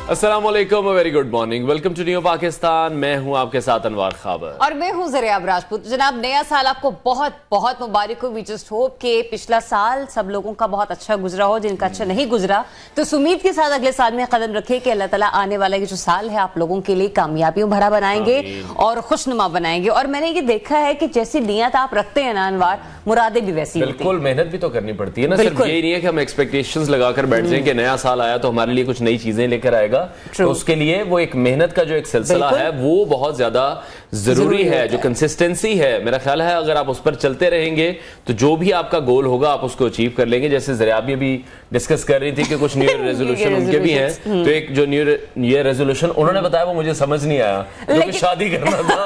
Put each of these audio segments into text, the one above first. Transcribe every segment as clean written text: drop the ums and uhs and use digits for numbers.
अस्सलाम वालेकुम, very good morning, welcome to new Pakistan. मैं हूं आपके साथ अनवार खाबर और मैं हूं ज़रियाब राजपूत। जनाब, नया साल आपको बहुत बहुत मुबारक हो। वी जस्ट होप कि पिछला साल सब लोगों का बहुत अच्छा गुजरा हो, जिनका अच्छा नहीं गुजरा तो उम्मीद के साथ अगले साल में कदम रखे कि अल्लाह ताला आने वाला ये जो साल है आप लोगों के लिए कामयाबियों भरा बनाएंगे और खुशनुमा बनाएंगे। और मैंने ये देखा है कि जैसी नियत आप रखते हैं ना अनवार, मुरादें भी वैसी होती हैं। बिल्कुल, मेहनत भी तो करनी पड़ती है ना, सिर्फ यही नहीं है कि हम एक्सपेक्टेशंस लगाकर बैठ जाएं कि नया साल आया तो हमारे लिए कुछ नई चीजें लेकर आएगा। तो उसके लिए वो एक मेहनत का जो एक सिलसिला है वो बहुत ज्यादा जरूरी है। जो कंसिस्टेंसी है, मेरा ख्याल है अगर आप उस पर चलते रहेंगे तो जो भी आपका गोल होगा आप उसको अचीव कर लेंगे। जैसे ज़रियाब भी डिस्कस कर रही थी कि कुछ न्यू ईयर रेजोल्यूशन उनके भी हैं, तो एक जो न्यू ईयर रेजोल्यूशन उन्होंने बताया वो मुझे समझ नहीं आया, जो कि शादी करना था।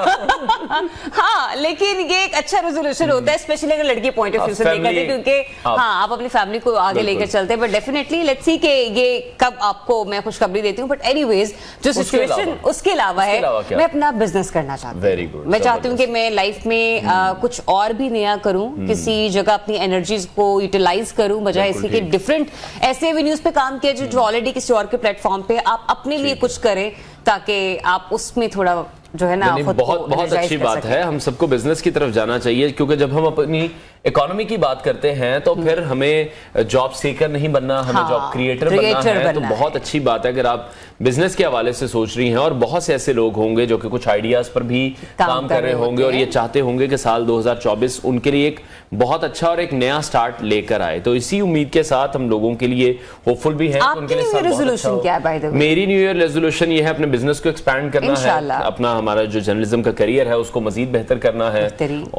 हाँ, लेकिन ये एक अच्छा रेजोल्यूशन होता है, स्पेशली अगर लड़की पॉइंट ऑफ व्यू से देखते हैं, क्योंकि हाँ आप अपनी फैमिली को आगे लेकर चलते हैं। बट डेफिनेटली लेट्स सी कि ये कब आपको मैं खुशखबरी देती हूँ। बट एनीवेज जो सिचुएशन उसके अलावा है, मैं अपना बिजनेस करना चाहती हूँ। Very good. मैं चाहती हूँ कि मैं लाइफ में कुछ और भी नया करूँ, किसी जगह अपनी एनर्जीज को यूटिलाइज करूँ, बजाय इसके कि डिफरेंट ऐसे एवेन्यूज पे काम किया जो ऑलरेडी किसी और के प्लेटफॉर्म पे आप अपने लिए कुछ करें, ताकि आप उसमें थोड़ा जो है ना बहुत अच्छी बात है। हम सबको बिजनेस की तरफ जाना चाहिए, क्योंकि जब हम अपनी इकोनॉमी की बात करते हैं तो फिर हमें जॉब सीकर नहीं बनना, हमें जॉब क्रिएटर बनना है। तो बहुत अच्छी बात है अगर आप बिजनेस के हवाले से सोच रही हैं। और बहुत से ऐसे लोग होंगे जो कि कुछ आइडियाज पर भी काम कर रहे होंगे और ये चाहते होंगे कि साल 2024 उनके लिए एक बहुत अच्छा और एक नया स्टार्ट लेकर आए। तो इसी उम्मीद के साथ हम लोगों के लिए होपफुल भी हैं कि उनके लिए रेजोल्यूशन क्या है? बाय द वे, मेरी न्यू ईयर रेजोल्यूशन ये है अपने बिजनेस को एक्सपैंड करना है, अपना हमारा जो जर्नलिज्म का करियर है उसको मजीद बेहतर करना है।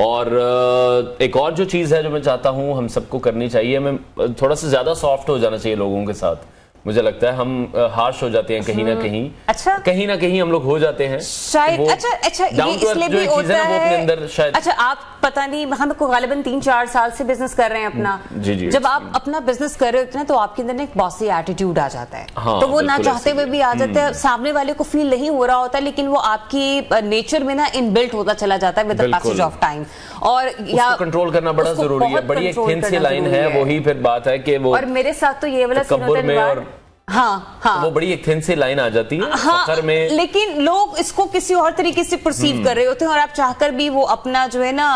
और एक और जो चीज है जो मैं चाहता हूं हम सबको करनी चाहिए, मैं थोड़ा सा ज्यादा सॉफ्ट हो जाना चाहिए लोगों के साथ। मुझे लगता है हम हार्श हो जाते हैं कहीं ना कहीं। अच्छा, कहीं ना कहीं हम लोग हो जाते हैं शायद। अच्छा ये इसलिए भी होता है, अपने अंदर शायद। अच्छा, आप पता नहीं, हम को गालिबन 3-4 साल से बिजनेस कर रहे हैं अपना। जी, जब आप अपना बिजनेस कर रहे होते हैं तो आपके अंदर एक बॉसी एटीट्यूड आ जाता है। हाँ, तो वो ना चाहते हुए भी आ जाते हैं, सामने वाले को फील नहीं हो रहा होता, लेकिन वो आपकी नेचर में ना इनबिल्ट होता चला जाता है with the passage of time. और या कंट्रोल करना बड़ा जरूरी है। बड़ी एक थिन सी लाइन है, वही फिर बात है कि वो। और मेरे साथ तो ये वाला सीन होता है, हाँ, वो बड़ी एक थिन सी लाइन आ जाती है हाँ, में। लेकिन लोग इसको किसी और तरीके से परसीव कर रहे होते हैं और आप चाहकर भी वो अपना जो है ना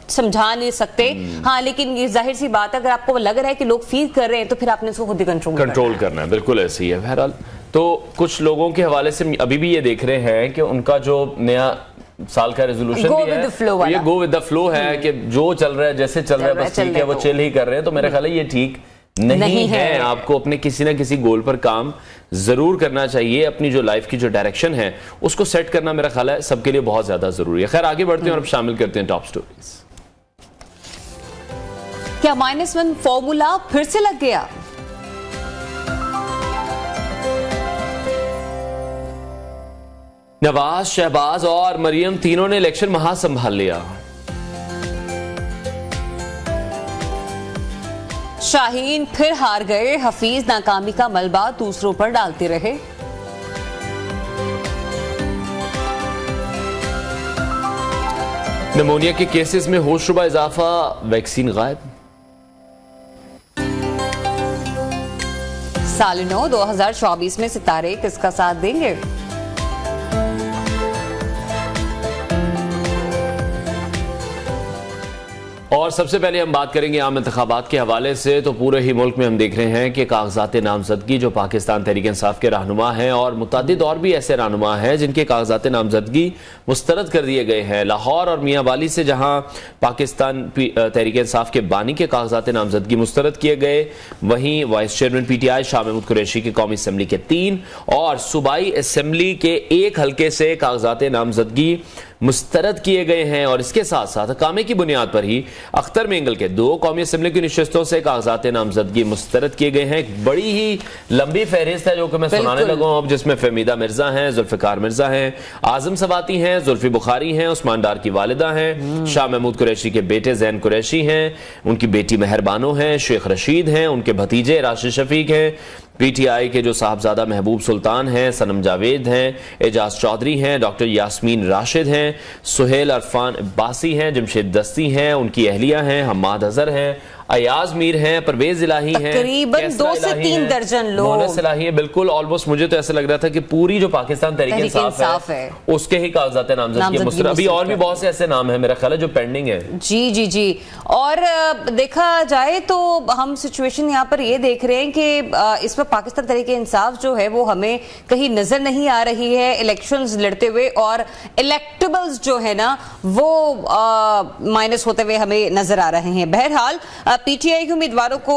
समझा नहीं सकते। हाँ, लेकिन ये जाहिर सी बात है, अगर आपको लग रहा है कि लोग फील कर रहे हैं तो फिर आपने इसको खुद ही कंट्रोल करना है। बिल्कुल ऐसे ही है। बहरहाल, तो कुछ लोगों के हवाले से अभी भी ये देख रहे हैं कि उनका जो नया साल का रेजोल्यूशन भी है ये गो विद द फ्लो है, कि जो चल रहा है जैसे चल रहा है बस ठीक है, वो चिल ही कर रहे हैं। तो मेरा ख्याल है ये ठीक नहीं है। आपको अपने किसी ना किसी गोल पर काम जरूर करना चाहिए। अपनी जो लाइफ की जो डायरेक्शन है उसको सेट करना मेरा ख्याल है सबके लिए बहुत ज्यादा जरूरी है। खैर, आगे बढ़ते हैं और अब शामिल करते हैं टॉप स्टोरीज। क्या -1 फॉर्मूला फिर से लग गया? नवाज, शहबाज और मरियम तीनों ने इलेक्शन महा संभाल लिया। शाहीन फिर हार गए, हफीज नाकामी का मलबा दूसरों पर डालते रहे। निमोनिया के केसेस में होशरुबा इजाफा, वैक्सीन गायब। साल 2024 में सितारे किसका साथ देंगे? और सबसे पहले हम बात करेंगे आम इंतखाबात के हवाले से। तो पूरे ही मुल्क में हम देख रहे हैं कि कागजात नामजदगी जो पाकिस्तान तहरीक इंसाफ के रहनुमा हैं और मुतअद्दिद और भी ऐसे रहनुमा हैं जिनके कागजात नामजदगी मुस्तरद कर दिए गए हैं। लाहौर और मियाँ वाली से जहां पाकिस्तान तहरीक इंसाफ के बानी के कागजात नामजदगी मुस्तरद किए गए, वहीं vice chairman PTI Shah Mahmood Qureshi की कौमी असम्बली के 3 और सूबाई असम्बली के 1 हल्के से कागजात नामजदगी मुस्तरद किए गए हैं। और इसके साथ साथ कामे की बुनियाद पर ही अख्तर मेंगल के 2 कौमी असम्बली की नशिस्तों से कागजात नामजदगी मुस्तरद किए गए हैं। एक बड़ी ही लंबी फहरिस्त है जो कि मैं सुनाने लगा हूं अब, जिसमें फहमीदा मिर्जा हैं, जुल्फिकार मिर्जा हैं, आजम सवाती हैं, जुल्फी बुखारी हैं, उस्मान डार की वालिदा हैं, शाह महमूद कुरैशी के बेटे जैन कुरैशी हैं, उनकी बेटी मेहरबानो हैं, शेख रशीद हैं, उनके भतीजे राशिद शफीक हैं, PTI के जो साहबजादा महबूब सुल्तान हैं, सनम जावेद हैं, एजाज चौधरी हैं, डॉक्टर यास्मीन राशिद हैं, सुहेल अरफान अब्बासी हैं, जमशेद दस्ती हैं, उनकी अहलिया हैं, हम्माद अजहर हैं, अयाज मीर हैं, परवेज इलाही हैं, तकरीबन 2 से 3 दर्जन लोग इलाही हैं। बिल्कुल ऑलमोस्ट मुझे तो ऐसा लग रहा था कि पूरी जो पाकिस्तान तहरीक इंसाफ है उसके ही कागजात नामजदगी मुस्तरद। अभी और भी बहुत से ऐसे नाम है मेरा ख्याल है जो पेंडिंग है। जी जी जी। और देखा जाए तो हम सिचुएशन यहाँ पर ये देख रहे हैं कि इस वक्त पाकिस्तान तहरीक इंसाफ जो है वो हमें कहीं नजर नहीं आ रही है इलेक्शंस लड़ते हुए, और इलेक्टेबल्स जो है ना वो माइनस होते हुए हमें नजर आ रहे हैं। बहरहाल पीटीआई के उम्मीदवारों को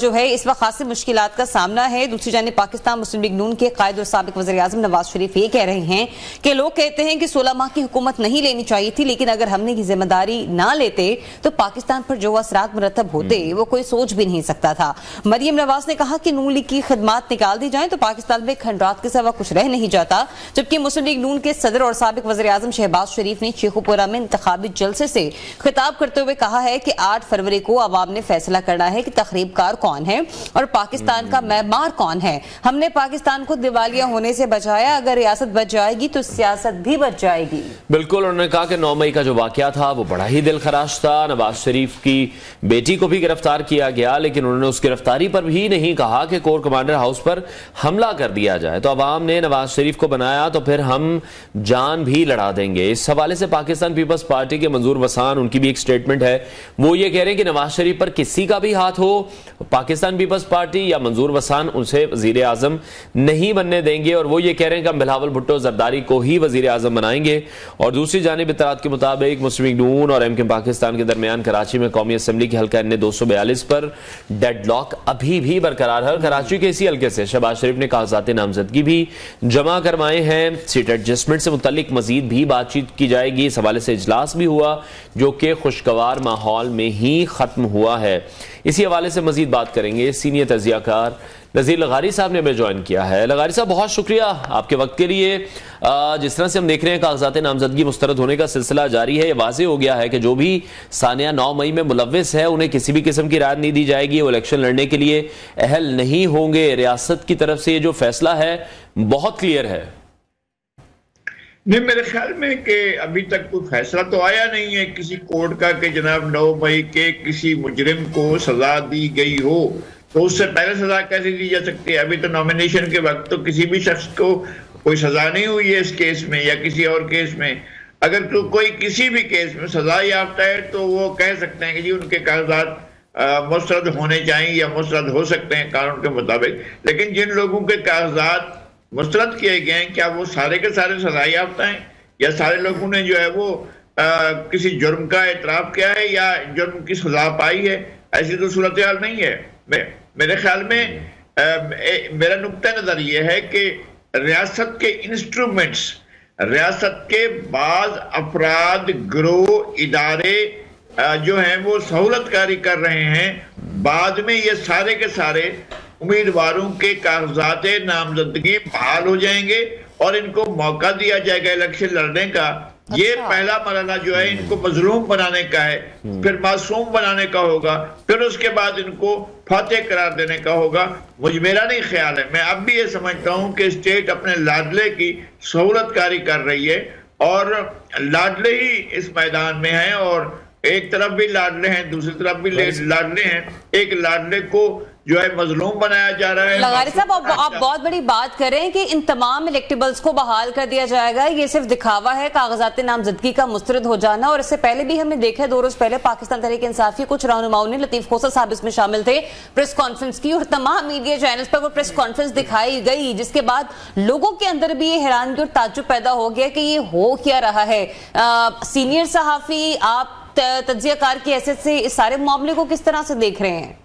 जो है इस वक्त खासी मुश्किलात का सामना है। दूसरी जानिब पाकिस्तान मुस्लिम लीग नून के कायद और साबिक वज़ीर आज़म नवाज शरीफ ये कह रहे हैं कि लोग कहते हैं कि 16 माह की हुकूमत नहीं लेनी चाहिए थी, लेकिन अगर हमने ये जिम्मेदारी ना लेते तो पाकिस्तान पर जो असरात मुरतब होते वो कोई सोच भी नहीं सकता था। मरियम नवाज ने कहा कि नून लीग की खिदमात निकाल दी जाए तो पाकिस्तान में खंडरात के सिवा कुछ रह नहीं जाता। जबकि मुस्लिम लीग नून के सदर और साबिक वज़ीर आज़म शहबाज शरीफ ने शेखुपुरा में इंतखाबी जलसे से खिताब करते हुए कहा है कि 8 फरवरी को अवाम ने फैसला करना है कि तखरीबकार कौन है और पाकिस्तान का मेमार कौन है। हमने पाकिस्तान को दिवालिया होने से बचाया, अगर रियासत बच जाएगी तो सियासत भी बच जाएगी। बिल्कुल, उन्होंने कहा कि 9 मई का जो वाकया था वो बड़ा ही दिलखराश था। नवाज शरीफ की बेटी को भी गिरफ्तार किया गया, लेकिन उन्होंने उस गिरफ्तारी पर भी नहीं कहा कि कोर कमांडर हाउस पर हमला कर दिया जाए। तो अवाम ने नवाज शरीफ को बनाया तो फिर हम जान भी लड़ा देंगे। इस हवाले से पाकिस्तान पीपल्स पार्टी के मंजूर वसान, उनकी भी एक स्टेटमेंट है, वो ये कह रहे हैं कि नवाज शरीफ पर किसी का भी हाथ हो, पाकिस्तान पीपल्स पार्टी या मंजूर वसान उनसे वजीर आजम नहीं बनने देंगे। और वो ये कह रहे हैं कि हम बिलावल भुट्टो जरदारी को ही वजीर आजम बनाएंगे। और दूसरी जानिब इत्तलात के मुताबिक मुस्लिम लीग नून और एमके पाकिस्तान के दरमियान कराची में कौमी असम्बली के हल्का NA 242 पर डेडलॉक अभी भी बरकरार है। और कराची के इसी हल्के से शहबाज शरीफ ने कागजात नामजदगी भी जमा करवाए हैं। सीट एडजस्टमेंट से मुतल्लिक मजीद भी बातचीत की जाएगी। इस हवाले से इजलास भी हुआ जो कि खुशगवार माहौल में ही खत्म हुआ है। इसी हवाले से मजीद बात करेंगे। सीनियर तजियाकार नज़ीर लगारी साहब ने हमें ज्वाइन किया है। लगारी साहब, बहुत शुक्रिया आपके वक्त के लिए। जिस तरह से हम देख रहे हैं कागजात नामजदगी मुस्तरद होने का सिलसिला जारी है। ये वाज़ेह हो गया है कि जो भी सानिया 9 मई में मुलव्विस है उन्हें किसी भी किस्म की राहत नहीं दी जाएगी, वो इलेक्शन लड़ने के लिए अहल नहीं होंगे। रियासत की तरफ से ये जो फैसला है बहुत क्लियर है। नहीं, मेरे ख्याल में कि अभी तक कोई फैसला तो आया नहीं है किसी कोर्ट का कि जनाब 9 मई के किसी मुजरिम को सजा दी गई हो, तो उससे पहले सजा कैसे दी जा सकती है? अभी तो नॉमिनेशन के वक्त तो किसी भी शख्स को कोई सजा नहीं हुई है इस केस में या किसी और केस में। अगर तो कोई किसी भी केस में सजा याफ्ता है तो वो कह सकते हैं कि जी उनके कागजात मुस्तरद होने चाहिए या मुस्तरद हो सकते हैं कानून के मुताबिक। लेकिन जिन लोगों के कागजात मुस्तरद किए गए हैं, क्या वो सारे के सारे सजा याफ्ता हैं या सारे लोगों ने जो है वो किसी जुर्म का एतराफ किया है या जुर्म की सजा पाई है? ऐसी तो सूरत हाल नहीं है। मेरे ख्याल में मेरा नुक्ता नजर ये है कि रियासत के इंस्ट्रूमेंट्स, रियासत के बाज अफराद, गिरोह, इदारे जो हैं वो सहूलतकारी कर रहे हैं। बाद में ये सारे के सारे उम्मीदवारों के कागजात नामजदगी बहाल हो जाएंगे और इनको मौका दिया जाएगा इलेक्शन लड़ने का। ये पहला मरहला जो है इनको मजलूम बनाने का है, फिर मासूम बनाने का होगा, फिर उसके बाद इनको फातेह करार देने का होगा। मेरा नहीं ख्याल है, मैं अब भी ये समझता हूँ कि स्टेट अपने लाडले की सहूलतकारी कर रही है और लाडले ही इस मैदान में हैं और एक तरफ भी लाडले हैं, दूसरी तरफ भी लाडले हैं। एक लाडले को जो है मजलूम बनाया जा रहा है। लगारी साहब, आप बहुत बड़ी बात कर रहे हैं कि इन तमाम इलेक्टेबल्स को बहाल कर दिया जाएगा, ये सिर्फ दिखावा है कागजात नामजदगी का मुस्तरद हो जाना। और इससे पहले भी हमने देखा 2 रोज पहले पाकिस्तान तहरीक इंसाफ के कुछ रहनुमाओं ने, लतीफ खोसर साहब इसमें शामिल थे, प्रेस कॉन्फ्रेंस की और तमाम मीडिया चैनल्स पर वो प्रेस कॉन्फ्रेंस दिखाई गई, जिसके बाद लोगों के अंदर भी ये हैरानगी और ताज्जुब पैदा हो गया कि ये हो क्या रहा है। सीनियर सहाफी, आप तज्जियाकार की हैसियत से इस सारे मामले को किस तरह से देख रहे हैं?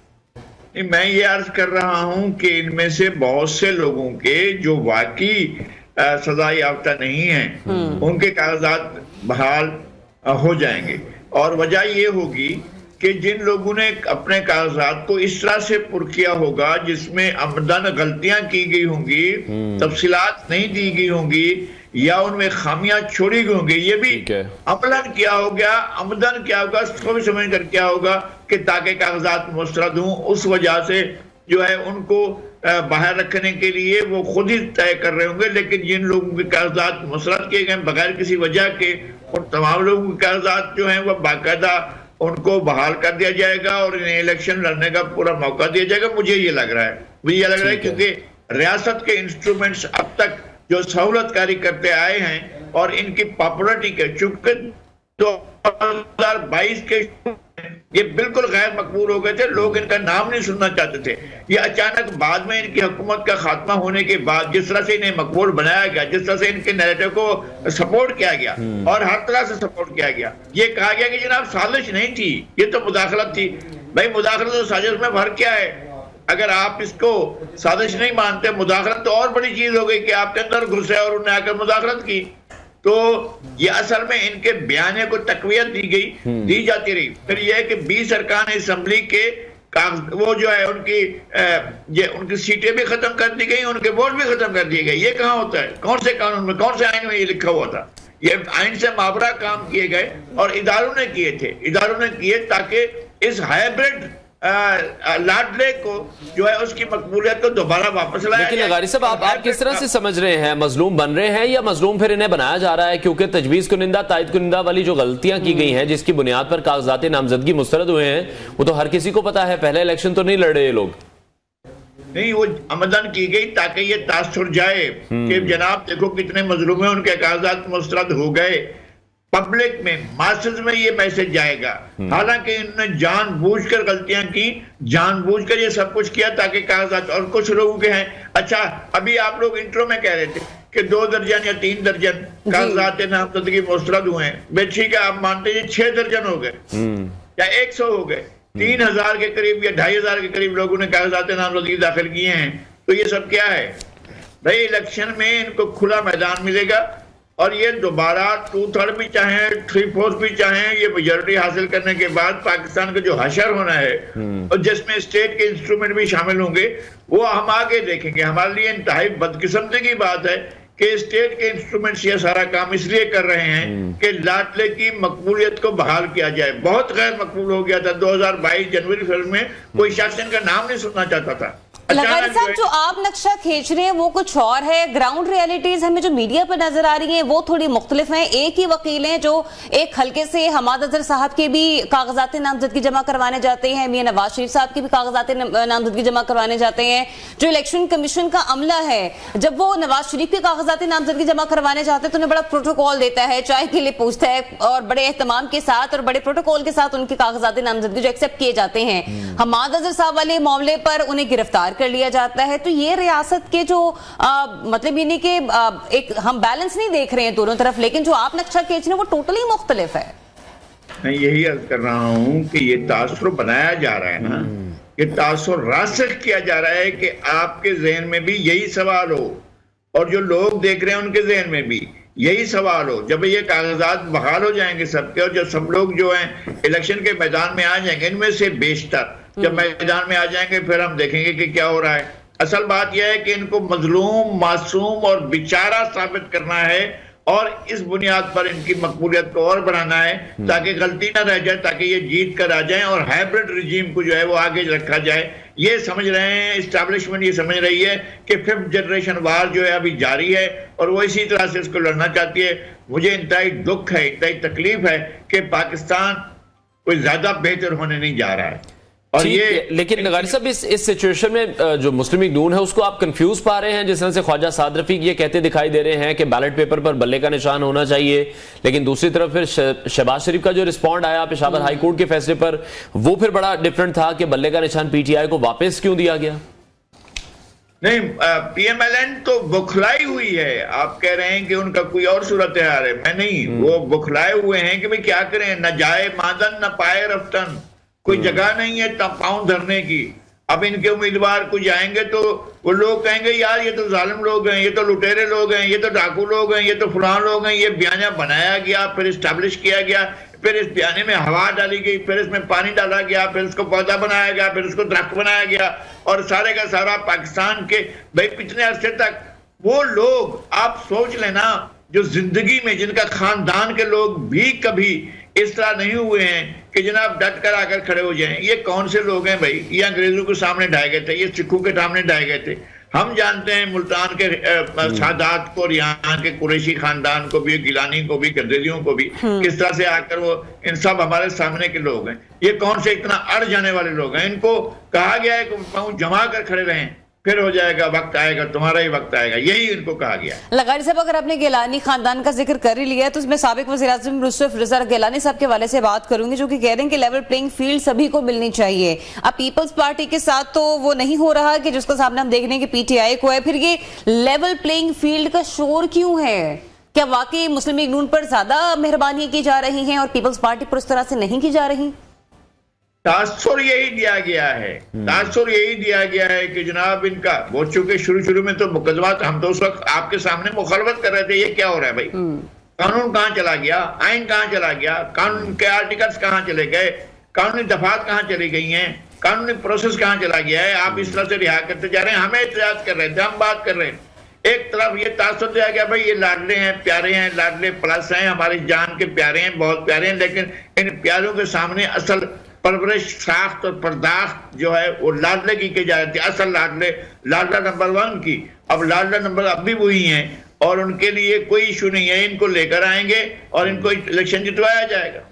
मैं ये अर्ज कर रहा हूं कि इनमें से बहुत से लोगों के जो वाकई सजा याफ्ता नहीं है उनके कागजात बहाल हो जाएंगे। और वजह ये होगी कि जिन लोगों ने अपने कागजात को इस तरह से पुर किया होगा जिसमें आमदन गलतियां की गई होंगी, तफसीलात नहीं दी गई होंगी या उनमें खामियां छोड़ी गई होंगी, ये भी अमलन क्या हो गया, आमदन क्या होगा, सोच समझ कर क्या होगा कि ताकि कागजात मुस्तरद हों। उस वजह से जो है उनको बाहर रखने के लिए वो खुद ही तय कर रहे होंगे। लेकिन जिन लोगों के कागजात मुस्तरद किए गए बगैर किसी वजह के, उन तमाम लोगों के कागजात जो हैं वह बाकायदा उनको बहाल कर दिया जाएगा और इन्हें इलेक्शन लड़ने का पूरा मौका दिया जाएगा। मुझे ये लग रहा है क्योंकि रियासत के इंस्ट्रूमेंट्स अब तक जो सहूलतकारी करते आए हैं और इनकी पॉपुलरिटी के चूंकि 2022 के ये बिल्कुल गैर मकबूल हो गए थे, लोग इनका नाम नहीं सुनना चाहते थे। ये अचानक बाद में इनकी हुकूमत का खात्मा होने के बाद जिस तरह से इन्हें मकबूल बनाया गया, जिस तरह से इनके नैरेटिव को सपोर्ट किया गया और हर तरह से सपोर्ट किया गया, ये कहा गया कि जनाब साजिश नहीं थी, ये तो मुदाखलत थी। भाई मुदाखलत और साजिश में फर्क क्या है? अगर आप इसको साजिश नहीं मानते, मुदाखलत तो और बड़ी चीज हो गई कि आपके अंदर घुसे और उन्हें आकर मुदाखलत की। तो ये असल में इनके बयाने को तकवीयत दी जाती रही। फिर यह है कि 20 अरकान असेंबली के वो जो है उनकी सीटें भी खत्म कर दी गई, उनके वोट भी खत्म कर दिए गए। ये कहाँ होता है? कौन से कानून में, कौन से आइन में ये लिखा हुआ था? ये आइन से मावरा काम किए गए और इदारों ने किए थे, इदारों ने किए ताकि इस हाइब्रिड लाडले को जो है उसकी मकबूलियत को दोबारा वापस लाया। लेकिन लगारी साहब आप किस तरह से समझ रहे हैं, मजलूम बन रहे हैं या मजलूम फिर इन्हें बनाया जा रहा है? क्योंकि तजवीज़ कुनिंदा, तायद कुनिंदा वाली जो गलतियां की गई हैं, जिसकी बुनियाद पर कागजात नामजदगी मुस्तरद हुए हैं, वो तो हर किसी को पता है। पहले इलेक्शन तो नहीं लड़ रहे ये लोग, नहीं, वो आमदन की गई ताकि ये तासुर जाए कि जनाब देखो कितने मजलूम हैं, उनके कागजात मुस्तरद हो गए। पब्लिक में, मासेस में ये मैसेज जाएगा। हालांकि इन्होंने जानबूझकर गलतियां की, जानबूझकर ये सब कुछ किया ताकि कागजात, और कुछ लोगों के हैं। अच्छा, अभी आप लोग इंट्रो में कह रहे थे कि 2 दर्जन या 3 दर्जन कागजात नामजदगी मुस्तरद हुए हैं। ठीक है, आप मानते हैं 6 दर्जन हो गए या 100 हो गए, 3000 के करीब या 2500 के करीब लोगों ने कागजात नामजदगी दाखिल किए हैं। तो ये सब क्या है भाई? इलेक्शन में इनको खुला मैदान मिलेगा और ये दोबारा 2/3 भी चाहें, 3/4 भी चाहें, ये मेजोरिटी हासिल करने के बाद पाकिस्तान का जो हशर होना है और जिसमें स्टेट के इंस्ट्रूमेंट भी शामिल होंगे, वो हम आगे देखेंगे। हमारे लिए इंतहाई बदकिस्मती की बात है कि स्टेट के इंस्ट्रूमेंट्स ये सारा काम इसलिए कर रहे हैं कि लाडले की मकबूलियत को बहाल किया जाए। बहुत गैर मकबूल हो गया था 2022 जनवरी फरवरी में, कोई शख्स इनका नाम नहीं सुनना चाहता था। लगारी साहब, जो आप नक्शा खींच रहे हैं वो कुछ और है, ग्राउंड रियलिटीज हमें जो मीडिया पर नजर आ रही हैं वो थोड़ी मुख्तलिफ हैं। एक ही वकील हैं जो एक हल्के से हमाद अजहर साहब के भी कागजात नामजदगी जमा करवाने जाते हैं, मियां नवाज शरीफ साहब के भी कागजात नामजदगी जमा करवाने जाते हैं। जो इलेक्शन कमीशन का अमला है, जब वो नवाज शरीफ के कागजात नामजदगी जमा करवाने जाते हैं तो उन्हें बड़ा प्रोटोकॉल देता है, चाय के लिए पूछता है और बड़े एहतमाम के साथ और बड़े प्रोटोकॉल के साथ उनके कागजात नामजदगी जो एक्सेप्ट किए जाते हैं। हमाद अजहर साहब वाले मामले पर उन्हें गिरफ्तार कर लिया जाता है। तो ये रियासत के जो मतलब यानी कि एक हम बैलेंस नहीं देख रहे हैं दोनों तरफ, लेकिन जो आप नक्शा खींच रहे हैं वो टोटली मुख्तलिफ है। मैं यही अर्ज कर रहा हूं कि ये तासुर बनाया जा रहा है ना, ये तासुर रासिख किया जा रहा है कि आपके जहन में भी यही सवाल हो और जो लोग देख रहे हैं उनके जहन में भी यही सवाल हो। जब ये कागजात बहाल हो जाएंगे सबके और जब सब लोग जो हैं इलेक्शन के मैदान में आ जाएंगे, इनमें से बेशतर जब मैदान में आ जाएंगे फिर हम देखेंगे कि क्या हो रहा है। असल बात यह है कि इनको मजलूम, मासूम और बेचारा साबित करना है और इस बुनियाद पर इनकी मकबूलियत को और बढ़ाना है ताकि गलती ना रह जाए, ताकि ये जीत कर आ जाए और हाइब्रिड रिजीम को जो है वो आगे रखा जाए। ये समझ रहे हैं इस्टेब्लिशमेंट, ये समझ रही है कि 5th जनरेशन वार जो है अभी जारी है और वो इसी तरह से इसको लड़ना चाहती है। मुझे इंतहाई दुख है, इंतहाई तकलीफ है कि पाकिस्तान कोई ज्यादा बेहतर होने नहीं जा रहा है। और ये लेकिन लगारी साहब इस सिचुएशन में जो मुस्लिम लीग नून है उसको आप कंफ्यूज पा रहे हैं, जिस तरह से ख्वाजा साद रफीक ये कहते दिखाई दे रहे हैं कि बैलेट पेपर पर बल्ले का निशान होना चाहिए, लेकिन दूसरी तरफ फिर शहबाज शरीफ का जो रिस्पॉन्ड आया पेशावर हाई कोर्ट के फैसले पर वो फिर बड़ा डिफरेंट था कि बल्ले का निशान पीटीआई को वापस क्यों दिया गया? नहीं, पीएमएलएन तो बुखलाई हुई है। आप कह रहे हैं कि उनका कोई और सूरत हाल है, मैं नहीं, वो बुखलाए हुए हैं कि भाई क्या करें, न जाए मादन न पाए रफ्तन, कोई जगह नहीं है पांव धरने की। अब इनके उम्मीदवार कुछ जाएंगे तो वो लोग कहेंगे यार ये तो जालिम लोग हैं, ये तो लुटेरे लोग हैं, ये तो डाकू लोग हैं, ये तो फलां लोग हैं। ये बयाना बनाया गया, फिर इस्टेब्लिश किया गया, फिर इस बयाने में हवा डाली गई, फिर इसमें पानी डाला गया, फिर इसको पौधा बनाया गया, फिर उसको दरख्त बनाया गया और सारे का सारा पाकिस्तान के भाई पिछले अरसे तक वो लोग, आप सोच लेना, जो जिंदगी में जिनका खानदान के लोग भी कभी इस तरह नहीं हुए हैं कि जनाब डट कर आकर खड़े हो जाएं। ये कौन से लोग हैं भाई? ये अंग्रेजों के सामने ढाए गए थे, ये सिखों के सामने ढाए गए थे। हम जानते हैं मुल्तान के सादात को और यहाँ के कुरैशी खानदान को भी, गिलानी को भी, गद्दारियों को भी किस तरह से आकर वो इन सब हमारे सामने के लोग हैं। ये कौन से इतना अड़ जाने वाले लोग हैं? इनको कहा गया है कि पाँव जमा कर खड़े रहें, फिर हो जाएगा, वक्त आएगा, तुम्हारा ही वक्त आएगा, यही इनको कहा गया। लगारी साहब, अगर आपने गिलानी खानदान का जिक्र कर ही लिया तो उसमें साबिक वज़ीर-ए-आज़म मुशर्रफ रज़ा गिलानी साहब के हवाले से बात करूंगी, जो कि कह रहे हैं कि लेवल प्लेइंग फील्ड सभी को मिलनी चाहिए। अब पीपल्स पार्टी के साथ तो वो नहीं हो रहा कि जिसका सामने हम देख रहे हैं कि पीटीआई को है, फिर ये लेवल प्लेइंग फील्ड का शोर क्यों है? क्या वाकई मुस्लिम लीग नून पर ज्यादा मेहरबानी की जा रही है और पीपल्स पार्टी पर उस तरह से नहीं की जा रही? तासुर यही दिया गया है, तासुर यही दिया गया है कि जनाब इनका, वो चूंकि शुरू में तो मुकदमात, हम तो उस वक्त आपके सामने मुखालफत कर रहे थे, ये क्या हो रहा है भाई, कानून कहाँ चला गया, आइन कहाँ चला गया, कानून के आर्टिकल्स कहाँ चले गए, कानूनी दफात कहाँ चली गई हैं, कानूनी प्रोसेस कहाँ चला गया है, आप इस तरह से रिहा करते जा रहे हैं। हमें एतराज कर रहे थे, हम बात कर रहे हैं। एक तरफ ये तासुर दिया गया भाई ये लाडले हैं, प्यारे हैं, लाडले प्लस हैं, हमारी जान के प्यारे हैं, बहुत प्यारे हैं, लेकिन इन प्यारों के सामने असल परवरिश, साख्त और पर्दाख्त जो है वो लाडले की जा रही थी। असल लाडले, लाडला नंबर 1 की, अब लाडला नंबर अब भी वही हैं और उनके लिए कोई इशू नहीं है, इनको लेकर आएंगे और इनको इलेक्शन जितवाया जाएगा।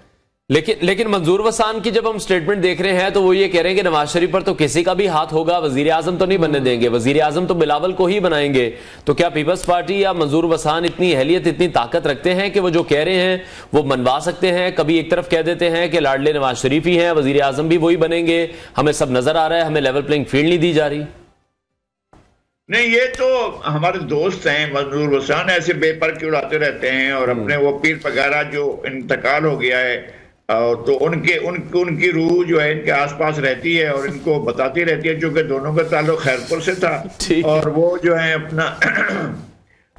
लेकिन मंजूर वसान की जब हम स्टेटमेंट देख रहे हैं तो वो ये कह रहे हैं कि नवाज शरीफ पर तो किसी का भी हाथ होगा, वजीर आजम तो नहीं बनने देंगे, वजीर आजम तो बिलावल को ही बनाएंगे। तो क्या पीपल्स पार्टी या मंजूर वसान इतनी अहलियत, इतनी ताकत रखते हैं कि वो जो कह रहे हैं वो मनवा सकते हैं? कभी एक तरफ कह देते हैं कि लाडले नवाज शरीफ ही हैं, वजीर आजम भी वही बनेंगे, हमें सब नजर आ रहा है, हमें लेवल प्लेइंग फील्ड नहीं दी जा रही। नहीं, ये तो हमारे दोस्त हैं मंजूर वसान, ऐसे बेपर क्यों उड़ाते रहते हैं और अपने वो पीर पगारा जो इंतकाल हो गया है तो उनकी रूह जो है इनके आसपास रहती है और इनको बताती रहती है, क्योंकि दोनों का ताल्लुक खैरपुर से था और वो जो है अपना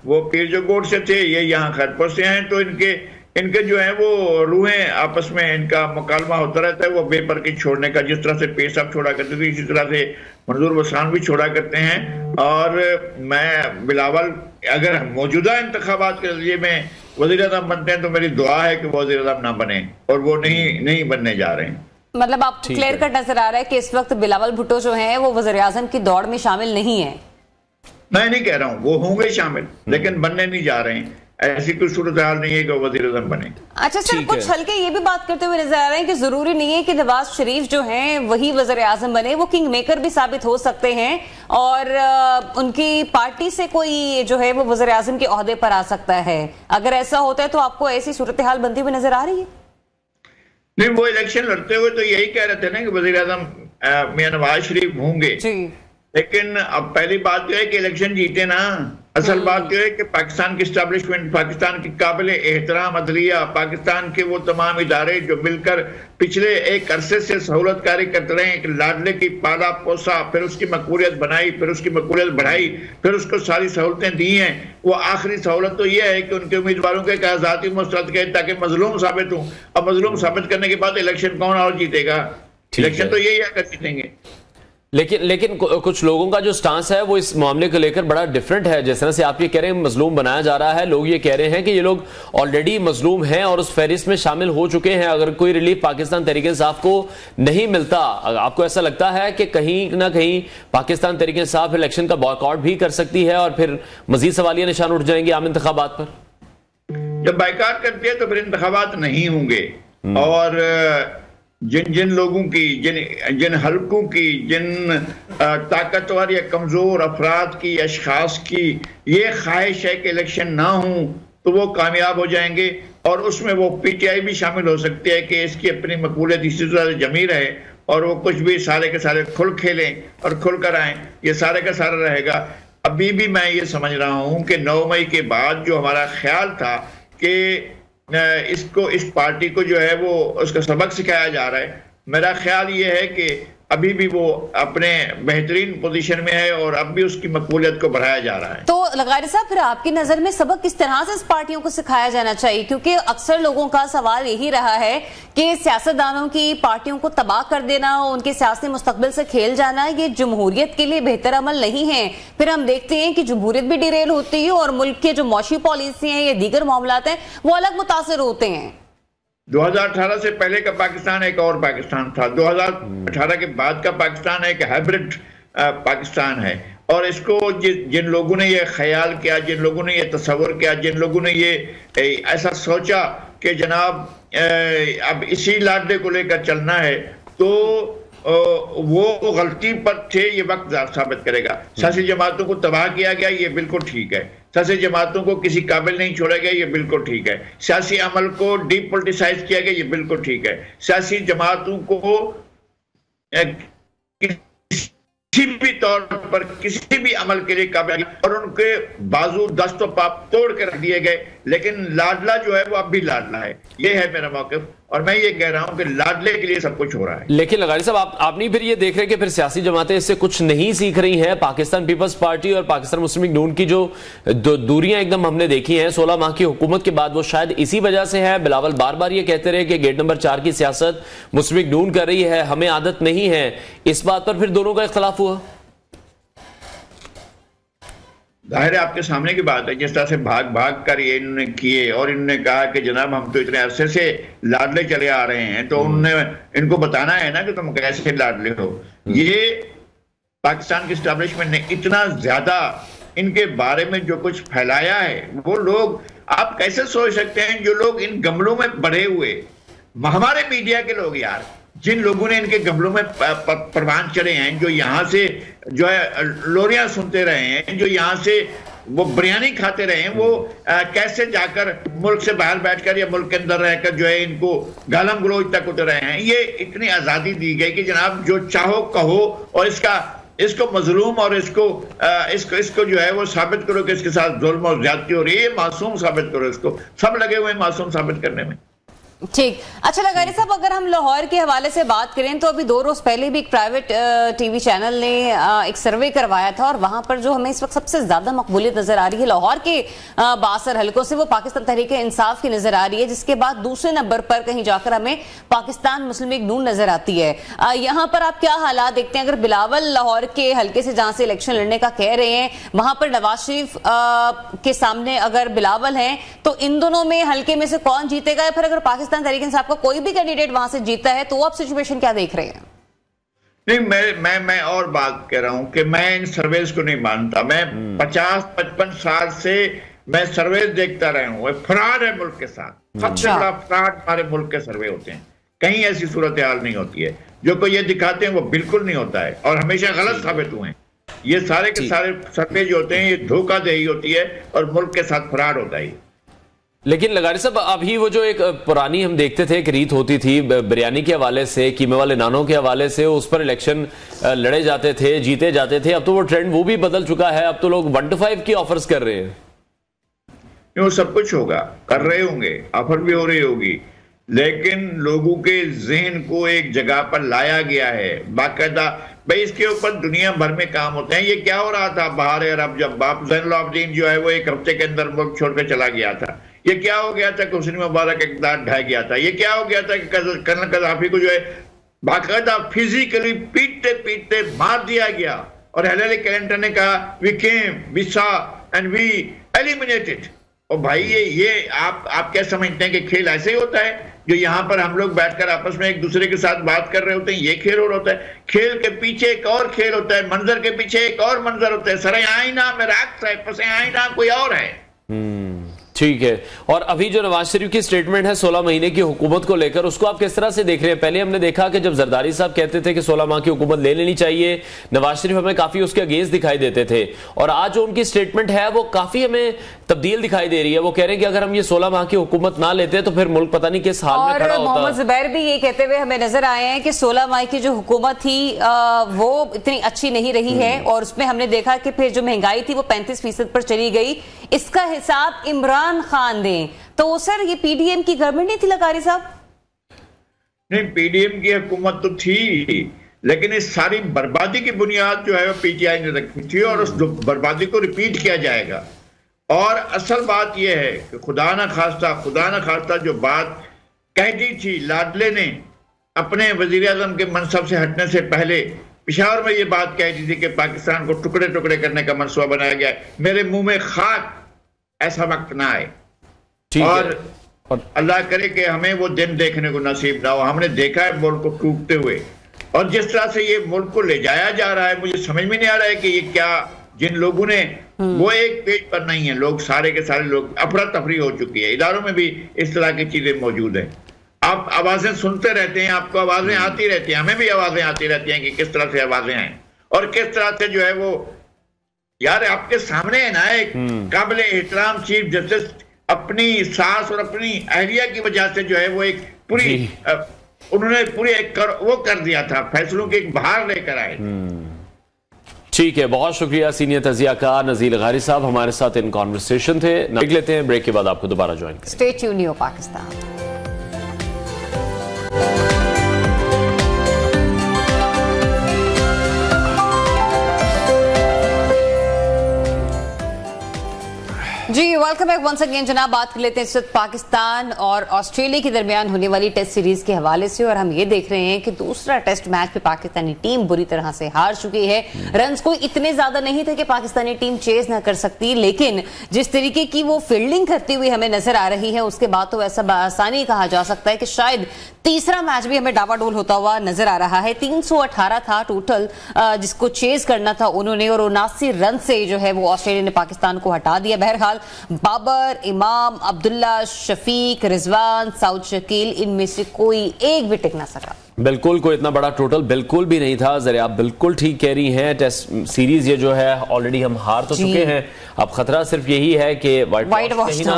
वो पीर जो कोट से थे, ये यहाँ खैरपुर से हैं, तो इनके जो है वो रूहें आपस में इनका मुकालमा होता रहता है। वो बेपर के छोड़ने का, जिस तरह से पेशाब छोड़ा करते थे, इसी तरह से मंजूर वसान भी छोड़ा करते हैं। और मैं बिलावल अगर मौजूदा इंतखाबात के नतीजे में वज़ीर आज़म बनते हैं तो मेरी दुआ है कि वज़ीर आज़म ना बने, और वो नहीं बनने जा रहे हैं। मतलब आपको क्लियर कट नजर आ रहा है कि इस वक्त बिलावल भुट्टो जो हैं वो वज़ीर आज़म की दौड़ में शामिल नहीं है? मैं नहीं कह रहा हूँ वो होंगे शामिल, लेकिन बनने नहीं जा रहे हैं। ऐसी कोई सूरत हाल नहीं है कि वज़ीर आज़म बने। अच्छा सर, कुछ हल्के ये भी बात करते हुए नजर आ रहे हैं कि जरूरी नहीं है कि नवाज शरीफ जो हैं वही वज़ीर आज़म बने, वो किंग मेकर भी साबित हो सकते हैं और उनकी पार्टी से कोई जो है वो वज़ीर आज़म के ओहदे पर आ सकता है। अगर ऐसा होता है तो आपको ऐसी सूरत हाल बनती हुई नजर आ रही है? नहीं, वो इलेक्शन लड़ते हुए तो यही कह रहे थे ना कि वज़ीर आज़म मियां नवाज शरीफ होंगे, लेकिन अब पहली बात जो है कि इलेक्शन जीते ना, असल बात यह है कि पाकिस्तान की स्टैब्लिशमेंट, पाकिस्तान की काबिल एहतराम अदलिया, पाकिस्तान के वो तमाम इदारे जो मिलकर पिछले एक अरसे से सहूलतकारी करते रहे, एक लाडले की पाला पोसा, फिर उसकी मकबूलियत बनाई, फिर उसकी मकबूलियत बढ़ाई, फिर उसको सारी सहूलतें दी हैं। वो आखिरी सहूलत तो ये है कि उनके उम्मीदवारों के आज़ादी मुस्तरद करें ताकि मजलूम साबित हों। अब मजलूम साबित करने के बाद इलेक्शन कौन और जीतेगा? इलेक्शन तो यही आकर जीतेंगे। लेकिन कुछ लोगों का जो स्टांस है वो इस मामले को लेकर बड़ा डिफरेंट है। जिस तरह से आप ये कह रहे हैं मजलूम बनाया जा रहा है, लोग ये कह रहे हैं कि ये लोग ऑलरेडी मजलूम हैं और उस फहरिस्त में शामिल हो चुके हैं। अगर कोई रिलीफ पाकिस्तान तहरीक इंसाफ को नहीं मिलता, आपको ऐसा लगता है कि कहीं ना कहीं पाकिस्तान तहरीक इंसाफ इलेक्शन का बॉयकॉट भी कर सकती है और फिर मजीद सवालिया निशान उठ जाएंगे आम इंतखाबात पर? जब बायकॉट करती है तो फिर इंतखाबात नहीं होंगे और जिन लोगों की, जिन हल्कों की, जिन ताकतवर या कमजोर अफराद की, अशखास की ये ख्वाहिश है कि इलेक्शन ना हो तो वो कामयाब हो जाएंगे और उसमें वो पीटीआई भी शामिल हो सकती है कि इसकी अपनी मकबूलियत इसी तरह से जमी रहे और वो कुछ भी सारे के सारे खुल खेलें और खुल कर आए, ये सारे का सारा रहेगा। अभी भी मैं ये समझ रहा हूँ कि 9 मई के बाद जो हमारा ख्याल था कि इस पार्टी को जो है वो उसका सबक सिखाया जा रहा है, मेरा ख्याल ये है कि अभी भी वो अपने बेहतरीन पोजीशन में है और अब भी उसकी मकबूलियत को बढ़ाया जा रहा है। तो लगारी साहब, फिर आपकी नजर में सबक किस तरह से इस पार्टियों को सिखाया जाना चाहिए? क्योंकि अक्सर लोगों का सवाल यही रहा है कि सियासतदानों की पार्टियों को तबाह कर देना, उनके सियासी मुस्तकबिल से खेल जाना, ये जमहूरियत के लिए बेहतर अमल नहीं है। फिर हम देखते हैं कि जमहूरियत भी डिरेल होती है और मुल्क के जो मौशी पॉलिसी है या दीगर मामलात हैं वो अलग मुतासर होते हैं। 2018 से पहले का पाकिस्तान एक और पाकिस्तान था, 2018 के बाद का पाकिस्तान एक हाइब्रिड पाकिस्तान है और इसको जिन लोगों ने ये ख्याल किया, जिन लोगों ने ये तस्वर किया, जिन लोगों ने ये ऐसा सोचा कि जनाब अब इसी लाडले को लेकर चलना है, तो वो गलती पर थे, ये वक्त साबित करेगा। सियासी जमातों को तबाह किया गया, ये बिल्कुल ठीक है। सियासी जमातों को किसी काबिल नहीं छोड़ा गया, ये बिल्कुल ठीक है। सियासी अमल को डीपोलिटिसाइज किया गया, ये बिल्कुल ठीक है। सियासी जमातों को किसी भी तौर पर किसी भी अमल के लिए काबिल और उनके बाजू दस्त और पाप तोड़ कर रख दिए गए, लेकिन लाडला जो है वो अब भी लाडला है। ये है मेरा मौक़िफ़, और मैं ये कह रहा हूं कि लाडले के लिए सब कुछ हो रहा है। लेकिन लगारी साहब, आप नहीं फिर ये देख रहे हैं कि फिर सियासी जमातें इससे कुछ नहीं सीख रही हैं? पाकिस्तान पीपल्स पार्टी और पाकिस्तान मुस्लिम लीग नून की जो दूरियां एकदम हमने देखी हैं 16 माह की हुकूमत के बाद, वो शायद इसी वजह से है। बिलावल बार बार ये कहते रहे कि गेट नंबर 4 की सियासत मुस्लिम लीग नून कर रही है, हमें आदत नहीं है। इस बात पर फिर दोनों का इख्तलाफ हुआ। जाहिर है आपके सामने की बात है, जिस तरह से भाग भाग कर ये इन्होंने किए और इन्होंने कहा कि जनाब हम तो इतने अरसे से लाडले चले आ रहे हैं, तो उन्होंने इनको बताना है ना कि तुम कैसे लाडले हो। ये पाकिस्तान की एस्टैब्लिशमेंट ने इतना ज्यादा इनके बारे में जो कुछ फैलाया है, वो लोग आप कैसे सोच सकते हैं, जो लोग इन गमलों में बढ़े हुए, हमारे मीडिया के लोग यार, जिन लोगों ने इनके गमलों में परवान चढ़े हैं, जो यहाँ से जो है लोरियां सुनते रहे हैं, जो यहाँ से वो बिरयानी खाते रहे हैं, वो कैसे जाकर मुल्क से बाहर बैठकर या मुल्क के अंदर रहकर जो है इनको गालम गलोच तक उतर रहे हैं। ये इतनी आज़ादी दी गई कि जनाब जो चाहो कहो, और इसको मजलूम और इसको जो है वो साबित करो कि इसके साथ जुल्म और ज्यादती हो रही है, मासूम साबित करो। इसको सब लगे हुए मासूम साबित करने में। ठीक, अच्छा लगारी साहब, अगर हम लाहौर के हवाले से बात करें तो अभी 2 रोज पहले भी एक प्राइवेट टीवी चैनल ने एक सर्वे करवाया था, और वहां पर जो हमें इस वक्त सबसे ज्यादा मकबूलियत नजर आ रही है लाहौर के 62 हलकों से, वो पाकिस्तान तहरीक इंसाफ की नजर आ रही है, जिसके बाद दूसरे नंबर पर कहीं जाकर हमें पाकिस्तान मुस्लिम लीग नून नजर आती है। यहाँ पर आप क्या हालात देखते हैं? अगर बिलावल लाहौर के हल्के से जहां से इलेक्शन लड़ने का कह रहे हैं, वहां पर नवाज शरीफ के सामने अगर बिलावल हैं, तो इन दोनों में हल्के में से कौन जीतेगा? या फिर अगर पाकिस्तान तहरीक इंसाफ का कोई भी कैंडिडेट वहां से जीता है, तो आप सिचुएशन क्या देख रहे हैं? नहीं, मैं और बात कह रहा हूं कि मैं इन सर्वेस को नहीं मानता। मैं 50-55 साल से मैं सर्वेस देखता रहा हूं। फ्रॉड है मुल्क के साथ, सबसे बड़ा फ्रॉड हमारे मुल्क के सर्वे होते हैं। कहीं ऐसी सूरत हाल नहीं होती है, जो कोई ये दिखाते हैं वो बिल्कुल नहीं होता है, और हमेशा गलत साबित हुए हैं। ये सारे के सारे सर्वे जो होते हैं, ये धोखाधड़ी होती है और मुल्क के साथ फ्रॉड होता है। लेकिन लगारी साहब, अभी वो जो एक पुरानी हम देखते थे एक रीत होती थी बिरयानी के हवाले से, कीमे वाले नानों के हवाले से, उस पर इलेक्शन लड़े जाते थे, जीते जाते थे। अब तो वो ट्रेंड वो भी बदल चुका है। अब तो लोग 1 to 5 की ऑफर्स कर रहे हैं। वो सब कुछ होगा, कर रहे होंगे, ऑफर भी हो रही होगी, लेकिन लोगों के जहन को एक जगह पर लाया गया है बाकायदा। भाई इसके ऊपर दुनिया भर में काम होते हैं। ये क्या हो रहा था बाहर अरब, जब बाप ज़ैनुल आबिदीन जो है वो 1 हफ्ते के अंदर मुल्क छोड़कर चला गया था। ये क्या हो गया था कि हुस्नी मुबारक इक़्तिदार ढह गया था। ये क्या हो गया था कि कर्नल कज़ाफ़ी को जो है बाकायदा फिजिकली पीटते पीटते मार दिया गया, और हिलेरी क्लिंटन ने कहा we came, we saw and we eliminated. और भाई ये आप क्या समझते हैं कि खेल ऐसे ही होता है, जो यहाँ पर हम लोग बैठकर आपस में एक दूसरे के साथ बात कर रहे होते हैं, ये खेल हो रहा होता है? खेल के पीछे एक और खेल होता है, मंजर के पीछे एक और मंजर होता है। सरे आईना में रक्त है, पसे आईना कोई और है। ठीक है। और अभी जो नवाज शरीफ की स्टेटमेंट है 16 महीने की हुकूमत को लेकर, उसको आप किस तरह से देख रहे हैं? पहले हमने देखा कि जब जरदारी साहब कहते थे कि 16 माह की हुकूमत ले लेनी चाहिए, नवाज शरीफ हमें काफी उसके अगेंस्ट दिखाई देते थे, और आज जो उनकी स्टेटमेंट है वो काफी हमें तब्दील दिखाई दे रही है। वो कह रहे हैं कि अगर हम ये 16 माह की हुकूमत ना लेते तो फिर मुल्क पता नहीं किस हाल में खड़ा होता। मोहम्मद जुबैर भी ये कहते हुए हमें नजर आए हैं कि 16 माह की जो हुकूमत थी वो इतनी अच्छी नहीं रही है, और उसमें हमने देखा कि फिर जो महंगाई थी वो 35% पर चली गई। इसका हिसाब इमरान खान दें, तो सर ये पीडीएम की गवर्नमेंट नहीं थी लगारी साहब? नहीं, पीडीएम की हुकूमत तो थी, लेकिन इस सारी बर्बादी की बुनियाद जो है वो पीटीआई ने रखी थी, और उस बर्बादी को रिपीट किया जाएगा। और असल बात यह है कि खुदा न खास्ता जो बात कह दी थी लाडले ने अपने वजीर आजम के मनसब से हटने से पहले, पिशावर में ये बात कह दी थी कि पाकिस्तान को टुकड़े टुकड़े करने का मनसूबा बनाया गया है। मेरे मुंह में खाक, ऐसा वक्त ना आए, और अल्लाह करे कि हमें वो दिन देखने को नसीब ना हो। हमने देखा है मुल्क को टूटते हुए, और जिस तरह से ये मुल्क को ले जाया जा रहा है, मुझे समझ में नहीं आ रहा है कि ये क्या, जिन लोगों ने, वो एक पेज पर नहीं है, लोग सारे के सारे लोग अफरा तफरी हो चुकी है। इदारों में भी इस तरह की चीजें मौजूद हैं। आप आवाजें सुनते रहते हैं, आपको आवाजें आती रहती हैं, हमें भी आवाजें आती रहती हैं कि किस तरह से आवाजें आए और किस तरह से जो है वो, यार आपके सामने है ना एक काबिल एहतराम चीफ जस्टिस अपनी सास और अपनी अहलिया की वजह से जो है वो एक पूरी उन्होंने पूरी वो कर दिया था, फैसलों की एक बहार लेकर आए। ठीक है, बहुत शुक्रिया सीनियर तजियाकार नजील गारी साहब, हमारे साथ इन कॉन्वर्सेशन थे। देख लेते हैं ब्रेक के बाद आपको दोबारा ज्वाइन करें। Stay tuned New Pakistan. जी वेलकम बैक वंस अगेन जनाब। बात कर लेते हैं इस वक्त पाकिस्तान और ऑस्ट्रेलिया के दरमियान होने वाली टेस्ट सीरीज के हवाले से, और हम ये देख रहे हैं कि दूसरा टेस्ट मैच में पाकिस्तानी टीम बुरी तरह से हार चुकी है। रन्स कोई इतने ज्यादा नहीं थे कि पाकिस्तानी टीम चेज ना कर सकती, लेकिन जिस तरीके की वो फील्डिंग करती हुई हमें नजर आ रही है उसके बाद तो ऐसा आसानी कहा जा सकता है कि शायद तीसरा मैच भी हमें डावाडोल होता हुआ नजर आ रहा है। 318 था टोटल जिसको चेज करना था उन्होंने, और 79 रन से जो है वो ऑस्ट्रेलिया ने पाकिस्तान को हटा दिया। बहरहाल बाबर, इमाम, अब्दुल्ला, शफीक, रिजवान, साउद शकील, इनमें से कोई एक भी टिक ना सका। बिल्कुल कोई इतना बड़ा टोटल बिल्कुल भी नहीं था। जरा आप बिल्कुल ठीक कह रही हैं। टेस्ट सीरीज ये जो है ऑलरेडी हम हार तो चुके हैं, अब खतरा सिर्फ यही है कि व्हाइट वॉश ना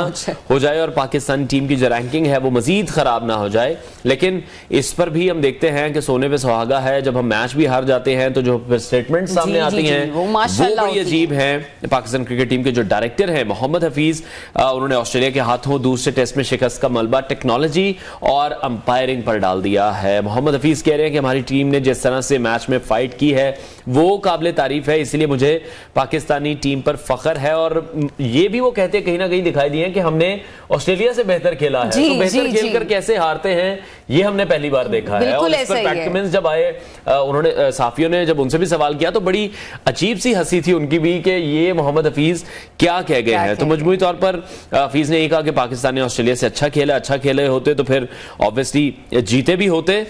हो जाए और पाकिस्तानी टीम की जो रैंकिंग है वो मजीद खराब ना हो जाए। लेकिन इस पर भी हम देखते हैं कि सोने पे सुहागा है, जब हम मैच भी हार जाते हैं तो जो स्टेटमेंट सामने आती हैं वो बड़ी अजीब है। पाकिस्तान क्रिकेट टीम के जो डायरेक्टर हैं मोहम्मद हफीज, उन्होंने ऑस्ट्रेलिया के हाथों दूसरे टेस्ट में शिकस्त का मलबा टेक्नोलॉजी और अंपायरिंग पर डाल दिया है। मोहम्मद हफीज कह रहे हैं कि हमारी टीम ने जिस तरह से मैच में फाइट की है वो काबिल तारीफ है, इसलिए मुझे पाकिस्तानी टीम पर फख्र है। और ये भी वो कहते हैं कहीं ना कहीं दिखाई दिए कि हमने ऑस्ट्रेलिया से बेहतर खेला है, तो बेहतर खेलकर कैसे हारते हैं ये हमने पहली बार देखा है। और इस पर पैट कमिंस जब आए, उन्होंने साफियों ने जब उनसे भी सवाल किया तो बड़ी अजीब सी हंसी थी उनकी भी कि ये मोहम्मद हफीज क्या कह गए हैं। तो मजमूई तौर पर हफीज ने ये कहा कि पाकिस्तान ने ऑस्ट्रेलिया से अच्छा खेले होते तो फिर ऑब्वियसली जीते भी होते,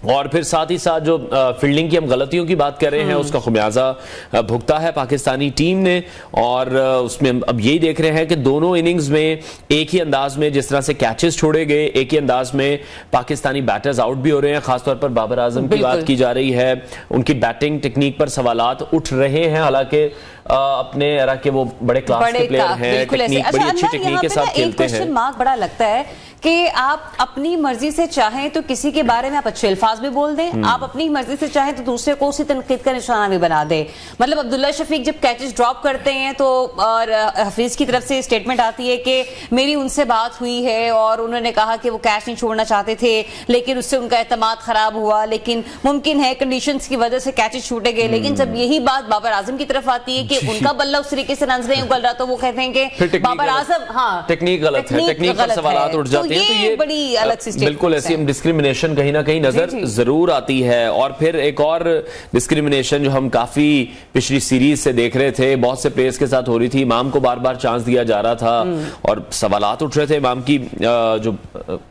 और फिर साथ ही साथ जो फील्डिंग की हम गलतियों की बात कर रहे हैं उसका खुमियाजा भुगता है पाकिस्तानी टीम ने। और उसमें अब यही देख रहे हैं कि दोनों इनिंग्स में एक ही अंदाज में जिस तरह से कैचेस छोड़े गए, एक ही अंदाज में पाकिस्तानी बैटर्स आउट भी हो रहे हैं। खासतौर पर बाबर आजम की बात की जा रही है, उनकी बैटिंग टेक्निक पर सवालात उठ रहे हैं। हालांकि अपने एरा के वो बड़े क्लास के प्लेयर हैं, टेक्निक बड़ी अच्छी टेक्निक के साथ खेलते हैं। मार्क बड़ा लगता है कि आप अपनी मर्जी से चाहें तो किसी के बारे में आप अच्छे अल्फाज भी बोल दें, आप अपनी मर्जी से चाहें तो दूसरे को उसी तनकीद का निशाना भी बना दें। मतलब अब्दुल्ला शफीक जब कैचेस ड्रॉप करते हैं तो और हफीज की तरफ से स्टेटमेंट आती है कि मेरी उनसे बात हुई है और उन्होंने कहा कि वो कैच नहीं छोड़ना चाहते थे लेकिन उससे उनका एतमाद खराब हुआ, लेकिन मुमकिन है कंडीशंस की वजह से कैचेस छूटे गए। लेकिन जब यही बात बाबर आजम की तरफ आती है कि उनका बल्ला उस तरीके से रन नहीं उगल रहा तो वो कहते हैं कि बाबर आजम टेक्निक गलत है, टेक्निक पर सवाल उठ जाते हैं। तो ये बड़ी अलग सी बिल्कुल ऐसी डिस्क्रिमिनेशन कहीं ना कहीं नजर जरूर आती है। और फिर एक और डिस्क्रिमिनेशन जो हम काफी पिछली सीरीज से देख रहे थे, बहुत से प्लेयर्स के साथ हो रही थी। इमाम को बार बार चांस दिया जा रहा था और सवालात उठ रहे थे इमाम की जो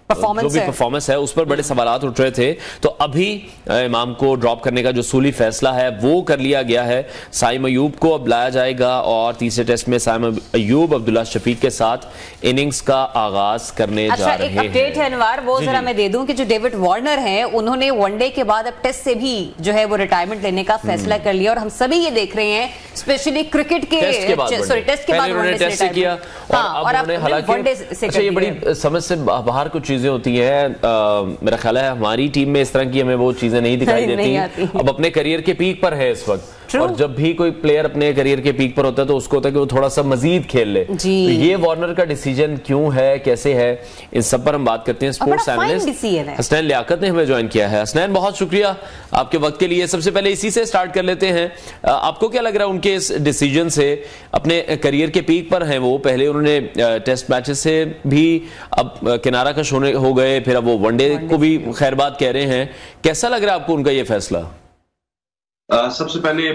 परफॉर्मेंस है उस पर बड़े सवालात उठ रहे थे। तो अभी इमाम को ड्रॉप करने का जो सूली फैसला है वो कर लिया गया है। साइम अयूब को अब लाया जाएगा और तीसरे टेस्ट में साइम अयूब अब्दुल्ला शफीक के साथ इनिंग्स का आगाज करने जा रहे हैं। अपडेट है अनवार, वो जरा मैं दे दूं कि जो डेविड वार्नर हैं उन्होंने वनडे के बाद अब टेस्ट से भी जो है वो रिटायरमेंट लेने का फैसला कर लिया। और हम सभी ये देख रहे हैं स्पेशली क्रिकेट के टेस्ट के बाद उन्होंने टेस्ट से किया और अब हालांकि ये बड़ी समझ से बाहर कुछ चीजें होती हैं। मेरा ख्याल है हमारी टीम में इस तरह की हमें वो चीजें नहीं दिखाई देती। अब अपने करियर के पीक पर है इस वक्त, और जब भी कोई प्लेयर अपने करियर के पीक पर होता है तो उसको होता है कि वो थोड़ा सा मजीद खेल ले। तो ये वार्नर का डिसीजन क्यों है, कैसे है, इन सब पर हम बात करते हैं। स्पोर्ट्स एनालिस्ट हसनैन लियाकत ने हमें ज्वाइन किया है। हसनैन बहुत शुक्रिया आपके वक्त के लिए। सबसे पहले इसी से स्टार्ट कर लेते हैं, आपको क्या लग रहा है उनके इस डिसीजन से? अपने करियर के पीक पर हैं वो, पहले उन्होंने टेस्ट मैचेस से भी अब किनारा कश हो गए, फिर अब वो वनडे को भी खैर बात कह रहे हैं। कैसा लग रहा है आपको उनका ये फैसला? सबसे पहले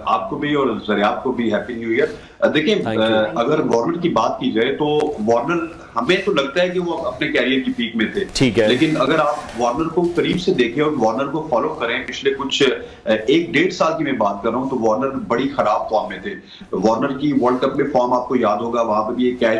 आपको भी और आपको भी हैप्पी न्यू ईयर। देखिए, अगर वार्नर की बात की जाए तो वार्नर हमें तो लगता है कि वो अपने कैरियर की पीक में थे, ठीक है, लेकिन अगर आप वार्नर को करीब से देखें और वार्नर को फॉलो करें पिछले कुछ 1-1.5 साल की मैं बात कर रहा हूं, तो वार्नर बड़ी खराब फॉर्म में थे। वार्नर की वर्ल्ड कप में फॉर्म आपको याद होगा, वहां पर भी एक कैच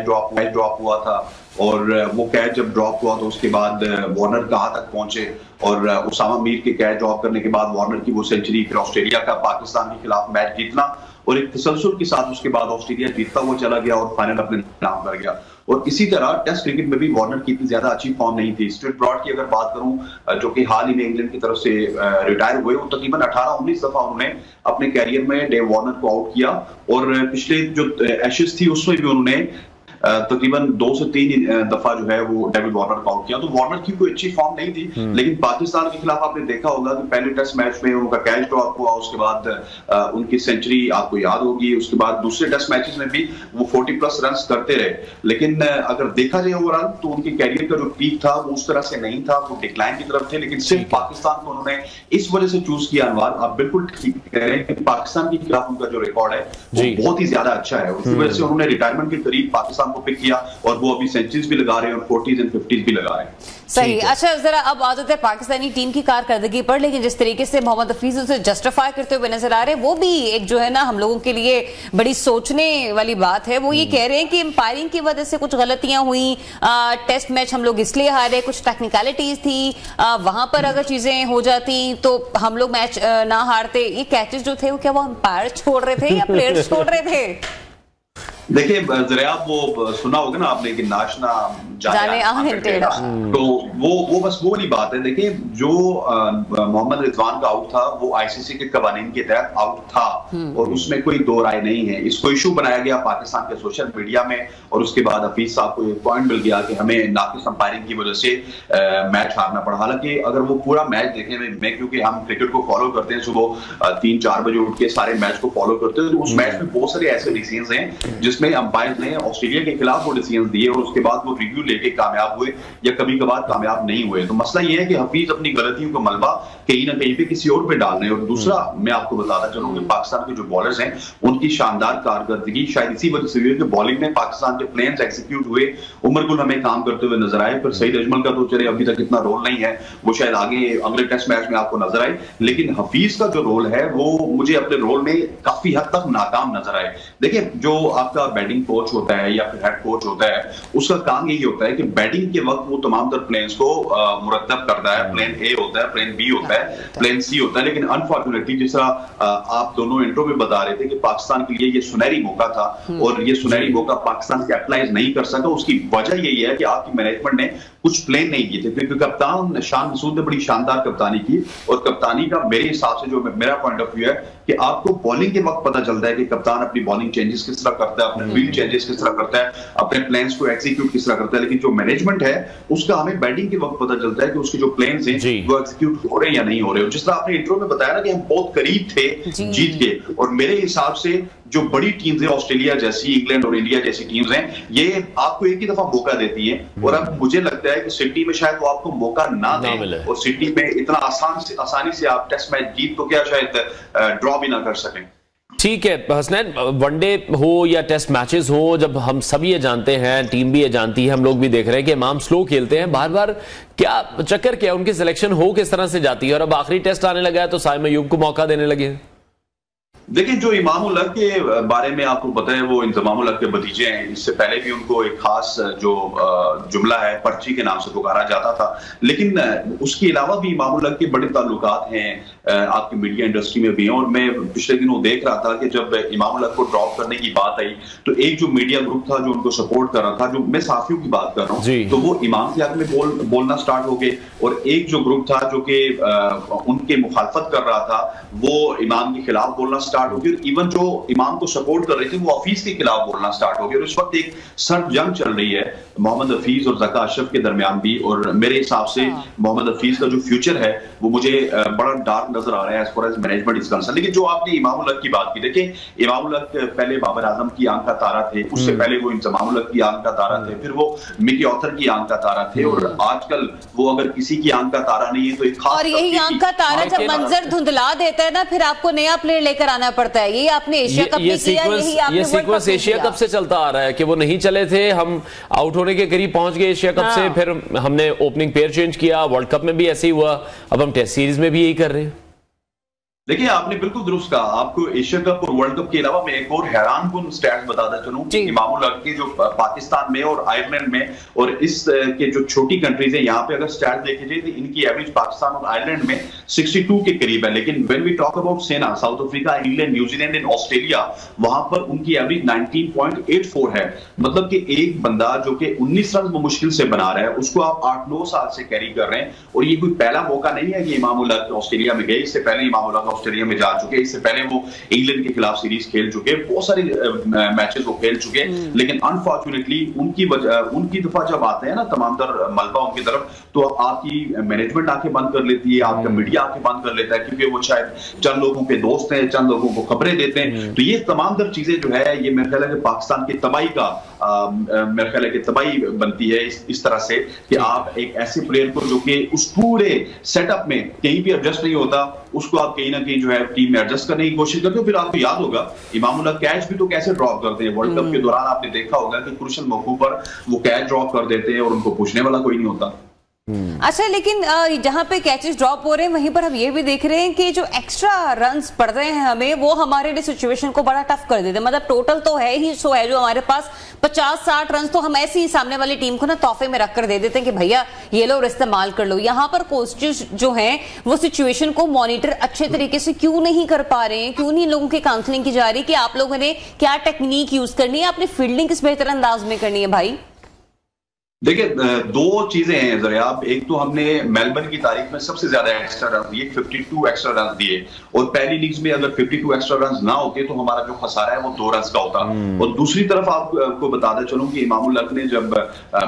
ड्रॉप हुआ था, और वो कैच जब ड्रॉप हुआ तो उसके बाद वार्नर कहां तक पहुंचे, और उसामा मीर के कैच ड्रॉप करने के बाद वार्नर की वो सेंचुरी, फिर ऑस्ट्रेलिया का पाकिस्तान के खिलाफ मैच जीतना, और एक तसलसल के साथ उसके बाद ऑस्ट्रेलिया जीतता हुआ चला गया और फाइनल अपने नाम कर गया। और इसी तरह टेस्ट क्रिकेट में भी वार्नर की इतनी ज्यादा अच्छी फॉर्म नहीं थी। स्टुअर्ट ब्रॉड की अगर बात करूं, जो कि हाल ही में इंग्लैंड की तरफ से रिटायर हुए, वो तकरीबन 18-19 दफा उन्होंने अपने कैरियर में डेव वार्नर को आउट किया, और पिछले जो एशेज थी उसमें भी उन्होंने तकरीबन 2 से 3 दफा जो है वो डेविड वार्नर को आउट किया। तो वार्नर की कोई अच्छी फॉर्म नहीं थी, लेकिन पाकिस्तान के खिलाफ आपने देखा होगा कि पहले टेस्ट मैच में उनका कैच ड्रॉप हुआ, उसके बाद उनकी सेंचुरी आपको याद होगी, उसके बाद दूसरे टेस्ट मैचेस में भी वो 40+ रन करते रहे। लेकिन अगर देखा जाए ओवरऑल तो उनके कैरियर का जो पीक था वो उस तरह से नहीं था, वो डिक्लाइन की तरफ थे। लेकिन सिर्फ पाकिस्तान को उन्होंने इस वजह से चूज किया, अनवर आप बिल्कुल ठीक कह रहे हैं कि पाकिस्तान के खिलाफ उनका जो रिकॉर्ड है वो बहुत ही ज्यादा अच्छा है, उसकी वजह से उन्होंने रिटायरमेंट के करीब पाकिस्तान को पिक किया, और वो अभी सेंचुरीज भी लगा रहे हैं और 40s और 50s भी लगा रहे हैं। सही। अच्छा, जरा अब आ जाते हैं पाकिस्तानी टीम की कारकर्दगी पर, लेकिन जिस तरीके से मोहम्मद हफीज उसे जस्टिफाई करते हुए नजर आ रहे हैं, वो भी एक जो है ना हम लोगों के लिए बड़ी सोचने वाली बात है। वो ये कह रहे हैं कि एम्पायरिंग की वजह से कुछ गलतियां हुई, टेस्ट मैच हम लोग इसलिए हारे, कुछ टेक्निकलिटीज थी, वहां पर अगर चीजें हो जाती तो हम लोग मैच ना हारते। ये कैचेस जो थे वो क्या वो एम्पायर छोड़ रहे थे या प्लेयर्स छोड़ रहे थे? देखिए जरा वो सुना होगा ना आपने कि नाचना जाने टेढ़ा, तो वो बस वो वाली बात है। देखिए जो मोहम्मद रिजवान का आउट था वो आईसीसी के कवानीन के तहत आउट था, और उसमें कोई दो राय नहीं है। इसको इशू बनाया गया पाकिस्तान के सोशल मीडिया में, और उसके बाद हफीज साहब को एक पॉइंट मिल गया कि हमें नाकिस अंपायरिंग की वजह से मैच हारना पड़ा। हालांकि अगर वो पूरा मैच देखें, मैं क्योंकि हम क्रिकेट को फॉलो करते हैं, सुबह 3-4 बजे उठ के सारे मैच को फॉलो करते हैं, तो उस मैच में बहुत सारे ऐसे डिसीजंस हैं जिसमें अंपायर ने ऑस्ट्रेलिया के खिलाफ वो डिसीजन दिए, और उसके बाद वो रिव्यू लेके कामयाब हुए या कभी कभार कामयाब नहीं हुए। तो मसला ये है कि हफीज अपनी गलतियों को मलबा कहीं ना कहीं पे किसी और पे डाल रहे हैं। और दूसरा मैं आपको बताता चलूं कि पाकिस्तान के जो बॉलर्स हैं उनकी शानदार कारकर्दगी शायद इसी वजह से हुई है कि बॉलिंग में पाकिस्तान के प्लेन्स एग्जीक्यूट हुए। उमर गुल हमें काम करते हुए नजर आए, फिर सईद अजमल का तो चले अभी तक इतना रोल नहीं है, वो शायद आगे अगले टेस्ट मैच में आपको नजर आए। लेकिन हफीज का जो रोल है वो मुझे अपने रोल में काफी हद तक नाकाम नजर आए। देखिए जो आपका बैटिंग कोच होता है या फिर हेड कोच होता है, उसका काम यही होता है कि बैटिंग के वक्त वो तमाम तर प्लेन्स को मुरतब करता है। प्लेन ए होता है, प्लेन बी होता है, प्लेन सी होता है। लेकिन अनफॉर्चुनेटली जिस तरह आप दोनों इंट्रो में बता रहे थे कि पाकिस्तान के लिए ये सुनहरी मौका था, और ये सुनहरी मौका पाकिस्तान कैपिटलाइज नहीं कर सका। उसकी वजह यही है कि आपकी मैनेजमेंट ने कुछ प्लेन नहीं किए थे, क्योंकि कप्तान शान मसूद ने बड़ी शानदार कप्तानी की, और कप्तानी का मेरे हिसाब से जो मेरा पॉइंट ऑफ व्यू है कि आपको बॉलिंग के वक्त पता चलता है कि कप्तान अपनी बॉलिंग चेंजेस किस तरह करता है, अपने फील्ड चेंजेस किस तरह करता है, अपने प्लान्स को एग्जीक्यूट किस तरह करता है। लेकिन जो मैनेजमेंट है उसका हमें बैटिंग के वक्त पता चलता है कि उसके जो प्लान्स हैं वो एग्जीक्यूट हो रहे हैं या नहीं हो रहे। जिस तरह आपने इंट्रो में बताया ना कि हम बहुत करीब थे जीत के, और मेरे हिसाब से जो बड़ी टीम्स है ऑस्ट्रेलिया जैसी, इंग्लैंड और इंडिया जैसी टीम्स हैं, ये आपको एक ही दफा मौका देती हैं। और अब मुझे लगता है कि सिटी में शायद वो आपको मौका ना दें, और सिटी में इतना आसानी से आप टेस्ट मैच जीत तो क्या शायद ड्रॉ भी ना कर सकें। ठीक है हसनैन, वनडे हो या टेस्ट मैचेस हो, जब हम सब ये जानते हैं, टीम भी ये जानती है, हम लोग भी देख रहे हैं कि इमाम स्लो खेलते हैं, बार बार क्या चक्कर क्या उनकी सिलेक्शन हो किस तरह से जाती है, और अब आखिरी टेस्ट आने लगा है तो साइम अयूब को मौका देने लगे। देखिए जो इमाम उल हक के बारे में आपको पता है, वो इंजमाम उल हक के भतीजे हैं। इससे पहले भी उनको एक खास जो जुमला है पर्ची के नाम से पुकारा जाता था। लेकिन उसके अलावा भी इमाम उल हक के बड़े ताल्लुकात हैं आपकी मीडिया इंडस्ट्री में भी हैं। और मैं पिछले दिनों देख रहा था कि जब इमाम उल हक को ड्रॉप करने की बात आई तो एक जो मीडिया ग्रुप था जो उनको सपोर्ट कर रहा था, जो मैं साफियों की बात कर रहा हूँ, तो वो इमाम के हक में बोलना स्टार्ट हो गए। और एक जो ग्रुप था जो कि उनके मुखालफत कर रहा था, वो इमाम के खिलाफ बोलना स्टार्ट हो गई। इवन जो इमाम को सपोर्ट कर रहे थे वो हफीज के खिलाफ बोलना स्टार्ट हो गया। और इस वक्त एक सर्द जंग चल रही है मोहम्मद हफीज और ज़का अशरफ के दरमियान भी। और मेरे हिसाब से मोहम्मद हफीज का जो फ्यूचर है वो मुझे बड़ा डार्क नजर आ रहा है as far as management is concern. लेकिन जो आपने इमाम उल हक की बात की, देखिए इमाम उल हक पहले बाबर आजम की आंख का तारा थे, उससे पहले वो इंजमाम उल हक की आंख का तारा थे, फिर वो मिकी ऑथर की आंख का तारा थे, और आजकल वो अगर किसी की आंख का तारा नहीं है तो एक खास, और यही आंख का तारा जब मंजर धुंधला देता है ना, फिर आपको नया प्लेयर लेकर आना पड़ता है। यही आपने एशिया कप में किया, यही आपने सीक्वेंस एशिया कप से चलता आ रहा है कि वो नहीं चले थे, हम आउट होने के करीब पहुंच गए एशिया कप से, फिर हमने ओपनिंग पेयर चेंज किया, वर्ल्ड कप में भी ऐसे ही हुआ, अब हम टेस्ट सीरीज में भी यही कर रहे हैं। देखिए आपने बिल्कुल दुरुस्त कहा। आपको एशिया कप और वर्ल्ड कप के अलावा मैं एक और हैरानकुन स्टैट्स बताता चलूं कि इमाम उल हक की जो पाकिस्तान में और आयरलैंड में और इस के जो छोटी कंट्रीज है यहाँ पे अगर स्टैट्स देखे जाए तो इनकी एवरेज पाकिस्तान और आयरलैंड में 62 के करीब है। लेकिन व्हेन वी टॉक अबाउट सेना, south Africa, England, New Zealand and Australia, वहां पर उनकी एवरेज 19.84 है। मतलब कि एक बंदा जो कि 19 रन मुश्किल से बना रहा है उसको आप 8-9 साल से कैरी कर रहे हैं, और ये कोई पहला मौका नहीं है कि इमाम उल हक ऑस्ट्रेलिया में गए। इससे पहले इमाम उल हक ऑस्ट्रेलिया में जा चुके, इससे पहले वो इंग्लैंड के खिलाफ सीरीज खेल चुके, बहुत सारी मैचेस वो खेल चुके, लेकिन अनफॉर्चुनेटली उनकी दफा जब आते हैं ना तमाम तर मलबा उनकी तरफ, तो आपकी मैनेजमेंट आंखें बंद कर लेती है, आपका मीडिया आंखें बंद कर लेता है, क्योंकि वो शायद चंद लोगों के दोस्त हैं, चंद लोगों को खबरें देते हैं। तो ये तमाम तर चीजें जो है ये मेरे ख्याल है कि पाकिस्तान की तबाही का मेरे ख्याल है कि तबाही बनती है इस तरह से कि आप एक ऐसे प्लेयर को जो कि उस पूरे सेटअप में कहीं भी एडजस्ट नहीं होता, उसको आप कहीं ना कहीं जो है टीम में एडजस्ट करने की कोशिश करते हो। फिर आपको याद होगा इमाम उल हक कैच भी तो कैसे ड्रॉप करते हैं, वर्ल्ड कप के दौरान आपने देखा होगा कि क्रूशियल मौकों पर वो कैच ड्रॉप कर देते हैं और उनको पूछने वाला कोई नहीं होता। अच्छा, लेकिन जहां पे कैचेस ड्रॉप हो रहे हैं वहीं पर हम ये भी देख रहे हैं कि जो एक्स्ट्रा रन्स पड़ रहे हैं हमें, वो हमारे लिए सिचुएशन को बड़ा टफ कर देते हैं। मतलब टोटल तो है ही सो है जो हमारे पास 50-60 रन तो हम ऐसे ही सामने वाली टीम को ना तोहफे में रख कर दे देते हैं कि भैया ये लो और इस्तेमाल कर लो। यहाँ पर कोचेस जो हैं वो सिचुएशन को मॉनिटर अच्छे तरीके से क्यों नहीं कर पा रहे हैं, क्यों नहीं लोगों की काउंसलिंग की जा रही कि आप लोगों ने क्या टेक्निक यूज करनी है, अपनी फील्डिंग किस बेहतर अंदाज में करनी है भाई? देखिए दो चीजें हैं जरा आप, एक तो हमने मेलबर्न की तारीख में सबसे ज्यादा एक्स्ट्रा रन दिए, 52 एक्स्ट्रा रन दिए, और पहली इनिंग्स में अगर 52 एक्स्ट्रा रन ना होते तो हमारा जो खसारा है वो 2 रन का होता। और दूसरी तरफ आपको बताते चलूं कि इमाम उल हक ने जब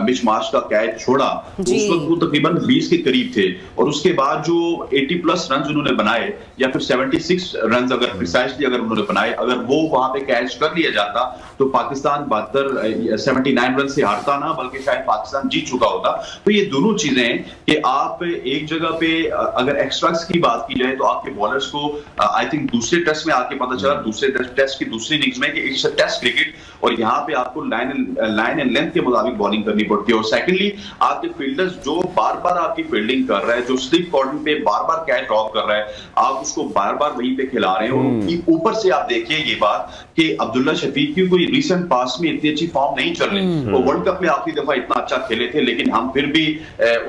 मिच मार्श का कैच छोड़ा तो उस वक्त वो तकरीबन 20 के करीब थे, और उसके बाद जो 80+ रन उन्होंने बनाए या फिर 76 रन अगर प्रिसाइसली अगर उन्होंने बनाए, अगर वो वहां पे कैच कर लिया जाता तो पाकिस्तान 79 रन से हारता ना, बल्कि शायद पाकिस्तान जीत चुका होता। तो ये दोनों चीजें हैं कि आप एक जगह पे अगर एक्स्ट्रास की बात की जाए तो आपके बॉलर्स को आई थिंक दूसरे टेस्ट में आके पता चला, दूसरे टेस्ट की दूसरी इनिंग्स में कि इट्स अ टेस्ट क्रिकेट, और यहाँ पे आपको लाइन एंड लेंथ के मुताबिक बॉलिंग करनी पड़ती है। और सेकेंडली आपके फील्डर्स जो बार बार आपकी फील्डिंग कर रहा है, जो स्लिप कॉर्नर पे बार बार कैच ड्रॉप कर रहा है, आप उसको बार बार वहीं पे खिला रहे हैं। और ऊपर से आप देखिए ये बात कि अब्दुल्ला शफीक की कोई रिसेंट पास में इतनी अच्छी फॉर्म नहीं चल रही, वो वर्ल्ड कप में आखिरी दफा इतना अच्छा खेले थे, लेकिन हम फिर भी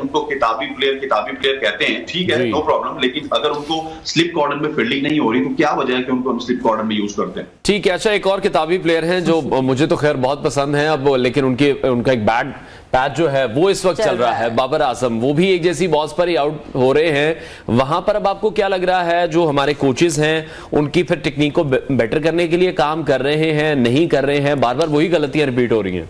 उनको किताबी प्लेयर कहते हैं, ठीक है, नो प्रॉब्लम, लेकिन अगर उनको स्लिप कॉर्नर में फील्डिंग नहीं हो रही तो क्या वजह है कि उनको हम स्लिप कॉर्नर में यूज करते हैं? ठीक है। अच्छा, एक और किताबी प्लेयर हैं जो मुझे तो खैर बहुत पसंद है अब, लेकिन उनका एक बैड पैच जो है वो इस वक्त चल रहा है, बाबर आजम, वो भी एक जैसी बॉल्स पर ही आउट हो रहे हैं। वहां पर अब आपको क्या लग रहा है, जो हमारे कोचेस हैं उनकी फिर टेक्निक को बेटर करने के लिए काम कर रहे हैं, नहीं कर रहे हैं, बार बार वही गलतियां रिपीट हो रही हैं?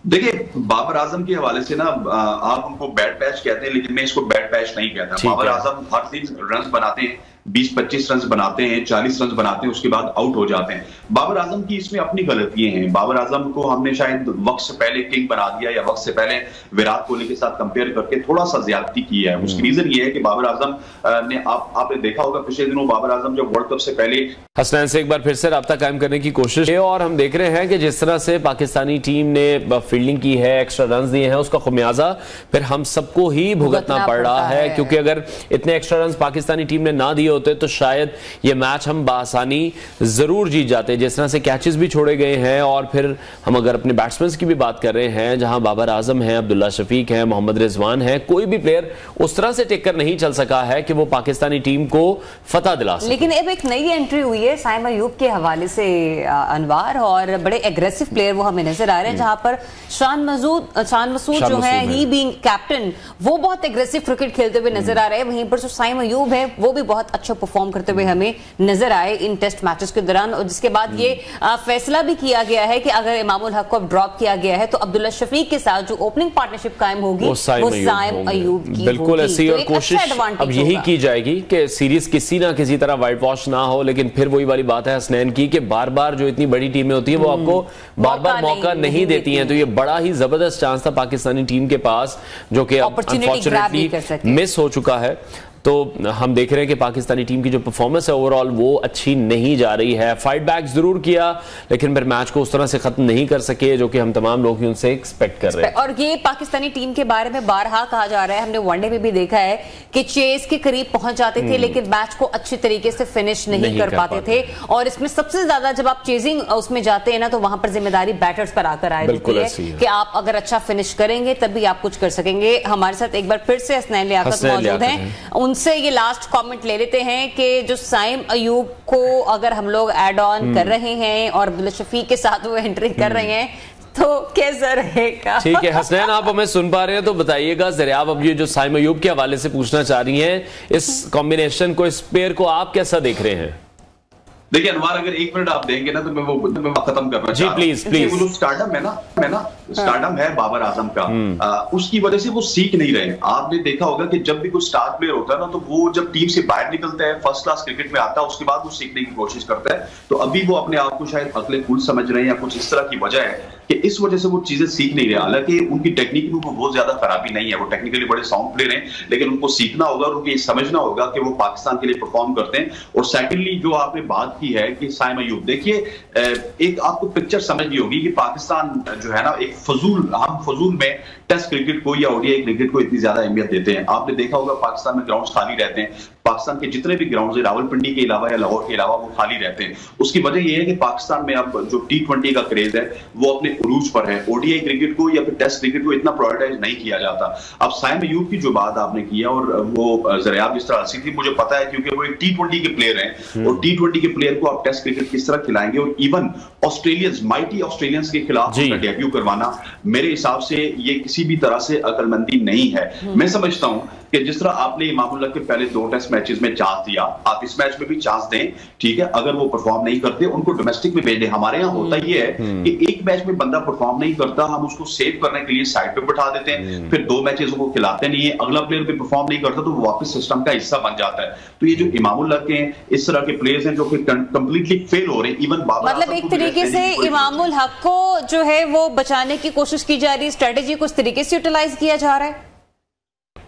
देखिए बाबर आजम के हवाले से ना आप उनको बैड पैच कहते हैं, लेकिन मैं इसको बैड पैच नहीं कहता। बाबर आजम हर दिन रन बनाते हैं, 20-25 रन बनाते हैं, 40 रन बनाते हैं, उसके बाद आउट हो जाते हैं। बाबर आजम की इसमें अपनी गलतियां हैं। बाबर आजम को हमने शायद वक्त से पहले किंग बना दिया, या वक्त से पहले विराट कोहली के साथ कंपेयर करके थोड़ा सा ज्यादती की है। उसकी रीजन ये है कि बाबर आजम ने आपने देखा होगा पिछले दिनों बाबर आजम जब वर्ल्ड कप से पहले हसनैन से एक बार फिर से राब्ता कायम करने की कोशिश है, और हम देख रहे हैं कि जिस तरह से पाकिस्तानी टीम ने फील्डिंग की है, एक्स्ट्रा रन दिए हैं, उसका खुमियाजा फिर हम सबको ही भुगतना पड़ रहा है, क्योंकि अगर इतने एक्स्ट्रा रन पाकिस्तानी टीम ने ना दिए होते तो शायद ये मैच हम बासानी जरूर जीत जाते। जिस तरह से कैचेस भी छोड़े गए हैं, और फिर हम अगर अपने बैट्समैन की भी बात कर रहे हैं, जहां बाबर आजम है, अब्दुल्ला शफीक है, मोहम्मद रिजवान है, कोई भी प्लेयर उस तरह से टेक कर नहीं चल सका है कि वो पाकिस्तानी टीम को फतह दिला सके। लेकिन अब एक नई एंट्री हुई है साइम अयूब के हवाले से अनवार, और बड़े एग्रेसिव प्लेयर वो हमें नजर आ रहे हैं, जहां पर शान मसूद जो है ही बीइंग कैप्टन, वो बहुत एग्रेसिव क्रिकेट खेलते हुए नजर आ रहे हैं। वहीं पर जो साइम अयूब है वो भी बहुत अच्छा परफॉर्म करते हुए हमें नजर आए इन टेस्ट मैचेस के दौरान, और जिसके बाद ये फैसला भी किया गया है कि अगर इमामुल हक को ड्रॉप किया गया है तो अब्दुल्ला शफीक के साथ जो ओपनिंग पार्टनरशिप कायम होगी वो साइम अयूब की बिल्कुल ऐसी, और कोशिश अब यही की जाएगी कि सीरीज किसी ना किसी तरह व्हाइट वॉश ना हो। लेकिन फिर वही वाली बात है हसनैन की कि बार बार जो इतनी बड़ी टीमें होती है वो आपको बार बार मौका नहीं देती हैं। तो ये बड़ा ही जबरदस्त चांस था पाकिस्तानी टीम के पास जो कि अनफॉर्चुनेटली मिस हो चुका है। तो हम देख रहे हैं कि पाकिस्तानी टीम की जो परफॉर्मेंस है ओवरऑल वो अच्छी नहीं जा रही है। फाइट बैक जरूर किया लेकिन फिर मैच को उस तरह से खत्म नहीं कर सके जो कि हम तमाम लोग ही उनसे एक्सपेक्ट कर रहे हैं। और ये पाकिस्तानी टीम के बारे में बारहा कहा जा रहा है, हमने वनडे में भी देखा है कि चेस के करीब पहुंच जाते थे लेकिन मैच को अच्छी तरीके से फिनिश नहीं कर पाते थे। और इसमें सबसे ज्यादा जब आप चेजिंग उसमें जाते हैं ना तो वहां पर जिम्मेदारी बैटर्स पर आकर आए होती है कि आप अगर अच्छा फिनिश करेंगे तभी आप कुछ कर सकेंगे। हमारे साथ एक बार फिर से हसनैन लियाकत मौजूद हैं, उनसे ये लास्ट कमेंट ले लेते हैं कि जो साइम अयूब को अगर हम लोग ऐड ऑन कर रहे हैं और अब्दुल्ला शफीक के साथ वो एंट्री कर रहे हैं तो कैसा रहेगा? ठीक है हसनैन, आप हमें सुन पा रहे हैं तो बताइएगा जरा, आप अब ये जो साइम अयूब के हवाले से पूछना चाह रही हैं, इस कॉम्बिनेशन को, इस पेयर को आप कैसा देख रहे हैं? देखिए अनवर, अगर 1 मिनट आप देंगे ना तो मैं वो खत्म करना जी प्लीज प्लीज। वो जो स्टारडम है ना स्टारडम है बाबर आजम का, उसकी वजह से वो सीख नहीं रहे। आपने देखा होगा कि जब भी कोई स्टार प्लेयर होता है ना तो वो जब टीम से बाहर निकलता है, फर्स्ट क्लास क्रिकेट में आता है, उसके बाद वो सीखने की कोशिश करता है। तो अभी वो अपने आप को शायद अगले कुल समझ रहे हैं या कुछ इस तरह की वजह है कि इस वजह से वो चीजें सीख नहीं रहे। हालांकि उनकी टेक्निक में बहुत ज्यादा खराबी नहीं है, वो टेक्निकली बड़े साउंड प्लेयर हैं, लेकिन उनको सीखना होगा और उनको ये समझना होगा कि वो पाकिस्तान के लिए परफॉर्म करते हैं। और सेकेंडली जो आपने बात की है कि साइम अयूब, देखिए एक आपको पिक्चर समझनी होगी कि पाकिस्तान जो है ना एक हम फजूल में टेस्ट क्रिकेट को या ओडीआई क्रिकेट को इतनी ज्यादा अहमियत देते हैं। आपने देखा होगा पाकिस्तान में ग्राउंड्स खाली रहते हैं, पाकिस्तान के जितने भी ग्राउंड्स हैं रावलपिंडी के अलावा या लाहौर के अलावा वो खाली रहते हैं। उसकी वजह यह है कि पाकिस्तान में अब जो T20 का क्रेज है वो अपने उरूज पर है, ओडीआई क्रिकेट को या फिर टेस्ट क्रिकेट को इतना प्रायोरिटाइज नहीं किया जाता। अब साइम अयूब की जो बात आपने किया और वो जरा जिस तरह हंसी थी, मुझे पता है क्योंकि वो एक T20 के प्लेयर हैं और T20 के प्लेयर को आप टेस्ट क्रिकेट किस तरह खिलाएंगे। और इवन ऑस्ट्रेलियंस, माइटी ऑस्ट्रेलियंस के खिलाफ डेब्यू करवाना मेरे हिसाब से ये किसी भी तरह से अकलमंदी नहीं है। मैं समझता हूं कि जिस तरह आपने इमामुल्लाह के पहले 2 टेस्ट मैचेस में चांस दिया, आप इस मैच में भी चांस दें, ठीक है। अगर वो परफॉर्म नहीं करते उनको डोमेस्टिक में भेज दें। हमारे यहाँ होता ये है कि एक मैच में बंदा परफॉर्म नहीं करता, हम उसको सेव करने के लिए साइड पे बैठा देते हैं, फिर 2 मैचेस को खिलाते नहीं है, अगला प्लेयर भी परफॉर्म नहीं करता तो वो वापस सिस्टम का हिस्सा बन जाता है। तो ये जो इमामुल्लाह के इस तरह के प्लेयर्स हैं जो कि कंप्लीटली फेल हो रहे हैं, इवन मतलब एक तरीके से इमामुल हक को जो है वो बचाने की कोशिश की जा रही है, स्ट्रेटेजी को इस तरीके से यूटिलाइज किया जा रहा है।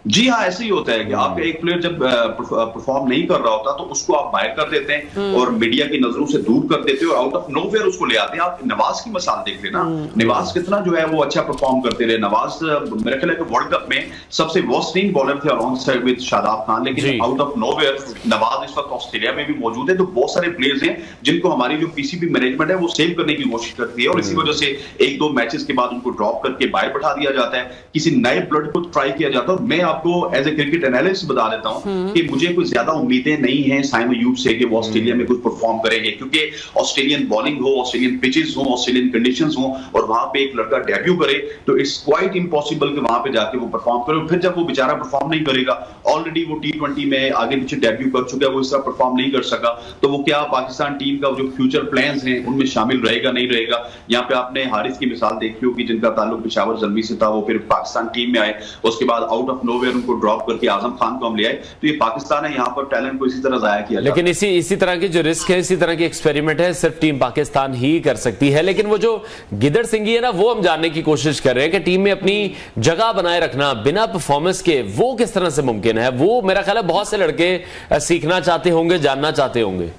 जी हाँ, ऐसे ही होता है कि आपका एक प्लेयर जब परफॉर्म नहीं कर रहा होता तो उसको आप बाहर कर देते हैं और मीडिया की नजरों से दूर कर देते हैं और आउट ऑफ नोवेयर उसको ले आते हैं। आप नवाज की मिसाल देख लेना, नवाज कितना जो है वो अच्छा परफॉर्म करते रहे। नवाज मेरे ख्याल है कि वर्ल्ड कप में सबसे वर्स्टिंग बॉलर थे along side with Shadab Khan, लेकिन आउट ऑफ नोवेयर नवाज इस वक्त ऑस्ट्रेलिया में भी मौजूद है। तो बहुत सारे प्लेयर्स हैं जिनको हमारी जो पीसीबी मैनेजमेंट है वो सेव करने की कोशिश करती है और इसी वजह से 1-2 मैचेस के बाद उनको ड्रॉप करके बाहर बैठा दिया जाता है, किसी नए ब्लड को ट्राई किया जाता है। मैं आपको एज ए क्रिकेट एनालिस्ट बता देता हूं कि मुझे कोई ज्यादा उम्मीदें नहीं है साइम अयूब से कि वो ऑस्ट्रेलिया में कुछ परफॉर्म करेंगे, क्योंकि ऑस्ट्रेलियन बॉलिंग हो, ऑस्ट्रेलियन पिचेस हो, ऑस्ट्रेलियन कंडीशंस हो और वहां पे एक लड़का डेब्यू करे तो इट्स क्वाइट इम्पॉसिबल कि वहां पे जाके वो परफॉर्म करे। फिर जब वो बेचारा परफॉर्म नहीं करेगा, ऑलरेडी वो T20 में आगे पीछे डेब्यू कर चुका है, वो इस तरह परफॉर्म नहीं कर सका, तो वो क्या पाकिस्तान टीम का जो फ्यूचर प्लान्स हैं उनमें शामिल रहेगा नहीं रहेगा। यहाँ पे आपने हारिस की मिसाल देखी होगी जिनका ताल्लुक पेशावर जल्मी से था, वो फिर पाकिस्तान टीम में आए, उसके बाद आउट ऑफ नोवेयर उनको ड्रॉप करके आजम खान को हम ले आए। तो ये पाकिस्तान है, यहाँ पर टैलेंट को इसी तरह जाया किया। लेकिन इसी तरह की जो रिस्क है, इसी तरह की एक्सपेरिमेंट है, सिर्फ टीम पाकिस्तान ही कर सकती है। लेकिन वो जो गिदड़ सिंगी है ना, वो हम जानने की कोशिश कर रहे हैं कि टीम में अपनी जगह बनाए रखना बिना परफॉर्मेंस के वो किस तरह से मुमकिन है। वो मेरा ख्याल है बहुत से लड़के सीखना चाहते होंगे, जानना चाहते होंगे।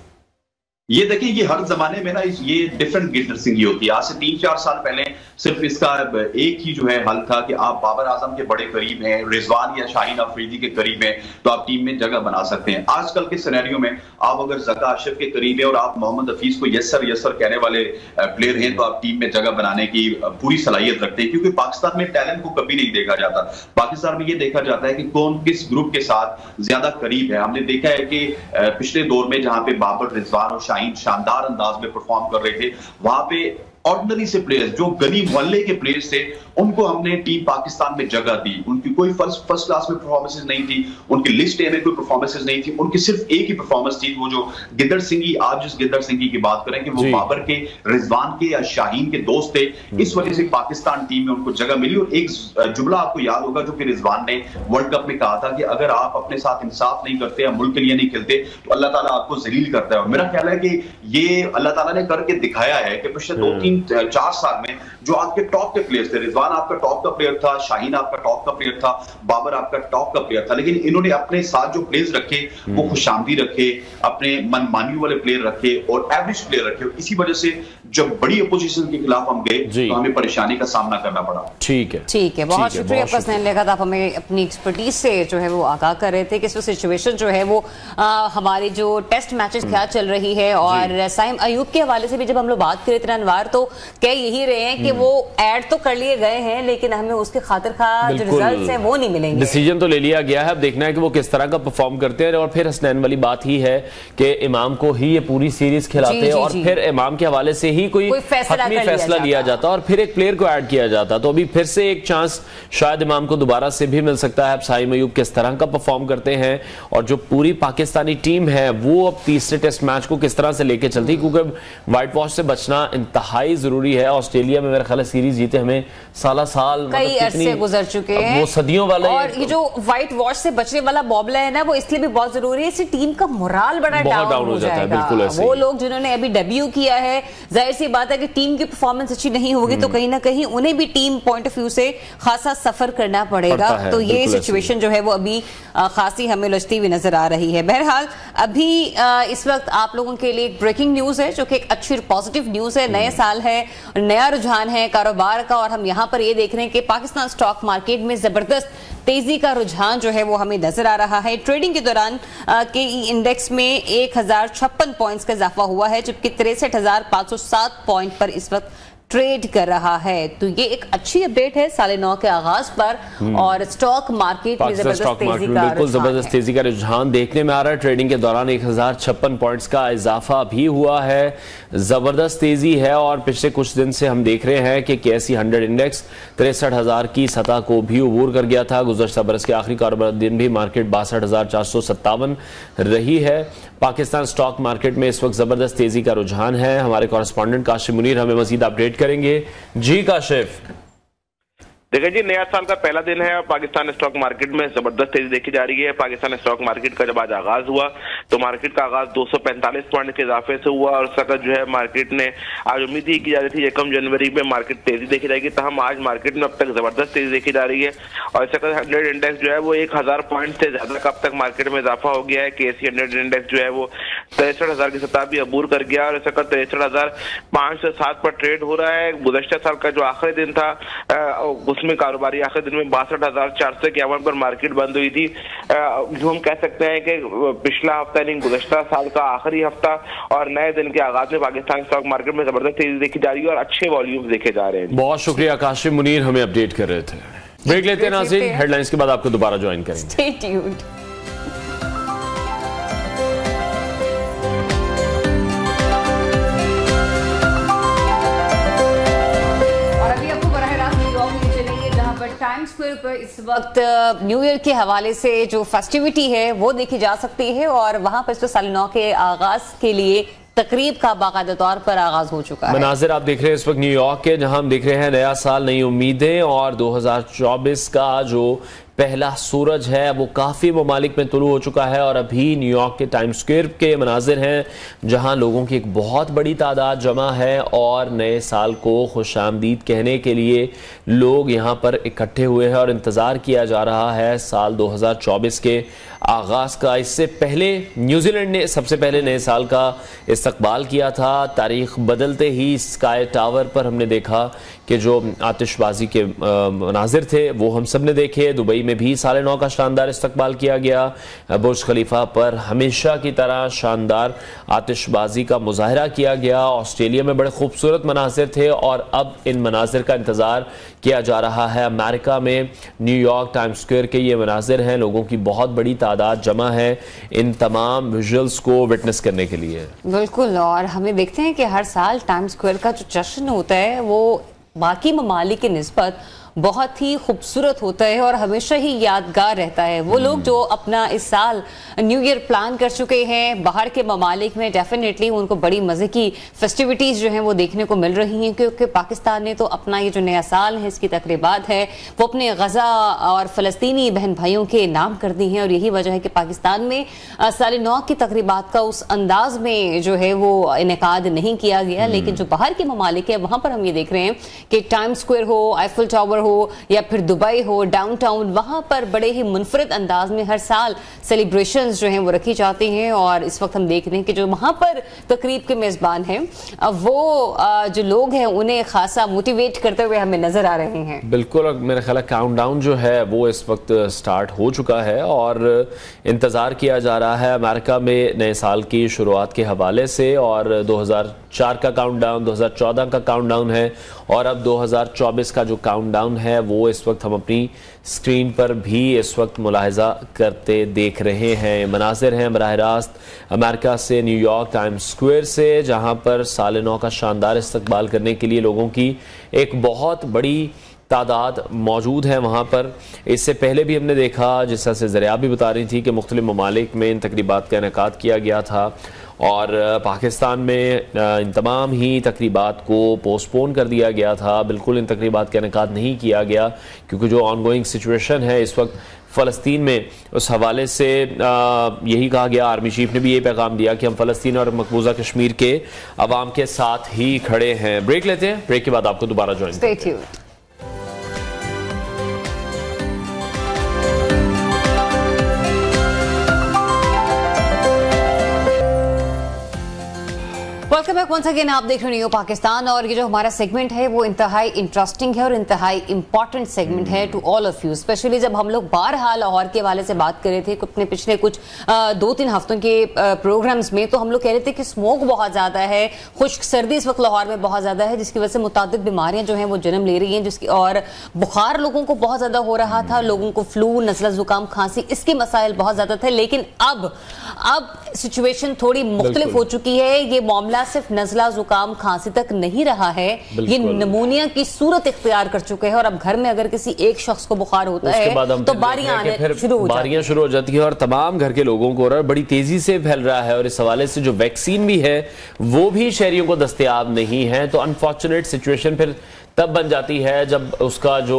ये देखिए, ये हर जमाने में ना ये डिफरेंट गिदड़ सिंगी होती है। आज से 3-4 साल पहले सिर्फ इसका एक ही जो है हल था कि आप बाबर आजम के बड़े करीब हैं, रिजवान या शाहीन अफरीदी के करीब हैं, तो आप टीम में जगह बना सकते हैं। आजकल के सिनेरियो में आप अगर ज़का अशरफ के करीब है और आप मोहम्मद हफीज को यस सर कहने वाले प्लेयर हैं, तो आप टीम में जगह बनाने की पूरी सलाहियत रखते हैं, क्योंकि पाकिस्तान में टैलेंट को कभी नहीं देखा जाता। पाकिस्तान में ये देखा जाता है कि कौन किस ग्रुप के साथ ज्यादा करीब है। हमने देखा है कि पिछले दौर में जहां पे बाबर, रिजवान और शाहीन शानदार अंदाज में परफॉर्म कर रहे थे, वहां पे ऑर्डिनरी से प्लेयर्स, जो गली मोहल्ले के प्लेयर्स थे, उनको हमने टीम पाकिस्तान में जगह दी। उनकी कोई फर्स्ट क्लास में परफॉर्मेंसेस नहीं थी, उनकी लिस्ट ए में कोई परफॉर्मेंसेस नहीं थी, उनकी सिर्फ एक ही परफॉर्मेंस थी, वो जो गिद्दड़ सिंघी, आप जिस गिद्दड़ सिंघी की बात करें कि वो बाबर के, रिजवान के या शाहीन के दोस्त थे, इस वजह से पाकिस्तान टीम में उनको जगह मिली। और एक जुमला आपको याद होगा जो कि रिजवान ने वर्ल्ड कप में कहा था कि अगर आप अपने साथ इंसाफ नहीं करते या मुल्क के लिए नहीं खेलते तो अल्लाह ताला आपको जलील करता है। और मेरा ख्याल है कि ये अल्लाह ताला ने करके दिखाया है कि पिछले 2-3-4 साल में जो आपके टॉप के प्लेयर्स थे, रिजवान आपका टॉप का प्लेयर था, शाहीन आपका टॉप का प्लेयर था, बाबर आपका टॉप का प्लेयर था, लेकिन इन्होंने अपने साथ जो प्लेयर्स रखे वो खुशामदी रखे, अपने मनमानी वाले प्लेयर रखे और एवरेज प्लेयर रखे। इसी वजह से जब बड़ी अपोजिशन के खिलाफ हम गए तो हमें परेशानी का सामना करना पड़ा। ठीक है, बहुत शुक्रिया आपका स्नेह लेखा। आप हमें अपनी एक्सपर्टीज से जो है वो आगाह कर रहे थे कि इस सिचुएशन जो है वो हमारी जो टेस्ट मैचेस क्या चल रही है। और साइम अयूब के हवाले से भी जब हम लोग बात करें अनवार, तो कह यही रहे हैं कि वो ऐड तो कर लिए गए हैं लेकिन हमें उसके खातिर का जो रिजल्ट्स हैं वो नहीं मिलेंगे। डिसीजन तो ले लिया गया है, अब देखना है कि वो किस तरह का परफॉर्म करते हैं। और फिर हसनैन वाली बात ही है कि इमाम को ही ये पूरी सीरीज खिलाते हैं और फिर इमाम के हवाले से ही कोई फैसला लिया जाता और फिर एक प्लेयर को ऐड किया जाता। तो अभी फिर से एक चांस शायद इमाम को दोबारा से भी मिल सकता है। अब साइम अयूब किस तरह का परफॉर्म करते हैं और जो पूरी पाकिस्तानी टीम है वो अब तीसरे टेस्ट मैच को किस तरह से लेके चलती है, क्योंकि व्हाइट वॉश से बचना इंतहाई जरूरी है। ऑस्ट्रेलिया में मेरा ख्याल है सीरीज जीते हमें साल कई अरसे गुजर चुके हैं, वो सदियों वाला। और ये जो व्हाइट वॉश से बचने वाला बॉबला है ना, वो इसलिए भी बहुत जरूरी है, इससे टीम का मोराल बड़ा डाउन हो जाता है। बिल्कुल वो लोग जिन्होंने अभी डेब्यू किया है, जाहिर सी बात है कि टीम की परफॉर्मेंस अच्छी नहीं होगी तो कहीं ना कहीं उन्हें भी टीम पॉइंट ऑफ व्यू से खासा सफर करना पड़ेगा। तो ये सिचुएशन जो है वो अभी खासी हमें लचती हुई नजर आ रही है। बहरहाल अभी इस वक्त आप लोगों के लिए एक ब्रेकिंग न्यूज है जो कि एक अच्छी पॉजिटिव न्यूज है। नए साल है, नया रुझान है कारोबार का, और हम यहाँ पर ये देख रहे हैं कि पाकिस्तान स्टॉक मार्केट में जबरदस्त तेजी का रुझान जो है वो हमें नजर आ रहा है। ट्रेडिंग के दौरान के इंडेक्स में 1056 पॉइंट्स का इजाफा हुआ है, जबकि 63,507 पॉइंट पर इस वक्त ट्रेड कर रहा है। तो ये एक अच्छी अपडेट है साल 9 के आगाज पर, और स्टॉक मार्केट में जबरदस्त तेजी का रुझान देखने में आ रहा है। ट्रेडिंग के दौरान 1056 पॉइंट्स का इजाफा भी हुआ है, जबरदस्त तेजी है। और पिछले कुछ दिन से हम देख रहे हैं कि KSE 100 इंडेक्स 63,000 की सतह को भी अबूर कर गया था। गुज़श्ता बरस के आखिरी कारोबार दिन भी मार्केट 62,457 रही है। पाकिस्तान स्टॉक मार्केट में इस वक्त जबरदस्त तेजी का रुझान है। हमारे कॉरेस्पॉन्डेंट काशिफ मुनीर हमें मजीद अपडेट करेंगे। जी काशिफ। देखिए जी, नया साल का पहला दिन है और पाकिस्तान स्टॉक मार्केट में जबरदस्त तेजी देखी जा रही है। पाकिस्तान स्टॉक मार्केट का जब आज आगाज हुआ तो मार्केट का आगाज 245 पॉइंट के इजाफे से हुआ और उसका जो है मार्केट ने आज उम्मीद ही की जा रही थी 1 जनवरी में मार्केट तेजी देखी जाएगी, तहम आज मार्केट में अब तक जबरदस्त तेजी देखी जा रही है। और इसका 100 इंडेक्स जो है वो 1000 पॉइंट से ज्यादा का अब तक मार्केट में इजाफा हो गया है। KSE 100 इंडेक्स जो है वो 63,000 की सतह भी अबूर कर गया और इसका 63,507 पर ट्रेड हो रहा है। गुज़श्ता साल का जो आखिरी दिन था उसमें कारोबारी आखिरी दिन में 62,451 पर मार्केट बंद हुई थी। जो हम कह सकते हैं कि पिछला हफ्ता यानी गुज़श्ता साल का आखिरी हफ्ता और नए दिन के आगाज में पाकिस्तान स्टॉक मार्केट में जबरदस्त तेजी देखी जा रही है और अच्छे वॉल्यूम्स देखे जा रहे हैं। बहुत शुक्रिया काशिफ मुनीर, हमें अपडेट कर रहे थे। ब्रेक लेते हैं नाज़रीन, हेडलाइंस के बाद आपको दोबारा ज्वाइन करेंगे। Stay tuned. टाइम्स स्क्वायर पर इस वक्त न्यू ईयर के हवाले से जो फेस्टिविटी है वो देखी जा सकती है और वहां पर साल 9 के आगाज के लिए तकरीब का बाकायदा तौर पर आगाज हो चुका है। मनाजिर आप देख रहे हैं इस वक्त न्यूयॉर्क के, जहां हम देख रहे हैं नया साल, नई उम्मीदें और 2024 का जो पहला सूरज है वो काफ़ी ममालिक में तुलू हो चुका है। और अभी न्यूयॉर्क के टाइम्स स्क्वायर के मनाजिर हैं जहां लोगों की एक बहुत बड़ी तादाद जमा है और नए साल को खुशामदीद कहने के लिए लोग यहां पर इकट्ठे हुए हैं और इंतज़ार किया जा रहा है साल 2024 के आगाज़ का। इससे पहले न्यूजीलैंड ने सबसे पहले नए साल का इस्तकबाल किया था। तारीख बदलते ही स्काई टावर पर हमने देखा कि जो आतिशबाजी के मनाजिर थे वो हम सब ने देखे। दुबई में भी साले 9 का शानदार इस्तकबाल किया गया। बुर्ज खलीफा पर हमेशा की तरह शानदार आतिशबाजी का मुजाहरा किया गया। ऑस्ट्रेलिया में बड़े खूबसूरत मनाजिर थे और अब इन मनाजिर का इंतज़ार किया जा रहा है। अमेरिका में न्यूयॉर्क टाइम्स स्क्वायर के ये मनाजिर हैं, लोगों की बहुत बड़ी तादाद जमा है इन तमाम विजुअल्स को विटनेस करने के लिए। बिल्कुल, और हमें देखते हैं कि हर साल टाइम्स स्क्वायर का जो जश्न होता है वो बाकी ममालिक की निस्बत बहुत ही खूबसूरत होता है और हमेशा ही यादगार रहता है। वो लोग जो अपना इस साल न्यू ईयर प्लान कर चुके हैं बाहर के ममालिक में, डेफिनेटली उनको बड़ी मज़े की फेस्टिविटीज़ जो हैं वो देखने को मिल रही हैं, क्योंकि पाकिस्तान ने तो अपना ये जो नया साल है इसकी तकरीबात है वो अपने गज़ा और फ़लस्तीनी बहन भाइयों के नाम कर दी हैं। और यही वजह है कि पाकिस्तान में साले 9 की तकरीबात का उस अंदाज में जो है वो इनेकाद नहीं किया गया। लेकिन जो बाहर के ममालिक है वहाँ पर हम ये देख रहे हैं कि टाइम्स स्क्वायर हो, आईफिल टावर हो या फिर दुबई हो, डाउनटाउन, वहां पर बड़े ही मुनफरिद अंदाज में हर साल सेलिब्रेशंस जो हैं वो रखी जाती हैं। और इस वक्त हम देख रहे हैं कि जो वहां पर तकरीब के मेजबान हैं वो जो लोग हैं उन्हें खासा मोटिवेट करते हुए हमें नजर आ रहे हैं। बिल्कुल, और मेरा ख्याल है काउंटडाउन जो है वो इस वक्त स्टार्ट हो चुका है और इंतज़ार किया जा रहा है अमेरिका में नए साल की शुरुआत के हवाले से। और 2004 का काउंटडाउन, 2014 का काउंटडाउन है और अब 2024 का जो काउंटडाउन है वो इस वक्त हम अपनी स्क्रीन पर भी इस वक्त मुलाहिजा करते देख रहे हैं। मनाजिर हैं बराह रास्त अमेरिका से, न्यूयॉर्क टाइम्स स्क्वायर से, जहां पर साले 9 का शानदार इस्तकबाल करने के लिए लोगों की एक बहुत बड़ी तादाद मौजूद है वहाँ पर। इससे पहले भी हमने देखा, जिस तरह से ज़रिया भी बता रही थी, कि मुख्तलिफ ममालिक में इन तकरीबात का इनेकाद किया गया था और पाकिस्तान में इन तमाम ही तकरीबात को पोस्टपोन कर दिया गया था। बिल्कुल इन तकरीबात का इनेकाद नहीं किया गया क्योंकि जो ऑनगोइंग सिचुएशन है इस वक्त फ़लस्तीन में, उस हवाले से यही कहा गया। आर्मी चीफ ने भी ये पैगाम दिया कि हम फ़लस्तीन और मकबूजा कश्मीर के अवाम के साथ ही खड़े हैं। ब्रेक लेते हैं, ब्रेक के बाद आपको दोबारा ज्वाइन करते हैं। वेलकम बैक वंस अगेन, आप देख रहे हो पाकिस्तान और ये जो हमारा सेगमेंट है वो इंतहाई इंटरेस्टिंग है और इंतहाई इंपॉर्टेंट सेगमेंट है to all of you. Specially जब हम लोग बहरहाल लाहौर के हवाले से बात कर रहे थे अपने पिछले कुछ 2-3 हफ्तों के प्रोग्राम्स में, तो हम लोग कह रहे थे कि स्मोक बहुत ज्यादा है, खुश्क सर्दी इस वक्त लाहौर में बहुत ज्यादा है, जिसकी वजह से मुतादिद बीमारियां जो हैं वो जन्म ले रही हैं, जिसकी और बुखार लोगों को बहुत ज्यादा हो रहा था, लोगों को फ्लू, नज़ला, जुकाम, खांसी, इसके मसाइल बहुत ज्यादा थे। लेकिन अब सिचुएशन थोड़ी मुख्तलिफ हो चुकी है। ये मामला सिर्फ नज़ला, जुकाम, खांसी तक नहीं रहा है, ये निमोनिया की सूरत इख्तियार कर चुके हैं। और अब घर में अगर किसी एक शख्स को बुखार होता है तो बारियां शुरू हो जाती है और तमाम घर के लोगों को बड़ी तेजी से फैल रहा है। और इस हवाले से जो वैक्सीन भी है वो भी शहरियों को दस्तयाब नहीं है। तो अनफॉर्चुनेट सिचुएशन फिर तब बन जाती है जब उसका जो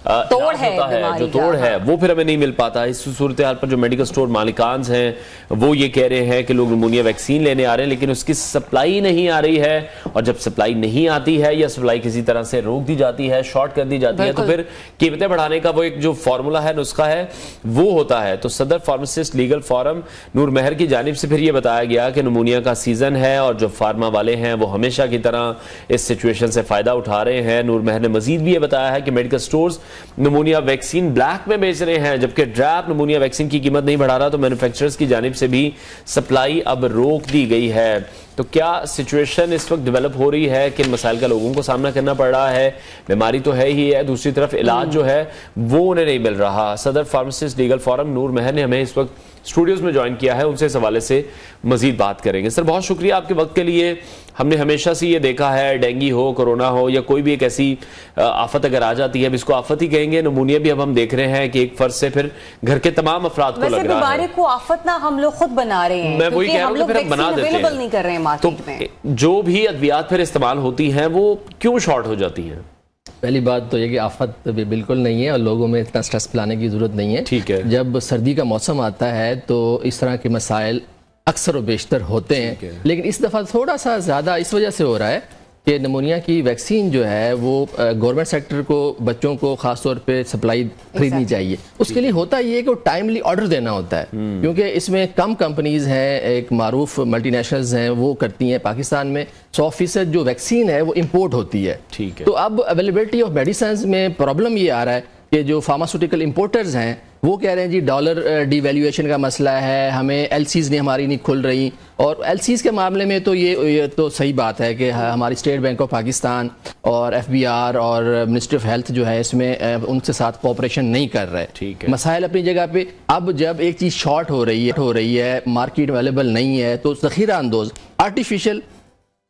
तोड़ है, जो तोड़ है वो फिर हमें नहीं मिल पाता। इस सूरत हाल पर जो मेडिकल स्टोर मालिकान हैं वो ये कह रहे हैं कि लोग निमोनिया वैक्सीन लेने आ रहे हैं लेकिन उसकी सप्लाई नहीं आ रही है। और जब सप्लाई नहीं आती है या सप्लाई किसी तरह से रोक दी जाती है, शॉर्ट कर दी जाती है, तो फिर कीमतें बढ़ाने का वो एक जो फार्मूला है, नुस्खा है, वो होता है। तो सदर फार्मासिस्ट लीगल फोरम नूर महर की जानिब से फिर ये बताया गया कि निमोनिया का सीजन है और जो फार्मा वाले हैं वो हमेशा की तरह इस सिचुएशन से फायदा उठा रहे हैं। नूर महर ने मजीद भी ये बताया है कि medical stores pneumonia vaccine black में बेच रहे हैं, जबकि ड्रैप निमोनिया वैक्सीन की कीमत नहीं बढ़ा रहा। तो मैन्युफैक्चरर्स की जानिब से भी सप्लाई अब रोक दी गई है। तो क्या सिचुएशन इस वक्त डेवलप हो रही है, किन मसाइल का लोगों को सामना करना पड़ रहा है? बीमारी तो है ही है, दूसरी तरफ इलाज जो है वो उन्हें नहीं मिल रहा। सदर फार्मासिस्ट लीगल फोरम नूर महर ने हमें इस वक्त स्टूडियोज में ज्वाइन किया है, उनसे इस हवाले से मजीद बात करेंगे। सर, बहुत शुक्रिया आपके वक्त के लिए। हमने हमेशा से ये देखा है, डेंगू हो, कोरोना हो या कोई भी एक ऐसी आफत अगर आ जाती है, अब इसको आफत ही कहेंगे, निमोनिया भी अब हम देख रहे हैं कि एक फर्ज से फिर घर के तमाम अफराद को लग रहा है। बीमारी को आफत ना हम लोग खुद बना रहे हैं, मैं वही कह रहा हूं, फिर हम बना देते हैं, नहीं कर रहे हैं मार्केट में। जो भी अद्वियात फिर इस्तेमाल होती हैं वो क्यों शॉर्ट हो जाती हैं? पहली बात तो ये कि आफत बिल्कुल नहीं है और लोगों में इतना स्ट्रेस फैलाने की ज़रूरत नहीं है। ठीक है। जब सर्दी का मौसम आता है तो इस तरह के मसाइल अक्सर और बेशतर होते हैं, लेकिन इस दफ़ा थोड़ा सा ज़्यादा इस वजह से हो रहा है कि निमोनिया की वैक्सीन जो है वो गवर्नमेंट सेक्टर को बच्चों को ख़ास तौर पे सप्लाई खरीदनी चाहिए। उसके लिए होता ये है कि वो टाइमली ऑर्डर देना होता है, क्योंकि इसमें कम कंपनीज हैं, एक मारूफ मल्टीनेशनल्स हैं, वो करती हैं। पाकिस्तान में 100% जो वैक्सीन है वो इम्पोर्ट होती है। ठीक है। तो अब अवेलेबिलिटी ऑफ मेडिसिन में प्रॉब्लम ये आ रहा है कि जो फार्मास्यूटिकल इंपोर्टर्स हैं वो कह रहे हैं जी डॉलर डिवैल्यूएशन का मसला है, हमें एलसीज नहीं हमारी नहीं खुल रही। और एलसीज के मामले में तो ये तो सही बात है कि हमारी स्टेट बैंक ऑफ पाकिस्तान और एफबीआर और मिनिस्ट्री ऑफ हेल्थ जो है इसमें उनके साथ कोऑपरेशन नहीं कर रहे। ठीक है, मसाइल अपनी जगह पे। अब जब एक चीज़ शॉर्ट हो रही है, मार्केट अवेलेबल नहीं है, तो ज़ख़ीरा अंदोज़ आर्टिफिशियल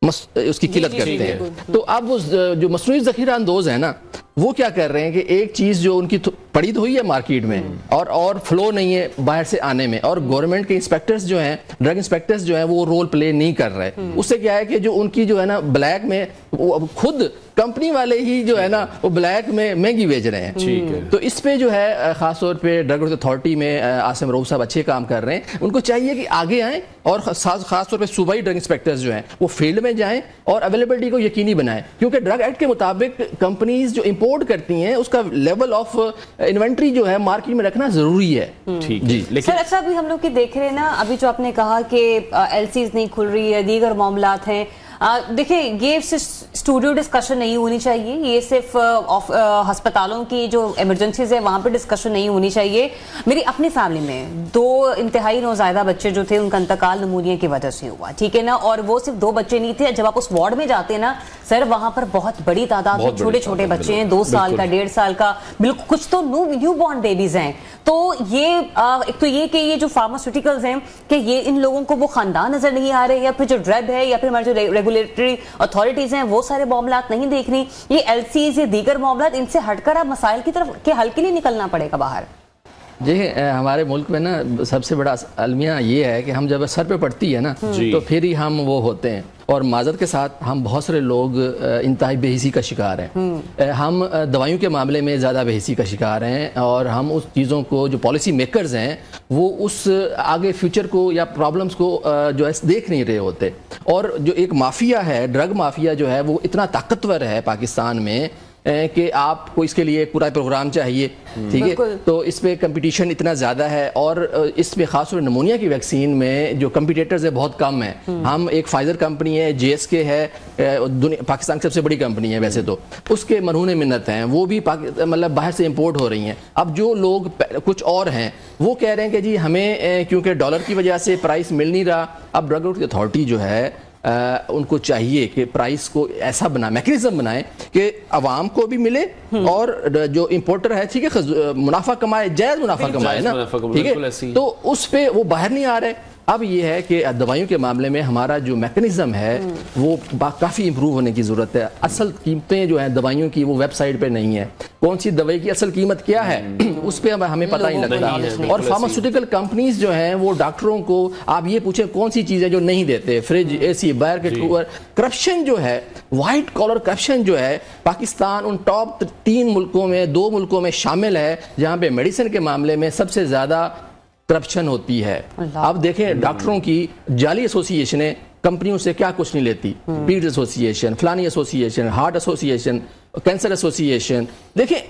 उसकी किल्लत करते हैं। तो अब उस जो मसनूई ज़ख़ीरा अंदोज है ना, वो क्या कर रहे हैं कि एक चीज़ जो उनकी पड़ी तो हुई है मार्केट में और फ्लो नहीं है बाहर से आने में, और गवर्नमेंट के इंस्पेक्टर्स जो हैं, ड्रग इंस्पेक्टर्स जो हैं, वो रोल प्ले नहीं कर रहे। उससे क्या है कि जो उनकी जो है ना ब्लैक में, वो खुद कंपनी वाले ही जो है ना वो ब्लैक में महंगी बेच रहे हैं। ठीक है। तो इस पे जो है खासतौर पे ड्रग अथॉरिटी में आसिम रऊफ साहब अच्छे काम कर रहे हैं। उनको चाहिए कि आगे आएँ और खासतौर पे सूबाई ड्रग इंस्पेक्टर्स जो हैं वो फील्ड में जाएं और अवेलेबिलिटी को यकीनी बनाएं, क्योंकि ड्रग एक्ट के मुताबिक कंपनीज जो इंपोर्ट करती हैं उसका लेवल ऑफ इन्वेंट्री जो है मार्केट में रखना जरूरी है। ठीक जी। लेकिन सर, अच्छा अभी हम लोग की देख रहे हैं ना, अभी जो आपने कहा कि एलसीज नहीं खुल रही है, दीगर मामलात हैं, देखिए ये सिर्फ स्टूडियो डिस्कशन नहीं होनी चाहिए, ये सिर्फ अस्पतालों की जो इमरजेंसीज है वहां पे डिस्कशन नहीं होनी चाहिए। मेरी अपनी फैमिली में 2 इंतहाई नौज़ायदा बच्चे जो थे उनका इंतकाल नमूनिया की वजह से हुआ, ठीक है ना, और वो सिर्फ 2 बच्चे नहीं थे। जब आप उस वार्ड में जाते हैं ना सर, वहां पर बहुत बड़ी तादाद में छोटे छोटे बच्चे हैं, 2 साल का, 1.5 साल का, बिल्कुल कुछ तो न्यू बॉर्न बेबीज हैं। तो ये एक तो ये कि ये जो फार्मास्यूटिकल्स हैं कि ये इन लोगों को वो खानदान नजर नहीं आ रहे, या फिर जो ड्रग है या फिर हमारे जो रेगुलेटरी अथॉरिटीज हैं वो सारे मामलात नहीं देख रही, ये एलसीज, ये दीगर मामलात, इनसे हटकर अब मसाइल की तरफ के हल के लिए निकलना पड़ेगा बाहर। देखिए हमारे मुल्क में ना सबसे बड़ा अलमिया ये है कि हम जब सर पे पड़ती है ना तो फिर ही हम वो होते हैं, और माजरत के साथ हम बहुत सारे लोग इंतहाई बेहिसी का शिकार हैं। हम दवाइयों के मामले में ज़्यादा बेहिसी का शिकार हैं, और हम उस चीज़ों को जो पॉलिसी मेकर्स हैं वो उस आगे फ्यूचर को या प्रॉब्लम्स को जो है देख नहीं रहे होते। और जो एक माफिया है, ड्रग माफिया जो है, वो इतना ताकतवर है पाकिस्तान में कि आपको इसके लिए एक पूरा प्रोग्राम चाहिए, ठीक है। तो इस पे कंपटीशन इतना ज़्यादा है, और इस पे खासतौर निमोनिया की वैक्सीन में जो कंपटीटर्स है बहुत कम है। हम एक फाइजर कंपनी है, JSK है, पाकिस्तान की सबसे बड़ी कंपनी है वैसे तो, उसके मरहून मिन्नत हैं, वो भी मतलब बाहर से इंपोर्ट हो रही हैं। अब जो लोग कुछ और हैं वो कह रहे हैं कि जी हमें क्योंकि डॉलर की वजह से प्राइस मिल नहीं रहा, अब ड्रग अथॉरिटी जो है उनको चाहिए कि प्राइस को ऐसा मैकेनिज्म बनाए कि आवाम को भी मिले और जो इंपोर्टर है, ठीक है, मुनाफा कमाए, जायज मुनाफा कमाए ना, ठीक है। तो उस पे वो बाहर नहीं आ रहे। अब ये है कि दवाइयों के मामले में हमारा जो मैकेनिज्म है वो काफ़ी इंप्रूव होने की ज़रूरत है। असल कीमतें जो हैं दवाइयों की वो वेबसाइट पे नहीं है, कौन सी दवाई की असल कीमत क्या है उस पर हमें पता नहीं लगता। और फार्मास्यूटिकल कंपनीज जो हैं वो डॉक्टरों को आप ये पूछें कौन सी चीज़ है जो नहीं देते, फ्रिज, AC, बाहर के कूलर। करप्शन जो है, वाइट कॉलर करप्शन जो है, पाकिस्तान उन टॉप 3 मुल्कों में, 2 मुल्कों में शामिल है जहाँ पे मेडिसिन के मामले में सबसे ज़्यादा करप्शन होती है। अब देखें डॉक्टरों की जाली एसोसिएशनें कंपनियों से क्या कुछ नहीं लेती, पीड्स एसोसिएशन, फलानी association, heart association, cancer association, देखें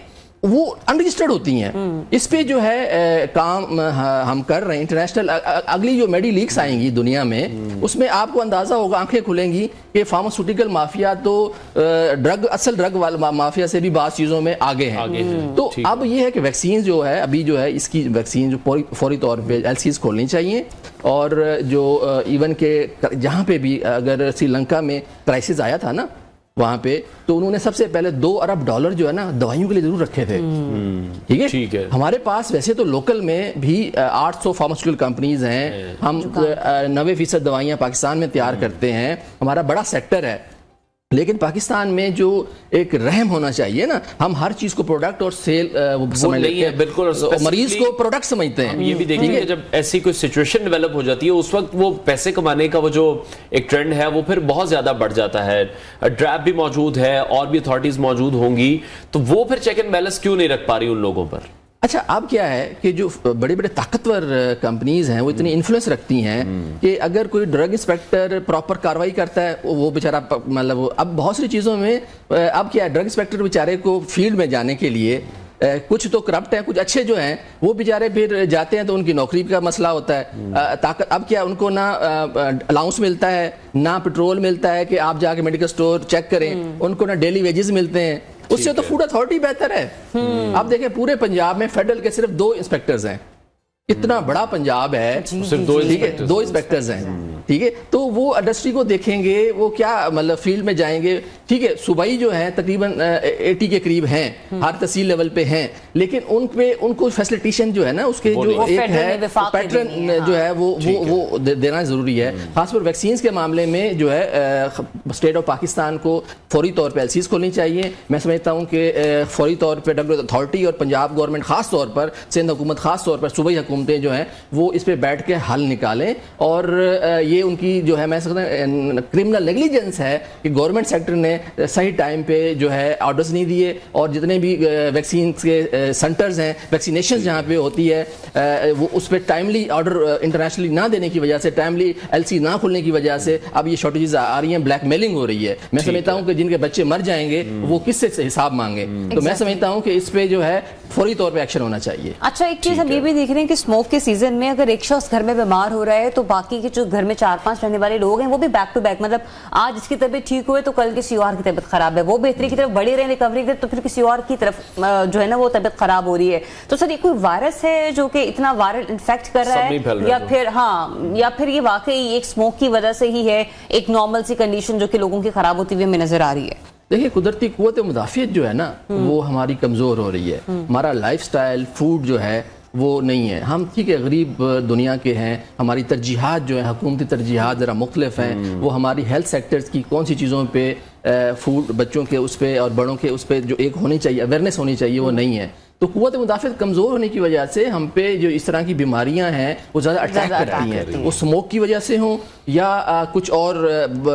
वो अनरजिस्टर्ड होती हैं। इस पे जो है काम हम कर रहे हैं। इंटरनेशनल अगली जो मेडी लीग्स आएंगी दुनिया में उसमें आपको अंदाजा होगा, आंखें खुलेंगी कि फार्मास्यूटिकल माफिया तो असल ड्रग वाला माफिया से भी बात चीजों में आगे हैं। तो अब ये है कि वैक्सीन जो है अभी जो है इसकी वैक्सीन जो फौरी तौर पे एलसीज खोलनी चाहिए, और जो इवन के जहाँ पे भी अगर श्रीलंका में क्राइसिस आया था ना वहां पे, तो उन्होंने सबसे पहले $2 अरब जो है ना दवाइयों के लिए जरूर रखे थे, ठीक है। हमारे पास वैसे तो लोकल में भी 800 फार्मास्यूटिकल कंपनीज हैं, हम 90% दवाइयां पाकिस्तान में तैयार करते हैं, हमारा बड़ा सेक्टर है। लेकिन पाकिस्तान में जो एक रहम होना चाहिए ना, हम हर चीज को प्रोडक्ट और सेल समझ लेते हैं, बिल्कुल, और मरीज को प्रोडक्ट समझते हैं। ये भी देखिए जब ऐसी कोई सिचुएशन डेवलप हो जाती है उस वक्त वो पैसे कमाने का वो जो एक ट्रेंड है वो फिर बहुत ज्यादा बढ़ जाता है। ड्रैप भी मौजूद है और भी अथॉरिटीज मौजूद होंगी, तो वो फिर चेक एंड बैलेंस क्यों नहीं रख पा रही उन लोगों पर? अच्छा, अब क्या है कि जो बड़े बड़े ताकतवर कंपनीज हैं वो इतनी इन्फ्लुएंस रखती हैं कि अगर कोई ड्रग इंस्पेक्टर प्रॉपर कार्रवाई करता है वो बेचारा, मतलब अब बहुत सारी चीज़ों में अब क्या है, ड्रग इंस्पेक्टर बेचारे को फील्ड में जाने के लिए कुछ तो करप्ट हैं, कुछ अच्छे जो हैं वो बेचारे फिर जाते हैं तो उनकी नौकरी का मसला होता है। ताकत अब क्या, उनको ना अलाउंस मिलता है, ना पेट्रोल मिलता है कि आप जाके मेडिकल स्टोर चेक करें, उनको ना डेली वेजेस मिलते हैं। उससे तो फूड अथॉरिटी बेहतर है। आप देखें पूरे पंजाब में फेडरल के सिर्फ 2 इंस्पेक्टर्स हैं, इतना बड़ा पंजाब है, सिर्फ 2 इंस्पेक्टर्स हैं, ठीक है। तो वो इंडस्ट्री को देखेंगे, वो क्या मतलब फील्ड में जाएंगे, ठीक है। सूबाई जो है तकरीबन 80 के करीब हैं, हर तहसील लेवल पे हैं, लेकिन उन पे उनको फैसिलिटेशन जो है ना उसके जो एक है पैटर्न जो है वो देना जरूरी है। खासकर वैक्सीन के मामले में जो है स्टेट ऑफ पाकिस्तान को फौरी तौर पर एलसीज खोलनी चाहिए। मैं समझता हूँ कि फौरी तौर पर डब्ल्यू अथॉरिटी और पंजाब गवर्नमेंट खास तौर पर, सिंध हुकूमत खास तौर पर, सूबाई हुकूमतें जो हैं वो इस पर बैठ के हल निकालें। और ये उनकी जो है मैं समझता हूँ क्रिमिनल नेग्लिजेंस है कि गवर्नमेंट सेक्टर ने सही टाइम पे जो है ऑर्डर्स नहीं दिए, और जितने भी वैक्सीन के सेंटर्स हैं, वैक्सीनेशन जहाँ पे होती है वो उस पर टाइमली ऑर्डर इंटरनेशनली ना देने की वजह से, टाइमली एलसी ना खुलने की वजह से अब ये शॉर्टेजेस आ रही हैं, ब्लैकमेलिंग हो रही है। मैं समझता हूँ कि जिनके बच्चे मर जाएंगे वो किससे हिसाब मांगे, तो मैं समझता हूँ कि इस पे जो है फौरी तौर पे एक्शन होना चाहिए। अच्छा, एक चीज हम ये भी देख रहे हैं कि स्मोक के सीजन में अगर एक शख्स घर में बीमार हो रहा है तो बाकी के जो घर में 4-5 रहने वाले लोग हैं वो भी बैक टू बैक, मतलब आज इसकी तबीयत ठीक हुए तो कल किसी और की तबीयत खराब है, वो बेहतरी की तरफ बढ़ी रहे, रिकवरी की तरफ, तो फिर किसी और की तरफ जो है ना वो तबीयत खराब हो रही है। तो सर ये कोई वायरस है जो कि इतना वायरल इन्फेक्ट कर रहा है, या फिर या फिर ये वाकई एक स्मोक की वजह से ही है, एक नॉर्मल सी कंडीशन जो कि लोगों की खराब होती हुई हमें नजर आ रही है? देखिए, कुदरती कुव्वत मुदाफियत जो है ना वो हमारी कमज़ोर हो रही है। हमारा लाइफस्टाइल, फूड जो है वो नहीं है। हम ठीक है गरीब दुनिया के हैं, हमारी तरजीहात जो है, हुकूमती तरजीहात ज़रा मुख्तलिफ हैं। वो हमारी हेल्थ सेक्टर्स की कौन सी चीज़ों पे फूड बच्चों के उस पर और बड़ों के उस पर जो एक होनी चाहिए, अवेयरनेस होनी चाहिए, वो नहीं है। तो कुव्वत मुदाफ़ियत कमज़ोर होने की वजह से हम पे जो इस तरह की बीमारियां हैं वो ज़्यादा अटैक करती हैं। वो स्मोक की वजह से हों या कुछ और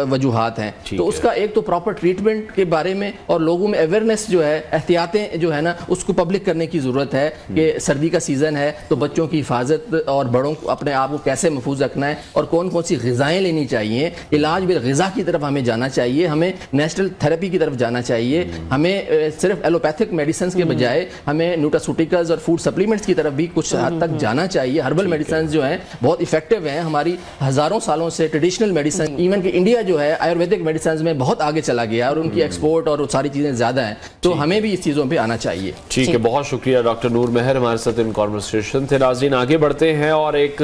वजूहात हैं। तो उसका एक तो प्रॉपर ट्रीटमेंट के बारे में और लोगों में अवेयरनेस जो है, एहतियातें जो है ना उसको पब्लिक करने की ज़रूरत है कि सर्दी का सीज़न है तो बच्चों की हिफाजत और बड़ों को अपने आप को कैसे महफूज रखना है और कौन कौन सी ग़िज़ाएँ लेनी चाहिए। इलाज बिल ग़िज़ा की तरफ हमें जाना चाहिए, हमें नेचुरल थेरेपी की तरफ जाना चाहिए। हमें सिर्फ एलोपैथिक मेडिसिन के बजाय हमें न्यूट्रास्यूटिकल्स और फूड सप्लीमेंट्स की तरफ भी कुछ हद तक जाना चाहिए। हर्बल मेडिसिन जो हैं बहुत इफेक्टिव हैं, हमारी हज़ारों सालों से ट्रेडिशनल मेडिसिन, इवन कि इंडिया जो है आयुर्वेदिक मेडिसिन में बहुत आगे चला गया और उनकी एक्सपोर्ट और सारी चीज़ें ज़्यादा हैं, तो हमें भी इस चीज़ों पर आना चाहिए। ठीक है, बहुत शुक्रिया डॉक्टर नूर मेहर हमारे साथ इन कॉन्वर्सेशन थे। नाज़रीन, आगे बढ़ते हैं और एक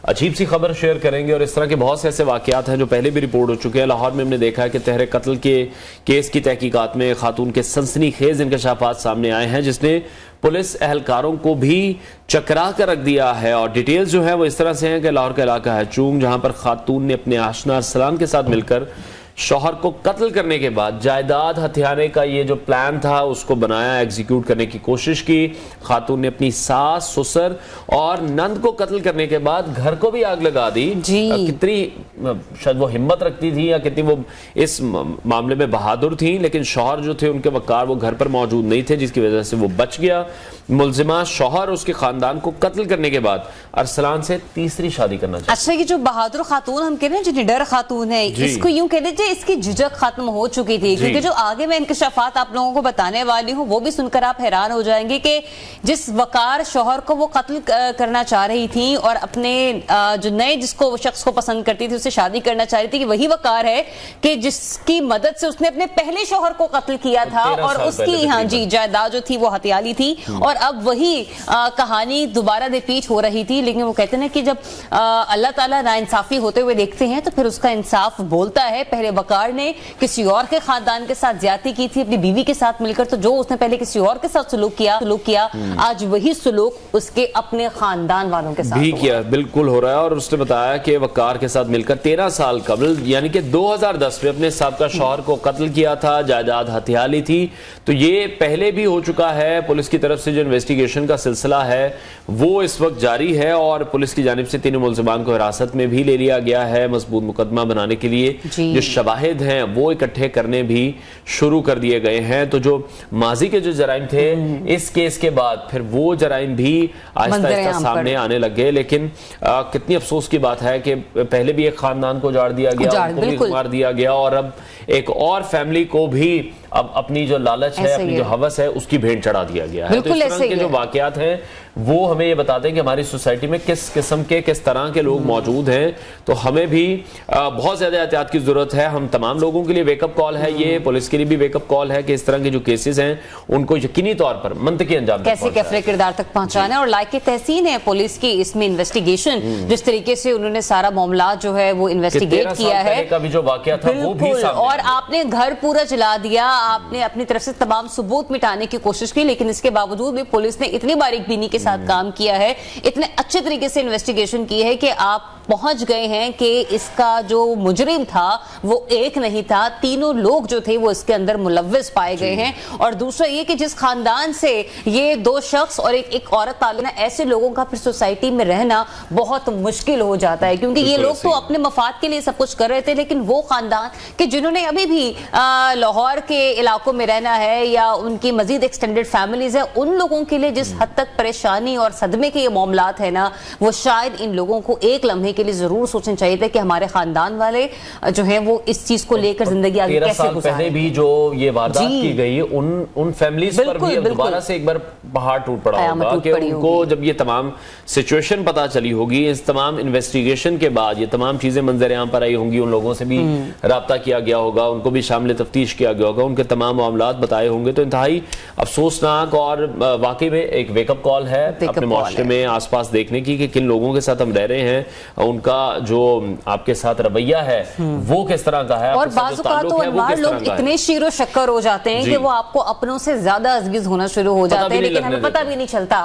अजीब सी खबर शेयर करेंगे। और इस तरह के बहुत से ऐसे वाकयात हैं जो पहले भी रिपोर्ट हो चुके हैं। लाहौर में हमने देखा है कि तहरीक कत्ल के केस की तहकीकात में खातून के सनसनीखेज इंकशाफात सामने आए हैं जिसने पुलिस एहलकारों को भी चकरा कर रख दिया है। और डिटेल्स जो है वो इस तरह से हैं कि लाहौर का इलाका है चूंग, जहां पर खातून ने अपने आशना अरसलान के साथ मिलकर शौहर को कत्ल करने के बाद जायदाद हथियाने का ये जो प्लान था उसको बनाया, एग्जीक्यूट करने की कोशिश की। खातून ने अपनी सास, ससुर और नंद को कत्ल करने के बाद घर को भी आग लगा दी। कितनी शायद वो हिम्मत रखती थी या कितनी वो इस मामले में बहादुर थी, लेकिन शौहर जो थे उनके वकार वो घर पर मौजूद नहीं थे जिसकी वजह से वो बच गया। मुलजिमा शौहर उसके खानदान को कत्ल करने के बाद अरसलान से तीसरी शादी करना चाहती। अच्छा, ये जो बहादुर खातून हम कह रहे हैं, जो निडर खातून है, इसको यूं कह लीजिए इसकी झिझक खत्म हो चुकी थी, क्योंकि जो आगे मैं इंकशाफात आप लोगों को बताने वाली हूँ वो भी सुनकर आप हैरान हो जाएंगे कि जिस वकार शौहर को वो कत्ल करना चाह रही थी और अपने जो नए जिसको वो शख्स को पसंद करती थी उससे शादी करना चाह रही थी, कि वही वकार है कि जिसकी मदद से उसने अपने पहले शौहर को कत्ल किया था और उसकी हाँ जी जायदाद जो थी वो हथियाली थी। और अब वही कहानी दोबारा रिपीट हो रही थी। लेकिन वो कहते हैं कि जब अल्लाह ताला नाइंसाफी होते हुए देखते हैं तो फिर उसका इंसाफ बोलता है। पहले वकार ने किसी और के खानदान के साथ ज्यादती की थी अपनी बीवी के साथ मिलकर, तो जो उसने पहले किसी और के साथ सलूक किया आज वही सलूक उसके अपने खानदान वालों के साथ भी किया। बिल्कुल हो रहा है। और उसने बताया कि वकार के साथ मिलकर 13 साल कबल यानी कि 2010 में अपने साबका शौहर को कत्ल किया था, जायदाद हथियाली थी। तो ये पहले भी हो चुका है। पुलिस की तरफ से जो इन्वेस्टिगेशन का सिलसिला है वो इस वक्त जारी है और पुलिस की जानिब से तीनों मुल्जिमान को हिरासत में भी ले लिया गया है। मजबूत मुकदमा बनाने के लिए जो शवाहिद हैं वो इकट्ठे करने भी शुरू कर दिए गए हैं। तो जो माजी के जो जराइम थे इस केस के बाद फिर वो जराइम भी आहिस्ता आहिस्ता सामने आने लग गए। लेकिन कितनी अफसोस की बात है कि पहले भी एक खानदान को उजाड़ दिया गया, उनको भी मार दिया गया और अब एक और फैमिली को भी अब अपनी जो लालच है, अपनी जो हवस है उसकी भेंट चढ़ा दिया गया है। तो इस तरह के जो वाकयात हैं वो हमें ये बताते हैं कि हमारी सोसाइटी में किस किस्म के किस तरह के लोग मौजूद हैं। तो हमें भी बहुत ज्यादा एहतियात की जरूरत है। हम तमाम लोगों के लिए वेकअप कॉल है, ये पुलिस के लिए भी वेकअप कॉल है कि इस तरह के जो केसेस हैं उनको यकीनी तौर पर मंतकी अंजाम कैसे कैफरे किरदार तक पहुंचाना। और लायक तहसीन है पुलिस की इसमें इन्वेस्टिगेशन, जिस तरीके से उन्होंने सारा मामला जो है वो इन्वेस्टिगेट किया है, का भी जो वाकया था वो भी और आपने घर पूरा जला दिया, आपने अपनी तरफ से तमाम सबूत मिटाने की कोशिश की, लेकिन इसके बावजूद भी पुलिस ने इतनी बारीकबीनी के साथ काम किया है, इतने अच्छे तरीके से इन्वेस्टिगेशन की है कि आप पहुंच गए हैं कि इसका जो मुजरिम था वो एक नहीं था, तीनों लोग जो थे वो इसके अंदर मुलव्विस पाए गए हैं। और दूसरा ये कि जिस खानदान से ये दो शख्स और एक औरत ताल्लुक है, ऐसे लोगों का फिर सोसाइटी में रहना बहुत मुश्किल हो जाता है, क्योंकि ये लोग तो अपने मफाद के लिए सब कुछ कर रहे थे, लेकिन वो खानदान कि जिन्होंने अभी भी लाहौर के इलाकों में रहना है या उनकी मजीद एक्सटेंडेड फैमिलीज है, उन लोगों के लिए जिस हद तक परेशानी और सदमे के ये मामलात है ना, वो शायद इन लोगों को एक लम्हे के लिए जरूर सोचना चाहिए था कि हमारे खानदान वाले जो हैं वो इस चीज को लेकर जिंदगी आगे कैसे गुजारें। पहले भी जो ये वारदात की गई उन फैमिलीज पर भी दोबारा से एक बार पहाड़ टूट पड़ा होगा कि उनको जब ये तमाम सिचुएशन पता चली होगी, इस तमाम इन्वेस्टिगेशन के बाद ये तमाम चीजें मंजर आम पर आई होंगी, उन लोगों से भी राब्ता किया गया होगा, उनको भी शामिल तफ्तीश किया गया होगा, उनके तमाम मामलात बताए होंगे। तो इंतहाई अफसोसनाक और वाकई में एक वेकअप कॉल है अपने माशरे में आसपास देखने की कि किन लोगों के साथ हम रह रहे हैं, उनका जो आपके साथ रवैया है वो किस तरह का है। और बाज़ औक़ात तो अनवार लोग इतने शीरो शक्कर हो जाते हैं कि वो आपको अपनों से ज्यादा अज़ीज़ होना शुरू हो जाते हैं, लेकिन हमें पता भी नहीं चलता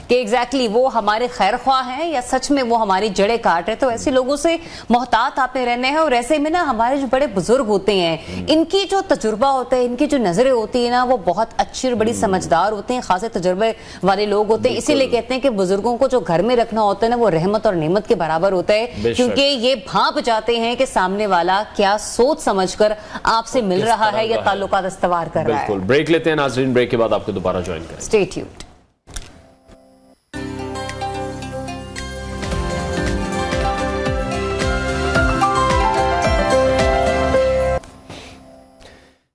कि एग्जैक्टली वो हमारे खैर ख्वाह हैं या सच में वो हमारी जड़ें काट रहे। तो ऐसे लोगों से मोहतात आपने रहने हैं। और ऐसे में ना हमारे जो बड़े बुजुर्ग होते हैं, इनकी जो तजुर्बा होता है, इनकी जो नजरें होती है ना, वो बहुत अच्छी और बड़ी समझदार होते हैं, खासे तजुर्बे वाले लोग होते हैं। इसीलिए कहते हैं कि बुजुर्गों को जो घर में रखना होता है ना, वो रहमत और नेमत के बराबर होता है, क्योंकि ये भांप जाते हैं कि सामने वाला क्या सोच समझकर आपसे मिल रहा है या ताल्लुकात इस्तवार कर रहा है। बिल्कुल, ब्रेक लेते हैं नाज़रीन, ब्रेक के बाद आपको दोबारा ज्वाइन करें। Stay tuned.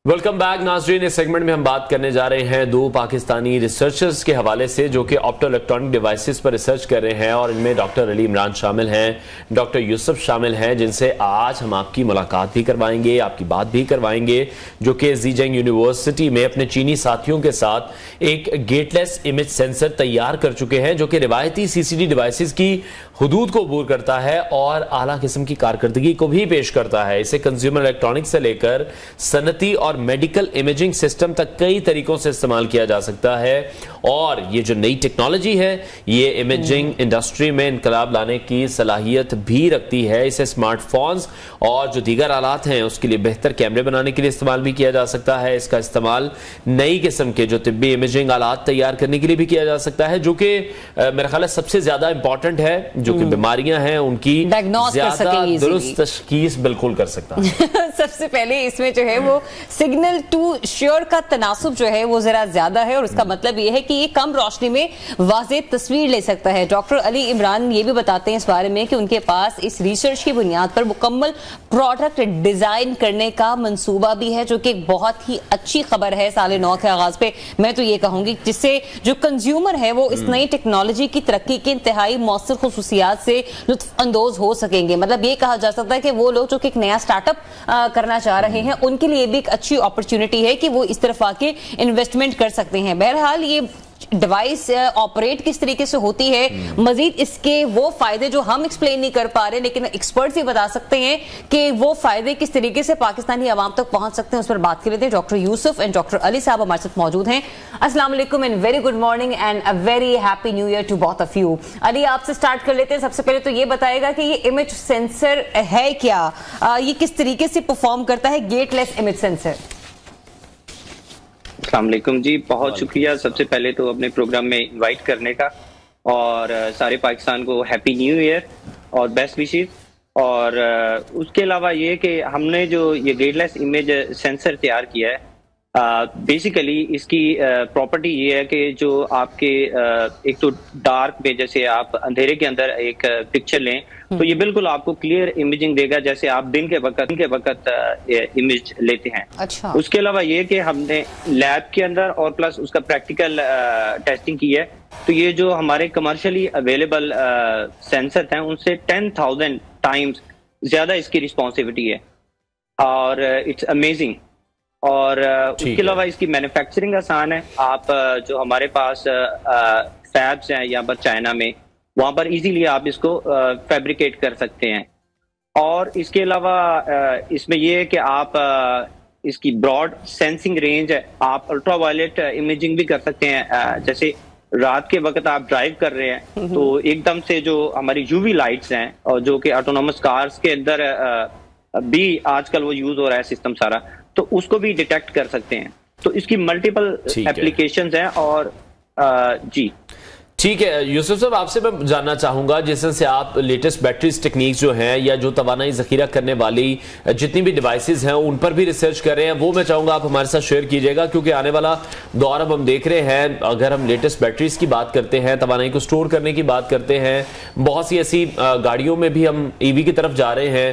वेलकम बैक नाज़रीन। इस सेगमेंट में हम बात करने जा रहे हैं दो पाकिस्तानी रिसर्चर्स के हवाले से जो कि ऑप्टो इलेक्ट्रॉनिक डिवाइसेस पर रिसर्च कर रहे हैं, और इनमें डॉक्टर अली इमरान शामिल हैं, डॉक्टर यूसुफ शामिल हैं, जिनसे आज हम आपकी मुलाकात भी करवाएंगे, आपकी बात भी करवाएंगे, जो कि ज़ीजेंग यूनिवर्सिटी में अपने चीनी साथियों के साथ एक गेटलेस इमेज सेंसर तैयार कर चुके हैं, जो कि रिवायती सीसीडी डिवाइसेस की हुदूद को अबूर करता है और आला किस्म की कारकर्दगी को भी पेश करता है। इसे कंज्यूमर इलेक्ट्रॉनिक्स से लेकर सनती और मेडिकल इमेजिंग सिस्टम तक कई तरीकों से इस्तेमाल किया जा सकता है। और ये जो नई टेक्नोलॉजी है, ये इमेजिंग इंडस्ट्री में इनकलाब लाने की सलाहियत भी रखती है। इसे स्मार्टफोन्स और जो दीगर आलात हैं उसके लिए बेहतर कैमरे बनाने के लिए इस्तेमाल भी किया जा सकता है। इसका इस्तेमाल नई किस्म के जो तिब्बी इमेजिंग आलात तैयार करने के लिए भी किया जा सकता है, जो कि मेरा ख्याल है सबसे ज्यादा इंपॉर्टेंट है, जो कि बीमारियां हैं उनकी ज्यादा दुरुस्त तशखीस बिल्कुल कर सकता है। सबसे पहले इसमें जो है वो सिग्नल टू श्योर का तनासुब जो है वो जरा ज्यादा है, और उसका मतलब ये है कि ये कम रोशनी में वाज़ेह तस्वीर ले सकता है। डॉक्टर अली इमरान ये भी बताते हैं इस बारे में कि उनके पास इस रिसर्च की बुनियाद पर मुकम्मल प्रोडक्ट डिजाइन करने का मंसूबा भी है, जो कि एक बहुत ही अच्छी खबर है साल 9 के आगाज पे। मैं तो ये कहूंगी जिससे जो कंज्यूमर है वो इस नई टेक्नोलॉजी की तरक्की के इंतहाई मौसर खुसूसियात से लुत्फ अंदोज हो सकेंगे। मतलब ये कहा जा सकता है कि वो लोग जो कि एक नया स्टार्टअप करना चाह रहे हैं, उनके लिए भी एक अच्छी अपॉर्चुनिटी है कि वो इस तरफ आके इन्वेस्टमेंट कर सकते हैं। बहरहाल ये डिवाइस ऑपरेट किस तरीके से होती है, मजीद इसके वो फायदे जो हम एक्सप्लेन नहीं कर पा रहे लेकिन एक्सपर्ट्स ही बता सकते हैं कि वो फायदे किस तरीके से पाकिस्तानी आवाम तक पहुंच सकते हैं, उस पर बात कर लेते हैं। Doctor Yusuf and doctor Ali साहब हमारे साथ मौजूद हैं। अस्सलाम वालेकुम and very good morning and a very happy new year to both of you. Ali, आपसे स्टार्ट कर लेते हैं। सबसे पहले तो ये बताएगा कि ये इमेज सेंसर है क्या, ये किस तरीके से परफॉर्म करता है, गेटलेस इमेज सेंसर? अस्सलाम वालेकुम जी, बहुत शुक्रिया सबसे पहले तो अपने प्रोग्राम में इनवाइट करने का, और सारे पाकिस्तान को हैप्पी न्यू ईयर और बेस्ट विशेस। और उसके अलावा ये कि हमने जो ये गेटलेस इमेज सेंसर तैयार किया है, बेसिकली इसकी प्रॉपर्टी ये है कि जो आपके एक तो डार्क में, जैसे आप अंधेरे के अंदर एक पिक्चर लें तो ये बिल्कुल आपको क्लियर इमेजिंग देगा जैसे आप दिन के वक्त इमेज लेते हैं। अच्छा। उसके अलावा ये कि हमने लैब के अंदर और प्लस उसका प्रैक्टिकल टेस्टिंग की है, तो ये जो हमारे कमर्शियली अवेलेबल सेंसर हैं उनसे 10,000 टाइम्स ज्यादा इसकी रिस्पॉन्सिविटी है और इट्स अमेजिंग। और उसके अलावा इसकी मैन्युफैक्चरिंग आसान है। आप जो हमारे पास फैब्स हैं यहाँ पर चाइना में, वहां पर इजीली आप इसको फैब्रिकेट कर सकते हैं। और इसके अलावा इसमें यह है कि आप इसकी ब्रॉड सेंसिंग रेंज है, आप अल्ट्रावायलेट इमेजिंग भी कर सकते हैं। जैसे रात के वक्त आप ड्राइव कर रहे हैं तो एकदम से जो हमारी यूवी लाइट्स हैं और जो कि ऑटोनोमस कार्स के अंदर भी आजकल वो यूज हो रहा है सिस्टम सारा, तो उसको भी डिटेक्ट कर सकते हैं। तो इसकी मल्टीपल एप्लीकेशंस हैं। और जी ठीक है यूसुफ साहब, आपसे मैं जानना चाहूंगा जिस तरह से आप लेटेस्ट बैटरीज टेक्निक जो हैं या जो तवानाई जखीरा करने वाली जितनी भी डिवाइसेस हैं उन पर भी रिसर्च कर रहे हैं, वो मैं चाहूंगा आप हमारे साथ शेयर कीजिएगा, क्योंकि आने वाला दौर अब हम देख रहे हैं, अगर हम लेटेस्ट बैटरीज की बात करते हैं, तवानाई को स्टोर करने की बात करते हैं, बहुत सी ऐसी गाड़ियों में भी हम ईवी की तरफ जा रहे हैं,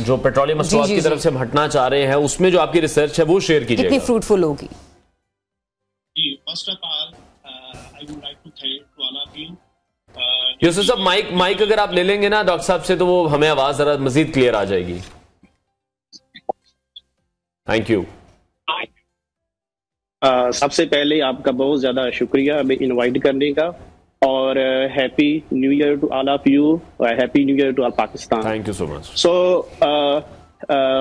जो पेट्रोलियम मसनूआत की तरफ से हम हटना चाह रहे हैं, उसमें जो आपकी रिसर्च है वो शेयर कीजिएगा। कितनी फ्रूटफुल होगी? यूसुफ साहब माइक अगर आप ले लेंगे ना डॉक्टर साहब से, तो वो हमें आवाज जरा मजीद क्लियर आ जाएगी। Thank you. सबसे पहले आपका बहुत ज्यादा शुक्रिया हमें इनवाइट करने का, और happy new year to all of you, happy new year to all Pakistan. Thank you so much. So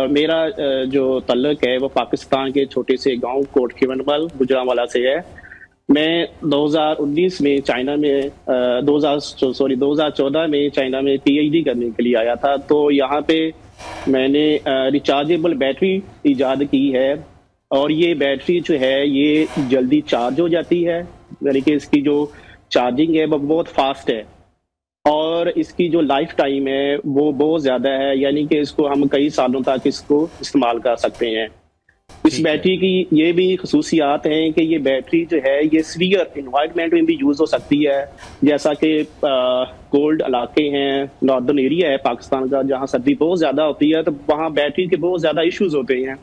मेरा जो तल्लक है वो पाकिस्तान के छोटे से गांव कोट खिवनवाल गुजरांवाला से है। मैं 2019 में चाइना में 2014 में चाइना में पीएचडी करने के लिए आया था। तो यहाँ पे मैंने रिचार्जेबल बैटरी इजाद की है, और ये बैटरी जो है ये जल्दी चार्ज हो जाती है, यानी कि इसकी जो चार्जिंग है वो बहुत फास्ट है, और इसकी जो लाइफ टाइम है वो बहुत ज्यादा है, यानी कि इसको हम कई सालों तक इसको इस्तेमाल कर सकते हैं। इस बैटरी की ये भी खसूसियात हैं कि ये बैटरी जो है ये सीवियर इन्वायरमेंट में भी यूज हो सकती है, जैसा कि कोल्ड इलाके हैं, नॉर्दर्न एरिया है पाकिस्तान का जहाँ सर्दी बहुत ज्यादा होती है, तो वहाँ बैटरी के बहुत ज्यादा इश्यूज होते हैं।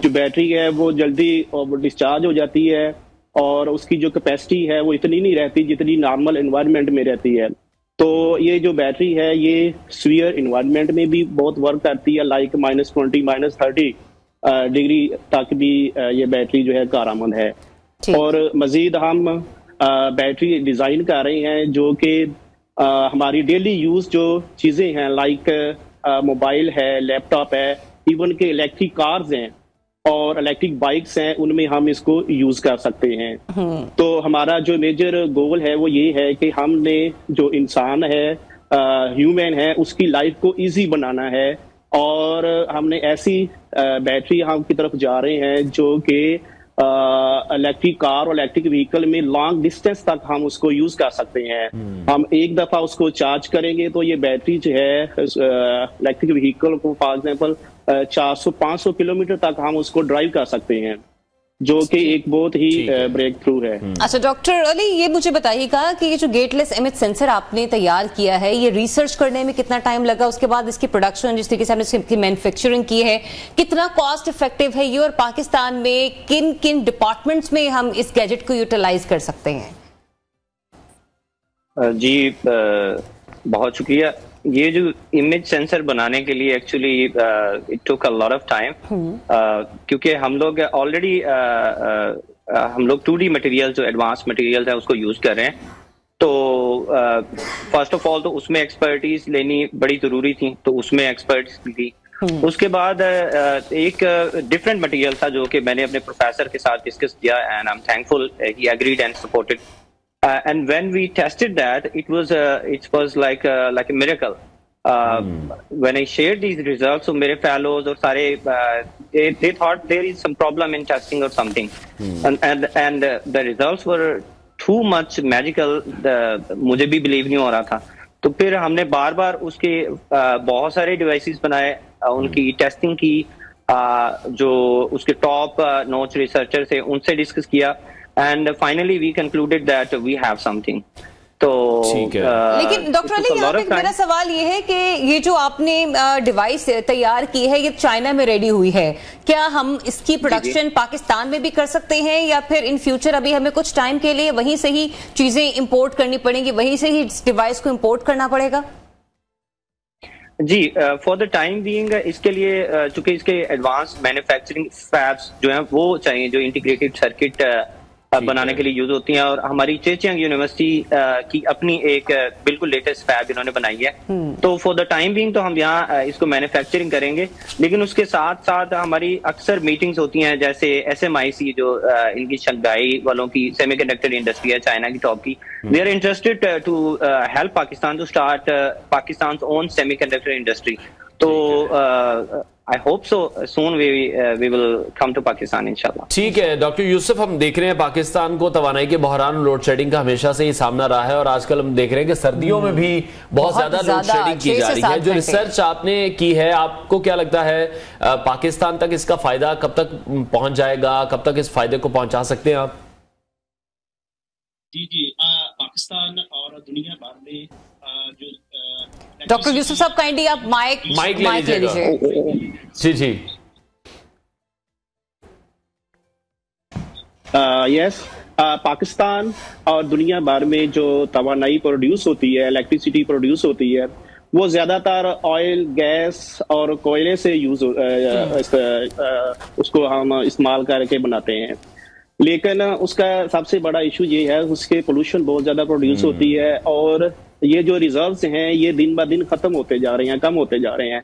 जो बैटरी है वो जल्दी डिस्चार्ज हो जाती है, और उसकी जो कैपेसिटी है वो इतनी नहीं रहती जितनी नॉर्मल इन्वायरमेंट में रहती है। तो ये जो बैटरी है ये सीवियर इन्वायरमेंट में भी बहुत वर्क करती है, लाइक -20 -30 डिग्री तक भी ये बैटरी जो है कारआमद है। और मजीद हम बैटरी डिजाइन कर रहे हैं जो कि हमारी डेली यूज जो चीजें हैं, लाइक मोबाइल है, लैपटॉप है, इवन के इलेक्ट्रिक कार्स हैं और इलेक्ट्रिक बाइक्स हैं, उनमें हम इसको यूज कर सकते हैं। तो हमारा जो मेजर गोल है वो ये है कि हमने जो इंसान है, ह्यूमन है, उसकी लाइफ को इजी बनाना है, और हमने ऐसी बैटरी हम की तरफ जा रहे हैं जो कि इलेक्ट्रिक कार और इलेक्ट्रिक व्हीकल में लॉन्ग डिस्टेंस तक हम उसको यूज कर सकते हैं। हम एक दफा उसको चार्ज करेंगे तो ये बैटरी जो है इलेक्ट्रिक व्हीकल को फॉर एग्जांपल 400-500 किलोमीटर तक हम उसको ड्राइव कर सकते हैं, जो कि एक बहुत ही ब्रेक थ्रू है। अच्छा डॉक्टर अली, ये मुझे बताइएगा कि ये जो गेटलेस इमेज सेंसर आपने तैयार किया है, ये रिसर्च करने में कितना टाइम लगा, उसके बाद इसकी प्रोडक्शन, जिस तरीके से हमने इसकी मैन्युफैक्चरिंग की है, कितना कॉस्ट इफेक्टिव है ये, और पाकिस्तान में किन किन डिपार्टमेंट्स में हम इस गैजेट को यूटिलाइज कर सकते हैं? जी बहुत शुक्रिया। ये जो इमेज सेंसर बनाने के लिए actually it took a lot of time, क्योंकि हम लोग ऑलरेडी हम लोग 2D मटेरियल जो एडवांस मटेरियल है उसको यूज कर रहे हैं। तो फर्स्ट ऑफ ऑल तो उसमें एक्सपर्टीज लेनी बड़ी जरूरी थी, तो उसमें एक्सपर्ट्स ली। उसके बाद एक डिफरेंट मटेरियल था जो कि मैंने अपने प्रोफेसर के साथ डिस्कस किया, and I am thankful he agreed and supported. And when we tested that, it was like a miracle. When I shared these results, so मेरे fellows और सारे they thought there is some problem in testing or something, and the results were too much magical. मुझे भी believe नहीं हो रहा था। तो फिर हमने बार बार उसके बहुत सारे डिवाइसेस बनाए, उनकी टेस्टिंग की, जो उसके टॉप नोच रिसर्चर थे उनसे डिस्कस किया, and finally we concluded that we have something. तो लेकिन डॉक्टर अली, यहाँ पे मेरा सवाल ये है कि ये जो आपने डिवाइस तैयार की है ये चाइना में रेडी हुई है, क्या हम इसकी प्रोडक्शन पाकिस्तान में भी कर सकते हैं या फिर इन फ्यूचर अभी हमें कुछ टाइम के लिए वहीं से ही चीजें इंपोर्ट करनी पड़ेंगी, वहीं से ही इस डिवाइस को इंपोर्ट करना पड़ेगा? जी, फॉर द टाइम बीइंग इसके लिए चूंकि इसके एडवांस मैन्युफैक्चरिंग फैब्स जो हैं वो चाहिए, जो इंटीग्रेटेड सर्किट बनाने के लिए यूज होती हैं, और हमारी चेचियांग यूनिवर्सिटी की अपनी एक बिल्कुल लेटेस्ट फैब इन्होंने बनाई है। तो फॉर द टाइम बीइंग तो हम यहाँ इसको मैन्युफैक्चरिंग करेंगे, लेकिन उसके साथ साथ हमारी अक्सर मीटिंग्स होती हैं, जैसे SMIC जो इनकी शंघाई वालों की सेमीकंडक्टर इंडस्ट्री है चाइना की टॉप की, they are interested to help Pakistan to start Pakistan own semiconductor industry. तो I hope so soon we will come to Pakistan इंशाल्लाह। ठीक है डॉक्टर यूसुफ, हम देख रहे हैं पाकिस्तान को तवानाई के बहरान, लोड शेडिंग का हमेशा से ही सामना रहा है और आजकल हम देख रहे हैं कि सर्दियों में भी बहुत ज्यादा लोड शेडिंग की जा रही है। जो रिसर्च आपने की है, आपको क्या लगता है पाकिस्तान तक इसका फायदा कब तक पहुंच जाएगा, कब तक इस फायदे को पहुंचा सकते हैं आप? जी, पाकिस्तान और दुनिया भर में जो डॉक्टर यूसुफ साहब काइंडली आप माइक ले लीजिए। जी यस, पाकिस्तान और दुनिया भर में जो तवानाई प्रोड्यूस होती है, इलेक्ट्रिसिटी प्रोड्यूस होती है, वो ज्यादातर ऑयल, गैस और कोयले से उसको हम इस्तेमाल करके बनाते हैं। लेकिन उसका सबसे बड़ा इशू ये है, उसके पोल्यूशन बहुत ज्यादा प्रोड्यूस होती है और ये जो रिजर्व्स हैं ये दिन ब दिन खत्म होते जा रहे हैं, कम होते जा रहे हैं।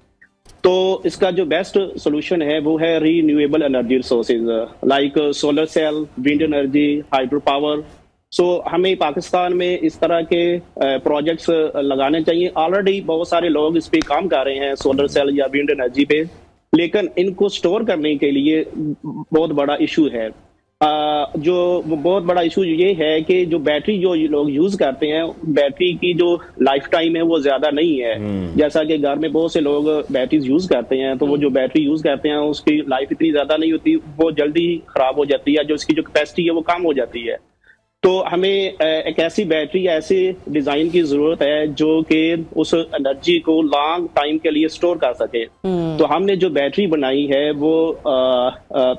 तो इसका जो बेस्ट सोल्यूशन है वो है renewable energy resources like solar cell, wind energy, hydro power. So हमें पाकिस्तान में इस तरह के प्रोजेक्ट्स लगाने चाहिए। ऑलरेडी बहुत सारे लोग इस पे काम कर रहे हैं, सोलर सेल या विंड एनर्जी पे, लेकिन इनको स्टोर करने के लिए बहुत बड़ा इशू है। जो बहुत बड़ा इशू ये है कि जो बैटरी जो लोग यूज करते हैं, बैटरी की जो लाइफ टाइम है वो ज्यादा नहीं है। जैसा कि घर में बहुत से लोग बैटरीज यूज करते हैं, तो वो जो बैटरी यूज करते हैं उसकी लाइफ इतनी ज्यादा नहीं होती, वो जल्दी खराब हो जाती है, जो उसकी जो कैपेसिटी है वो कम हो जाती है। तो हमें एक ऐसी बैटरी, ऐसे डिजाइन की जरूरत है जो कि उस एनर्जी को लॉन्ग टाइम के लिए स्टोर कर सके। तो हमने जो बैटरी बनाई है वो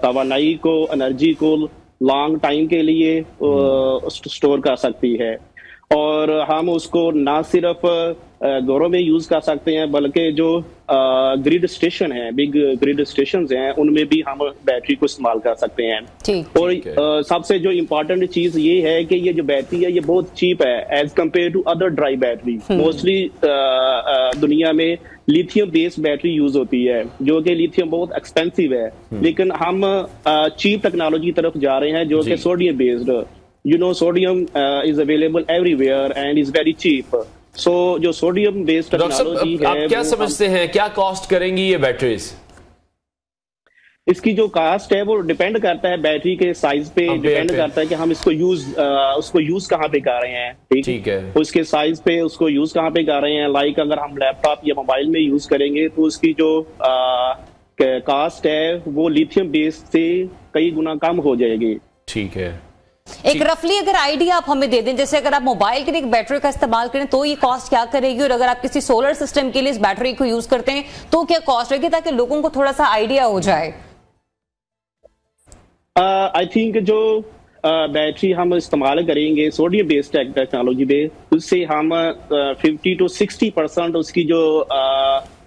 तवानाई को, एनर्जी को लॉन्ग टाइम के लिए स्टोर कर सकती है। और हम उसको ना सिर्फ घरों में यूज कर सकते हैं, बल्कि जो ग्रिड स्टेशन है, बिग ग्रिड स्टेशन हैं, उनमें भी हम बैटरी को इस्तेमाल कर सकते हैं। और सबसे जो इम्पोर्टेंट चीज ये है कि ये जो बैटरी है ये बहुत चीप है as compare to other dry battery. Mostly दुनिया में लिथियम बेस्ड बैटरी यूज होती है, जो कि लिथियम बहुत एक्सपेंसिव है, लेकिन हम चीप टेक्नोलॉजी की तरफ जा रहे हैं जो कि sodium based. You know, sodium is available everywhere and is very cheap. So जो सोडियम बेस्ड टेक्नोलॉजी है, आप क्या समझते हैं क्या कॉस्ट करेंगी ये बैटरीज? इसकी जो कास्ट है वो डिपेंड करता है बैटरी के साइज पे, डिपेंड करता है कि हम इसको यूज कहाँ पे कर रहे हैं। ठीक है, उसके साइज पे उसको यूज कहाँ पे कर रहे हैं। लाइक अगर हम लैपटॉप या मोबाइल में यूज करेंगे तो उसकी जो कास्ट है वो लिथियम बेस्ड से कई गुना कम हो जाएगी। ठीक है, एक रफली अगर आइडिया आप हमें दे दें, जैसे अगर आप मोबाइल के लिए एक बैटरी का इस्तेमाल करें तो ये कॉस्ट क्या करेगी, और अगर आप किसी सोलर सिस्टम के लिए इस बैटरी को यूज करते हैं तो क्या कॉस्ट रहेगी, ताकि लोगों को थोड़ा सा आइडिया हो जाए। आई थिंक जो बैटरी हम इस्तेमाल करेंगे सोडियम बेस्ड टेक्नोलॉजी पे, उससे हम 50 to 60% उसकी जो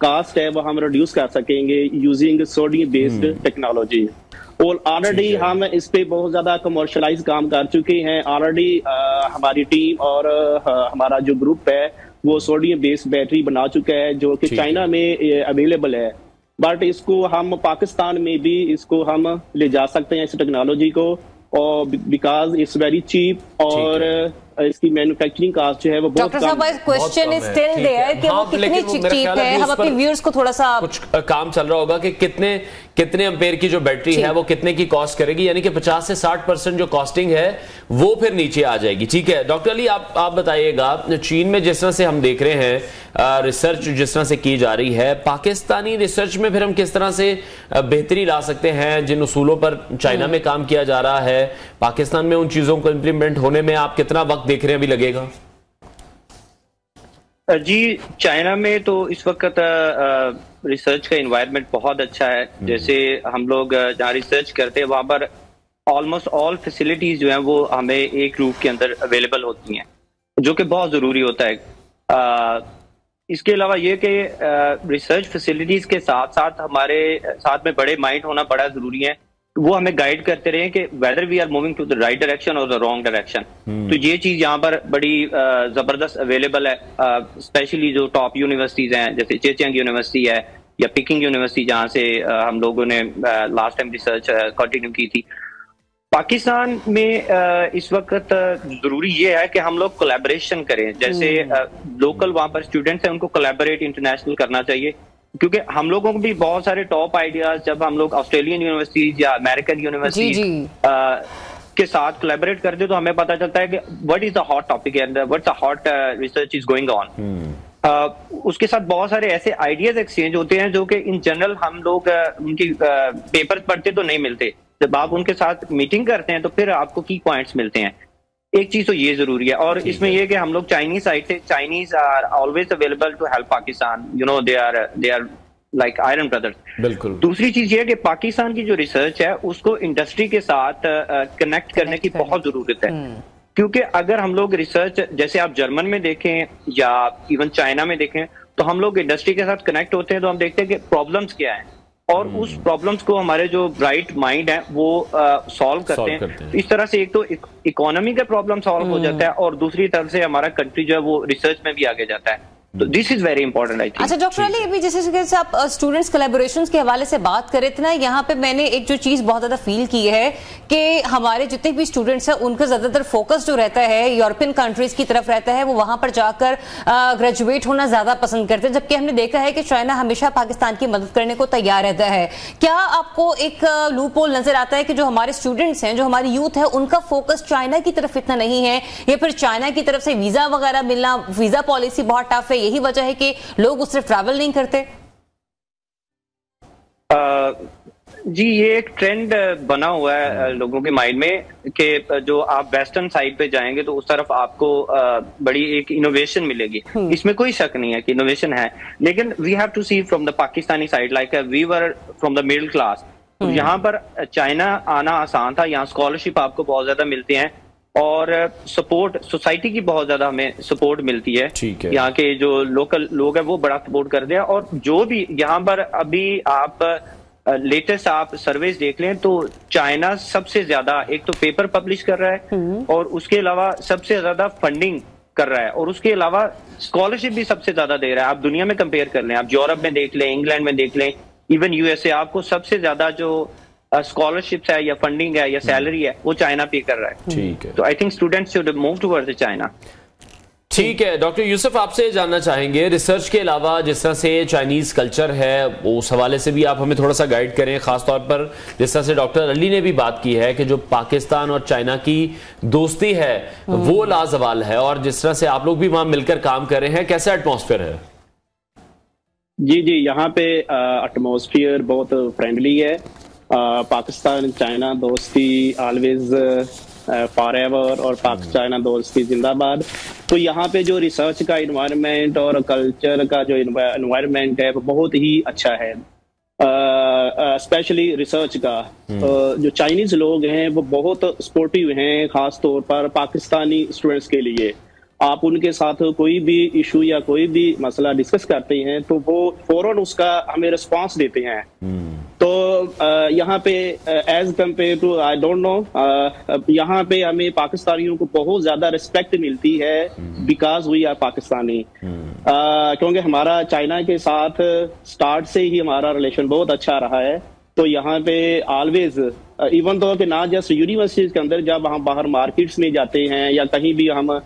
कास्ट है वो हम रिड्यूस कर सकेंगे यूजिंग सोडियम बेस्ड टेक्नोलॉजी। और ऑलरेडी हम इस पे बहुत ज्यादा कमर्शलाइज काम कर चुके हैं। ऑलरेडी हमारी टीम और हमारा जो ग्रुप है वो सोडियम बेस्ड बैटरी बना चुका है, जो कि चाइना में अवेलेबल है। बट इसको हम पाकिस्तान में भी इसको हम ले जा सकते हैं इस टेक्नोलॉजी को, और बिकॉज इट्स वेरी चीप और इसकी मैन्युफैक्चरिंग कास्ट जो है वो बहुत डॉक्टर साहब, क्वेश्चन इज स्टिल देयर कि वो कितनी चीप है। हम अपने व्यूअर्स को थोड़ा सा कुछ काम चल रहा होगा कि कितने एम्पेयर की जो बैटरी है वो कितने की कॉस्ट करेगी, यानी कि 50 से 60% जो कॉस्टिंग है वो फिर नीचे आ जाएगी। ठीक है डॉक्टर अली, आप बताइएगा, चीन में जिस तरह से हम देख रहे हैं रिसर्च जिस तरह से की जा रही है, पाकिस्तानी रिसर्च में फिर हम किस तरह से बेहतरी ला सकते हैं? जिन उसूलों पर चाइना में काम किया जा रहा है, पाकिस्तान में उन चीजों को इंप्लीमेंट होने में आप कितना वक्त देख रहे हैं अभी लगेगा? जी, चाइना में तो इस वक्त रिसर्च का एनवायरनमेंट बहुत अच्छा है। जैसे हम लोग जहाँ रिसर्च करते हैं वहां पर ऑलमोस्ट ऑल फैसिलिटीज जो हैं वो हमें एक रूफ के अंदर अवेलेबल होती हैं, जो कि बहुत ज़रूरी होता है। इसके अलावा ये कि रिसर्च फैसिलिटीज के साथ साथ हमारे साथ में बड़े माइंड होना बड़ा ज़रूरी है। वो हमें गाइड करते रहे कि whether we are moving to the right direction और द रॉन्ग डायरेक्शन। तो ये चीज यहाँ पर बड़ी जबरदस्त अवेलेबल है, स्पेशली जो टॉप यूनिवर्सिटीज हैं जैसे चेचियांग यूनिवर्सिटी है या पिकिंग यूनिवर्सिटी, जहाँ से हम लोगों ने लास्ट टाइम रिसर्च कंटिन्यू की थी। पाकिस्तान में इस वक्त जरूरी ये है कि हम लोग कोलैबोरेशन करें। जैसे लोकल वहाँ पर स्टूडेंट्स हैं उनको कोलैबोरेट इंटरनेशनल करना चाहिए, क्योंकि हम लोगों को भी बहुत सारे टॉप आइडियाज जब हम लोग ऑस्ट्रेलियन यूनिवर्सिटीज या अमेरिकन यूनिवर्सिटीज के साथ कोलैबोरेट करते तो हमें पता चलता है कि what is the hot topic and what's the hot research is going on. उसके साथ बहुत सारे ऐसे आइडियाज एक्सचेंज होते हैं जो कि इन जनरल हम लोग उनकी पेपर पढ़ते तो नहीं मिलते। जब आप उनके साथ मीटिंग करते हैं तो फिर आपको की पॉइंट्स मिलते हैं। एक चीज तो ये जरूरी है, और इसमें यह कि हम लोग चाइनीज साइड से, Chinese are always available to help Pakistan, you know they are like iron brothers. बिल्कुल। दूसरी चीज ये है कि पाकिस्तान की जो रिसर्च है उसको इंडस्ट्री के साथ कनेक्ट करने की बहुत जरूरत है, क्योंकि अगर हम लोग रिसर्च जैसे आप जर्मन में देखें या इवन चाइना में देखें तो हम लोग इंडस्ट्री के साथ कनेक्ट होते हैं तो हम देखते हैं कि प्रॉब्लम्स क्या है और उस प्रॉब्लम्स को हमारे जो ब्राइट माइंड है वो सॉल्व करते हैं। इस तरह से एक तो इकोनॉमी का प्रॉब्लम सॉल्व हो जाता है और दूसरी तरफ से हमारा कंट्री जो है वो रिसर्च में भी आगे जाता है। तो this is very important I think. अच्छा डॉक्टर अली, अभी जैसे आप स्टूडेंट्स कोलैबोरेशंस के हवाले से बात करे थे ना, यहाँ पे मैंने एक जो चीज बहुत ज्यादा फील की है कि हमारे जितने भी स्टूडेंट्स हैं उनका ज्यादातर फोकस जो रहता है यूरोपियन कंट्रीज की तरफ रहता है, वो वहां पर जाकर ग्रेजुएट होना ज्यादा पसंद करते हैं, जबकि हमने देखा है कि चाइना हमेशा पाकिस्तान की मदद करने को तैयार रहता है। क्या आपको एक लूप होल नजर आता है कि जो हमारे स्टूडेंट्स हैं, जो हमारी यूथ है, उनका फोकस चाइना की तरफ इतना नहीं है, या फिर चाइना की तरफ से वीजा वगैरह मिलना, वीजा पॉलिसी बहुत टफ है, यही वजह है कि लोग उस तरफ ट्रैवल नहीं करते? जी, ये एक ट्रेंड बना हुआ है लोगों के माइंड में कि जो आप वेस्टर्न साइड पे जाएंगे तो उस तरफ आपको बड़ी एक इनोवेशन मिलेगी। इसमें कोई शक नहीं है कि इनोवेशन है, लेकिन we have to see from the Pakistani side like we were from the middle class. तो यहाँ पर चाइना आना आसान था, यहाँ स्कॉलरशिप आपको बहुत ज्यादा मिलते हैं और सपोर्ट सोसाइटी की बहुत ज्यादा हमें सपोर्ट मिलती है। यहाँ के जो लोकल लोग हैं वो बड़ा सपोर्ट करते हैं, और जो भी यहाँ पर अभी आप लेटेस्ट आप सर्वेस देख लें तो चाइना सबसे ज्यादा एक तो पेपर पब्लिश कर रहा है और उसके अलावा सबसे ज्यादा फंडिंग कर रहा है, और उसके अलावा स्कॉलरशिप भी सबसे ज्यादा दे रहा है। आप दुनिया में कंपेयर कर लें, आप यूरोप में देख लें, इंग्लैंड में देख लें, इवन यूएसए, आपको सबसे ज्यादा जो स्कॉलरशिप्स है या फंडिंग है या सैलरी है वो चाइना पे कर रहा है। ठीक है, तो I think students should move towards China. ठीक है डॉक्टर यूसुफ, आपसे जानना चाहेंगे रिसर्च के अलावा जिस तरह से चाइनीज कल्चर है उस हवाले से भी आप हमें थोड़ा सा गाइड करें, खासतौर पर जिस तरह से डॉक्टर अली ने भी बात की है कि जो पाकिस्तान और चाइना की दोस्ती है वो लाजवाल है, और जिस तरह से आप लोग भी वहां मिलकर काम कर रहे हैं, कैसा एटमॉस्फेयर है? जी, एटमॉस्फेयर एटमॉस्फेयर बहुत फ्रेंडली है। पाकिस्तान चाइना दोस्ती ऑलवेज फॉरएवर, और पाक चाइना दोस्ती जिंदाबाद। तो यहाँ पे जो रिसर्च का इन्वायरमेंट और कल्चर का जो इन्वायरमेंट है वो बहुत ही अच्छा है, स्पेशली रिसर्च का। जो चाइनीज लोग हैं वो बहुत सपोर्टिव हैं, खास तौर पर पाकिस्तानी स्टूडेंट्स के लिए। आप उनके साथ कोई भी इशू या कोई भी मसला डिस्कस करते हैं तो वो फौरन उसका हमें रिस्पांस देते हैं। तो यहाँ पे as compare to I don't know, यहाँ पे हमें पाकिस्तानियों को बहुत ज्यादा रिस्पेक्ट मिलती है बिकॉज वी आर पाकिस्तानी। क्योंकि हमारा चाइना के साथ स्टार्ट से ही हमारा रिलेशन बहुत अच्छा रहा है, तो यहाँ पे ऑलवेज इवन तो कि ना जस्ट यूनिवर्सिटीज के अंदर, जब हम बाहर मार्केट्स में जाते हैं या कहीं भी हम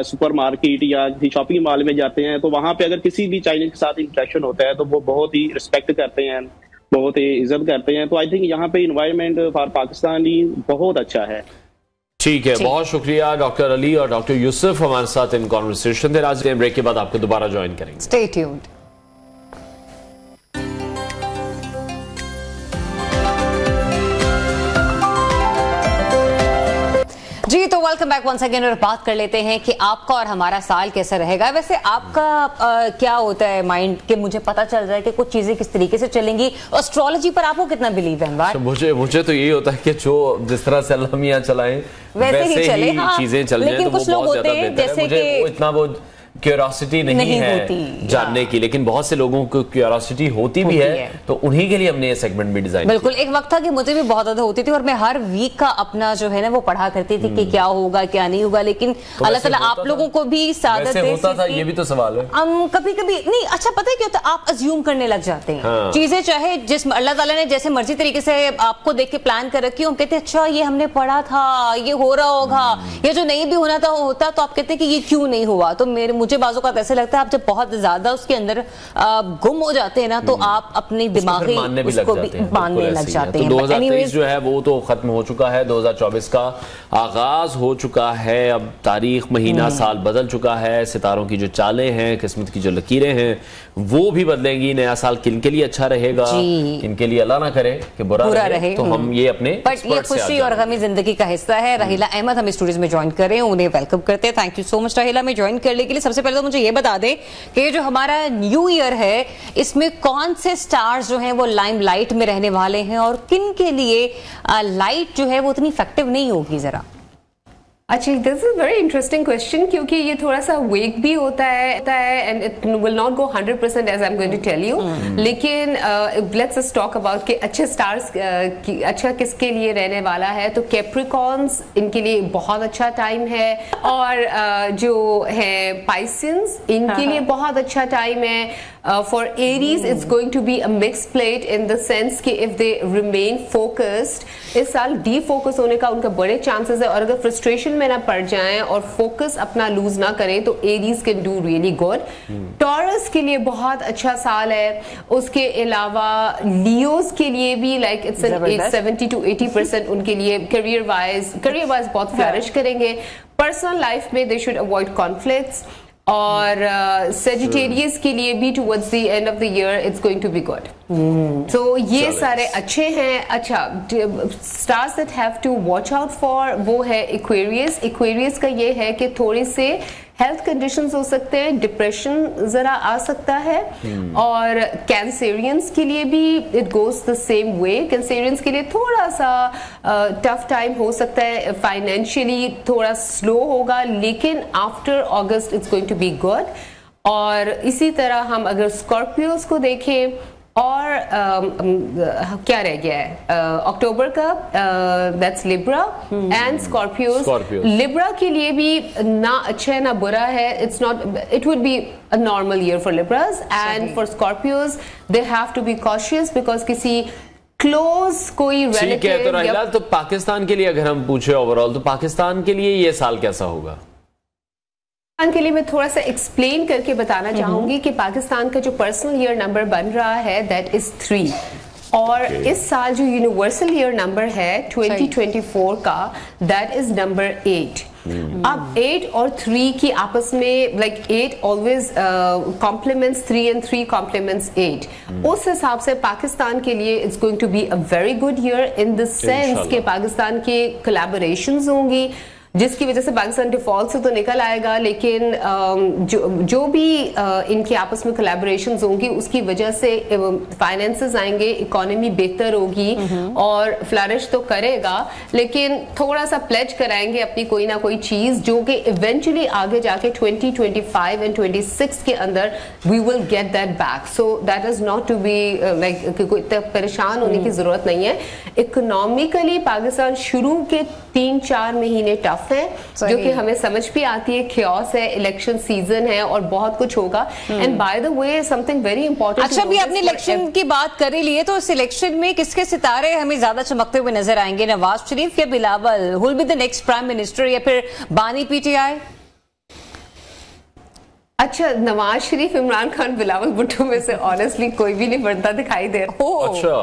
सुपर मार्केट या शॉपिंग मॉल में जाते हैं, तो वहां पे अगर किसी भी चाइनीज के साथ इंटरेक्शन होता है तो वो बहुत ही रिस्पेक्ट करते हैं, बहुत ही इज्जत करते हैं। तो आई थिंक यहाँ पे इन्वायरमेंट फॉर पाकिस्तानी बहुत अच्छा है। ठीक है, बहुत शुक्रिया डॉक्टर अली और डॉक्टर यूसुफ हमारे साथ इन कॉन्वर्सेशन थे। आज ब्रेक के बाद आपको दोबारा ज्वाइन करेंगे। Stay tuned. जी तो वेलकम बैक वंस अगेन और बात कर लेते हैं कि आपका और हमारा साल कैसा रहेगा। वैसे आपका क्या होता है माइंड कि मुझे पता चल जाए कि कुछ चीजें किस तरीके से चलेंगी। एस्ट्रोलॉजी पर आपको कितना बिलीव है अनवर? मुझे तो यही होता है कि जो जिस तरह से अल्लाह मियां चलाएं वैसे ही चले, हाँ, चीजें चल जाए तो वो बहुत ज्यादा बेहतर है। मुझे इतना वो क्यूरियोसिटी नहीं है जानने की, लेकिन बहुत से लोगों को क्यूरियोसिटी होती भी है, तो उन्हीं के लिए हमने ये सेगमेंट भी डिजाइन बिल्कुल। एक वक्त था कि मुझे भी बहुत ज्यादा होती थी और मैं हर वीक का अपना जो है ना वो पढ़ा करती थी कि क्या होगा क्या नहीं होगा, लेकिन अल्लाह ताला आप लोगों को भी सादत दे। होता था, ये भी तो सवाल है। हम कभी कभी नहीं, अच्छा पता है क्या होता है, आप अज्यूम करने लग जाते हैं चीजें, चाहे जिस अल्लाह ताला ने जैसे मर्जी तरीके से आपको देख के प्लान कर रखी हो, हम कहते हैं अच्छा ये हमने पढ़ा था, ये हो रहा होगा, ये जो नहीं भी होना था होता, तो आप कहते हैं कि ये क्यों नहीं हुआ। तो मुझे बाजू का ऐसे लगता है आप जब बहुत ज्यादा उसके अंदर गुम हो जाते हैं ना, तो आप अपनी दिमागी उसको भी मानने लग जाते हैं। 2023 जो है वो तो खत्म हो चुका है, 2024 का आगाज हो चुका है। अब तारीख, महीना, साल बदल चुका है। सितारों की जो चालें हैं, किस्मत की जो लकीरें हैं वो भी बदलेंगी। नया साल किन के लिए अच्छा रहेगा, किन के लिए अल्लाह ना करे कि बुरा रहे, तो हम ये अपने बट ये खुशी और गमी जिंदगी का हिस्सा है। रहीला अहमद हम स्टूडियोज में ज्वाइन कर रहे हैं, उन्हें वेलकम करते हैं। थैंक यू सो मच रहीला में ज्वाइन करने के लिए। सबसे पहले तो मुझे ये बता दें कि जो हमारा न्यू ईयर है इसमें कौन से स्टार्स जो हैं वो लाइमलाइट में रहने वाले हैं और किन के लिए लाइट जो है वो उतनी इफेक्टिव नहीं होगी जरा? अच्छा, this is very interesting question, क्योंकि ये थोड़ा सा वेग भी होता है and it will not go 100% as I am going to tell you. लेकिन लेट्स जस्ट टॉक अबाउट कि अच्छे स्टार्स अच्छा किसके लिए रहने वाला है। तो कैप्रिकॉर्न्स, इनके लिए बहुत अच्छा टाइम है, और जो है पाइसियंस, इनके लिए बहुत अच्छा टाइम है। For Aries it's going to be a mix plate in the sense कि इफ दे रिमेन फोकस्ड, इस साल डी फोकस होने का उनका बड़े चांसेस है, और अगर फ्रस्ट्रेशन में ना पड़ जाएं और फोकस अपना लूज ना करें तो Aries can do really good. Taurus के लिए बहुत अच्छा साल है। उसके अलावा लियोस के लिए भी लाइक इट्स 70 to 80% उनके लिए करियर वाइज बहुत फ्लरिश करेंगे। पर्सनल लाइफ में दे शुड अवॉइड कॉन्फ्लिक्ट्स, और सेजिटेरियस के लिए भी towards the end of the year it's going to be good. तो ये सारे अच्छे हैं। अच्छा, stars that have to watch out for वो है एक्वेरियस। एक्वेरियस का ये है कि थोड़े से हेल्थ कंडीशंस हो सकते हैं, डिप्रेशन जरा आ सकता है, और कैंसेरियंस के लिए भी it goes the same way. Cancerians के लिए थोड़ा सा टफ टाइम हो सकता है, फाइनेंशियली थोड़ा स्लो होगा, लेकिन after August it's going to be good. और इसी तरह हम अगर स्कॉर्पियोज को देखें, और क्या रह गया है अक्टूबर का, that's Libra and Scorpios. Libra के लिए भी ना अच्छा है ना बुरा है, it's not, it would be a normal year for Libras. And for Scorpios they have to be cautious because किसी क्लोज कोई रिलेटिव। तो पाकिस्तान के लिए अगर हम पूछे ओवरऑल, तो पाकिस्तान के लिए ये साल कैसा होगा? के लिए मैं थोड़ा सा एक्सप्लेन करके बताना चाहूंगी कि पाकिस्तान का जो पर्सनल ईयर नंबर बन रहा है दैट इज 3, और इस साल जो यूनिवर्सल ईयर नंबर है 2024 का दैट इज नंबर 8। अब 8 और 3 की आपस में like 8 always compliments 3 and 3 compliments 8। उस हिसाब से पाकिस्तान के लिए it's going to be a very good year in the sense के पाकिस्तान के कोलैबोरेशंस होंगी, जिसकी वजह से पाकिस्तान डिफॉल्ट से तो निकल आएगा, लेकिन जो भी इनके आपस में कोलैबोरेशंस होंगी उसकी वजह से फाइनेंसेस आएंगे, इकोनॉमी बेहतर होगी और फ्लरिश तो करेगा, लेकिन थोड़ा सा प्लेज कराएंगे अपनी कोई ना कोई चीज जो कि इवेंचुअली आगे जाके 2025 एंड 26 के अंदर we will get that back. So that is not to be like कोई परेशान होने की जरूरत नहीं है। इकोनॉमिकली पाकिस्तान शुरू के 3-4 महीने टफ ख्यास है जो कि हमें समझ भी आती है। ख्यास है, इलेक्शन सीजन है और बहुत कुछ होगा। And by the way something very important. अच्छा, भी आपने इलेक्शन की बात कर ही ली है, तो इस इलेक्शन में किसके सितारे हमें ज्यादा चमकते हुए नजर आएंगे? नवाज शरीफ या Bilawal? Who will be the next prime minister, या फिर बानी पीटीआई? अच्छा, नवाज शरीफ, इमरान खान, बिलावल भुट्टो में से ऑनेस्टली कोई भी नहीं बनता दिखाई दे रहा। अच्छा,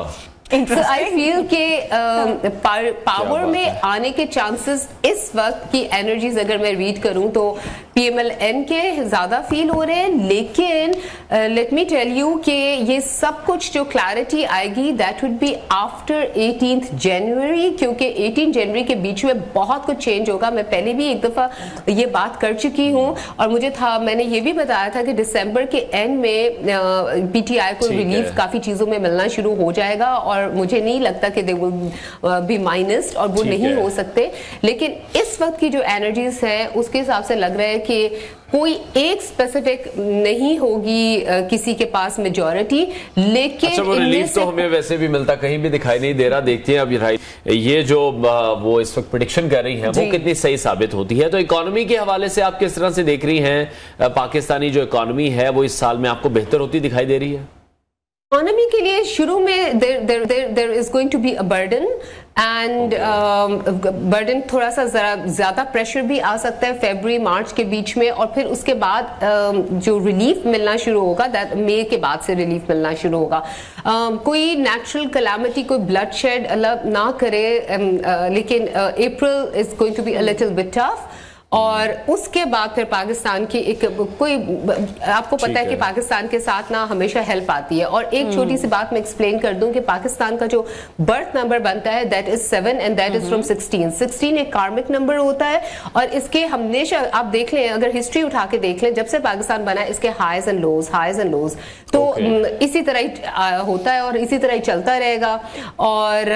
आई फील के पावर में आने के चांसेस इस वक्त की एनर्जीज अगर मैं रीड करूं तो PMLN के ज्यादा फील हो रहे हैं। लेकिन लेट मी टेल यू कि ये सब कुछ जो क्लैरिटी आएगी दैट वुड बी आफ्टर 18 जनवरी, क्योंकि 18 जनवरी के बीच में बहुत कुछ चेंज होगा। मैं पहले भी एक दफा ये बात कर चुकी हूँ और मैंने ये भी बताया था कि दिसंबर के एंड में PTI को रिलीफ काफी चीजों में मिलना शुरू हो जाएगा और मुझे नहीं लगता कि दे विल बी माइनस्ड और वो नहीं हो सकते। लेकिन इस वक्त की जो एनर्जीज है उसके हिसाब से लग रहा है कि कोई एक स्पेसिफिक नहीं होगी किसी के पास मेजॉरिटी। लेकिन अच्छा, वो रिलीफ तो हमें वैसे भी मिलता कहीं भी दिखाई नहीं दे रहा। देखते हैं अभी ये जो वो इस वक्त प्रेडिक्शन कर रही हैं वो कितनी सही साबित होती है। तो इकोनॉमी के हवाले से आप किस तरह से देख रही हैं? पाकिस्तानी जो इकोनॉमी है वो इस साल में आपको बेहतर होती दिखाई दे रही है? इकोनॉमी के लिए शुरू में there is going to be a burden and burden, थोड़ा सा जरा ज्यादा प्रेशर भी आ सकता है फरवरी मार्च के बीच में, और फिर उसके बाद जो रिलीफ मिलना शुरू होगा दैट मई के बाद से रिलीफ मिलना शुरू होगा। कोई नेचुरल कलामिटी, कोई ब्लड शेड अल्लाह ना करे, लेकिन April is going to be a little bit tough. और उसके बाद फिर पाकिस्तान की एक कोई, आपको पता है कि पाकिस्तान के साथ ना हमेशा हेल्प आती है। और एक छोटी सी बात मैं एक्सप्लेन कर दूं कि पाकिस्तान का जो बर्थ नंबर बनता है that is 7 and that is from 16। 16 एक कार्मिक नंबर होता है और इसके हमेशा आप देख लें, अगर हिस्ट्री उठा के देख लें, जब से पाकिस्तान बना है इसके हाईज एंड लोज तो इसी तरह ही होता है और इसी तरह ही चलता रहेगा। और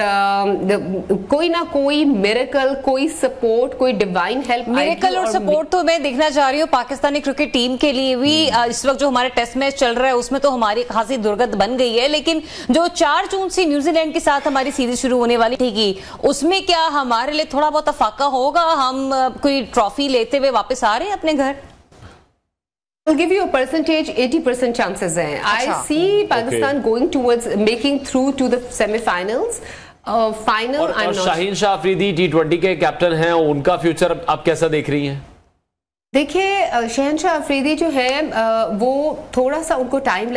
कोई ना कोई मिरेकल, कोई सपोर्ट, कोई डिवाइन हेल्प, मिरेकल और सपोर्ट तो मैं देखना चाह रही हूँ पाकिस्तानी क्रिकेट टीम के लिए भी। इस वक्त जो हमारे टेस्ट मैच चल रहा है उसमें तो हमारी खासी दुर्गत बन गई है, लेकिन जो 4 जून से न्यूजीलैंड के साथ हमारी सीरीज शुरू होने वाली थी उसमें क्या हमारे लिए थोड़ा बहुत फाका होगा? हम कोई ट्रॉफी लेते हुए वापस आ रहे हैं अपने घर? I'll give you a percentage, 80% chances हैं। I see Pakistan going towards making through to the semi-finals. Final. और शाहीन शाह अफरीदी T20 के कैप्टन हैं, उनका फ्यूचर आप कैसा देख रही हैं? देखिए, शहनशाह अफरीदी जो है वो थोड़ा सा उनको टाइम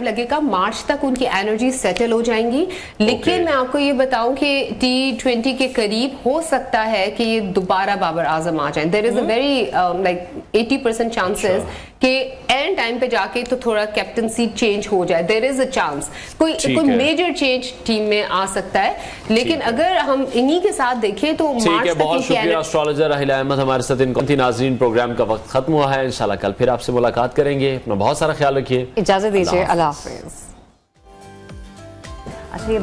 लगेगा। मार्च तक उनकी एनर्जी सेटल हो जाएंगी। लेकिन मैं आपको ये बताऊं कि T20 के करीब हो सकता है कि ये दोबारा बाबर आजम आ जाए। There is a very like 80% chances कि एंड टाइम पे जाके तो थोड़ा कैप्टनसी चेंज हो जाए। देयर इज अ चांस कोई मेजर चेंज टीम में आ सकता है। लेकिन अगर हम इन्हीं के साथ देखें तो मार्च तक। बहुत शुक्रिया एस्ट्रोलॉजर राहिला अहमद हमारे साथ। इनको नाज़रीन, प्रोग्राम का वक्त खत्म हुआ है। इंशाल्लाह कल फिर आपसे मुलाकात करेंगे। अपना बहुत सारा ख्याल रखिए, इजाजत दीजिए, अल्लाह हाफिज। अच्छा, ये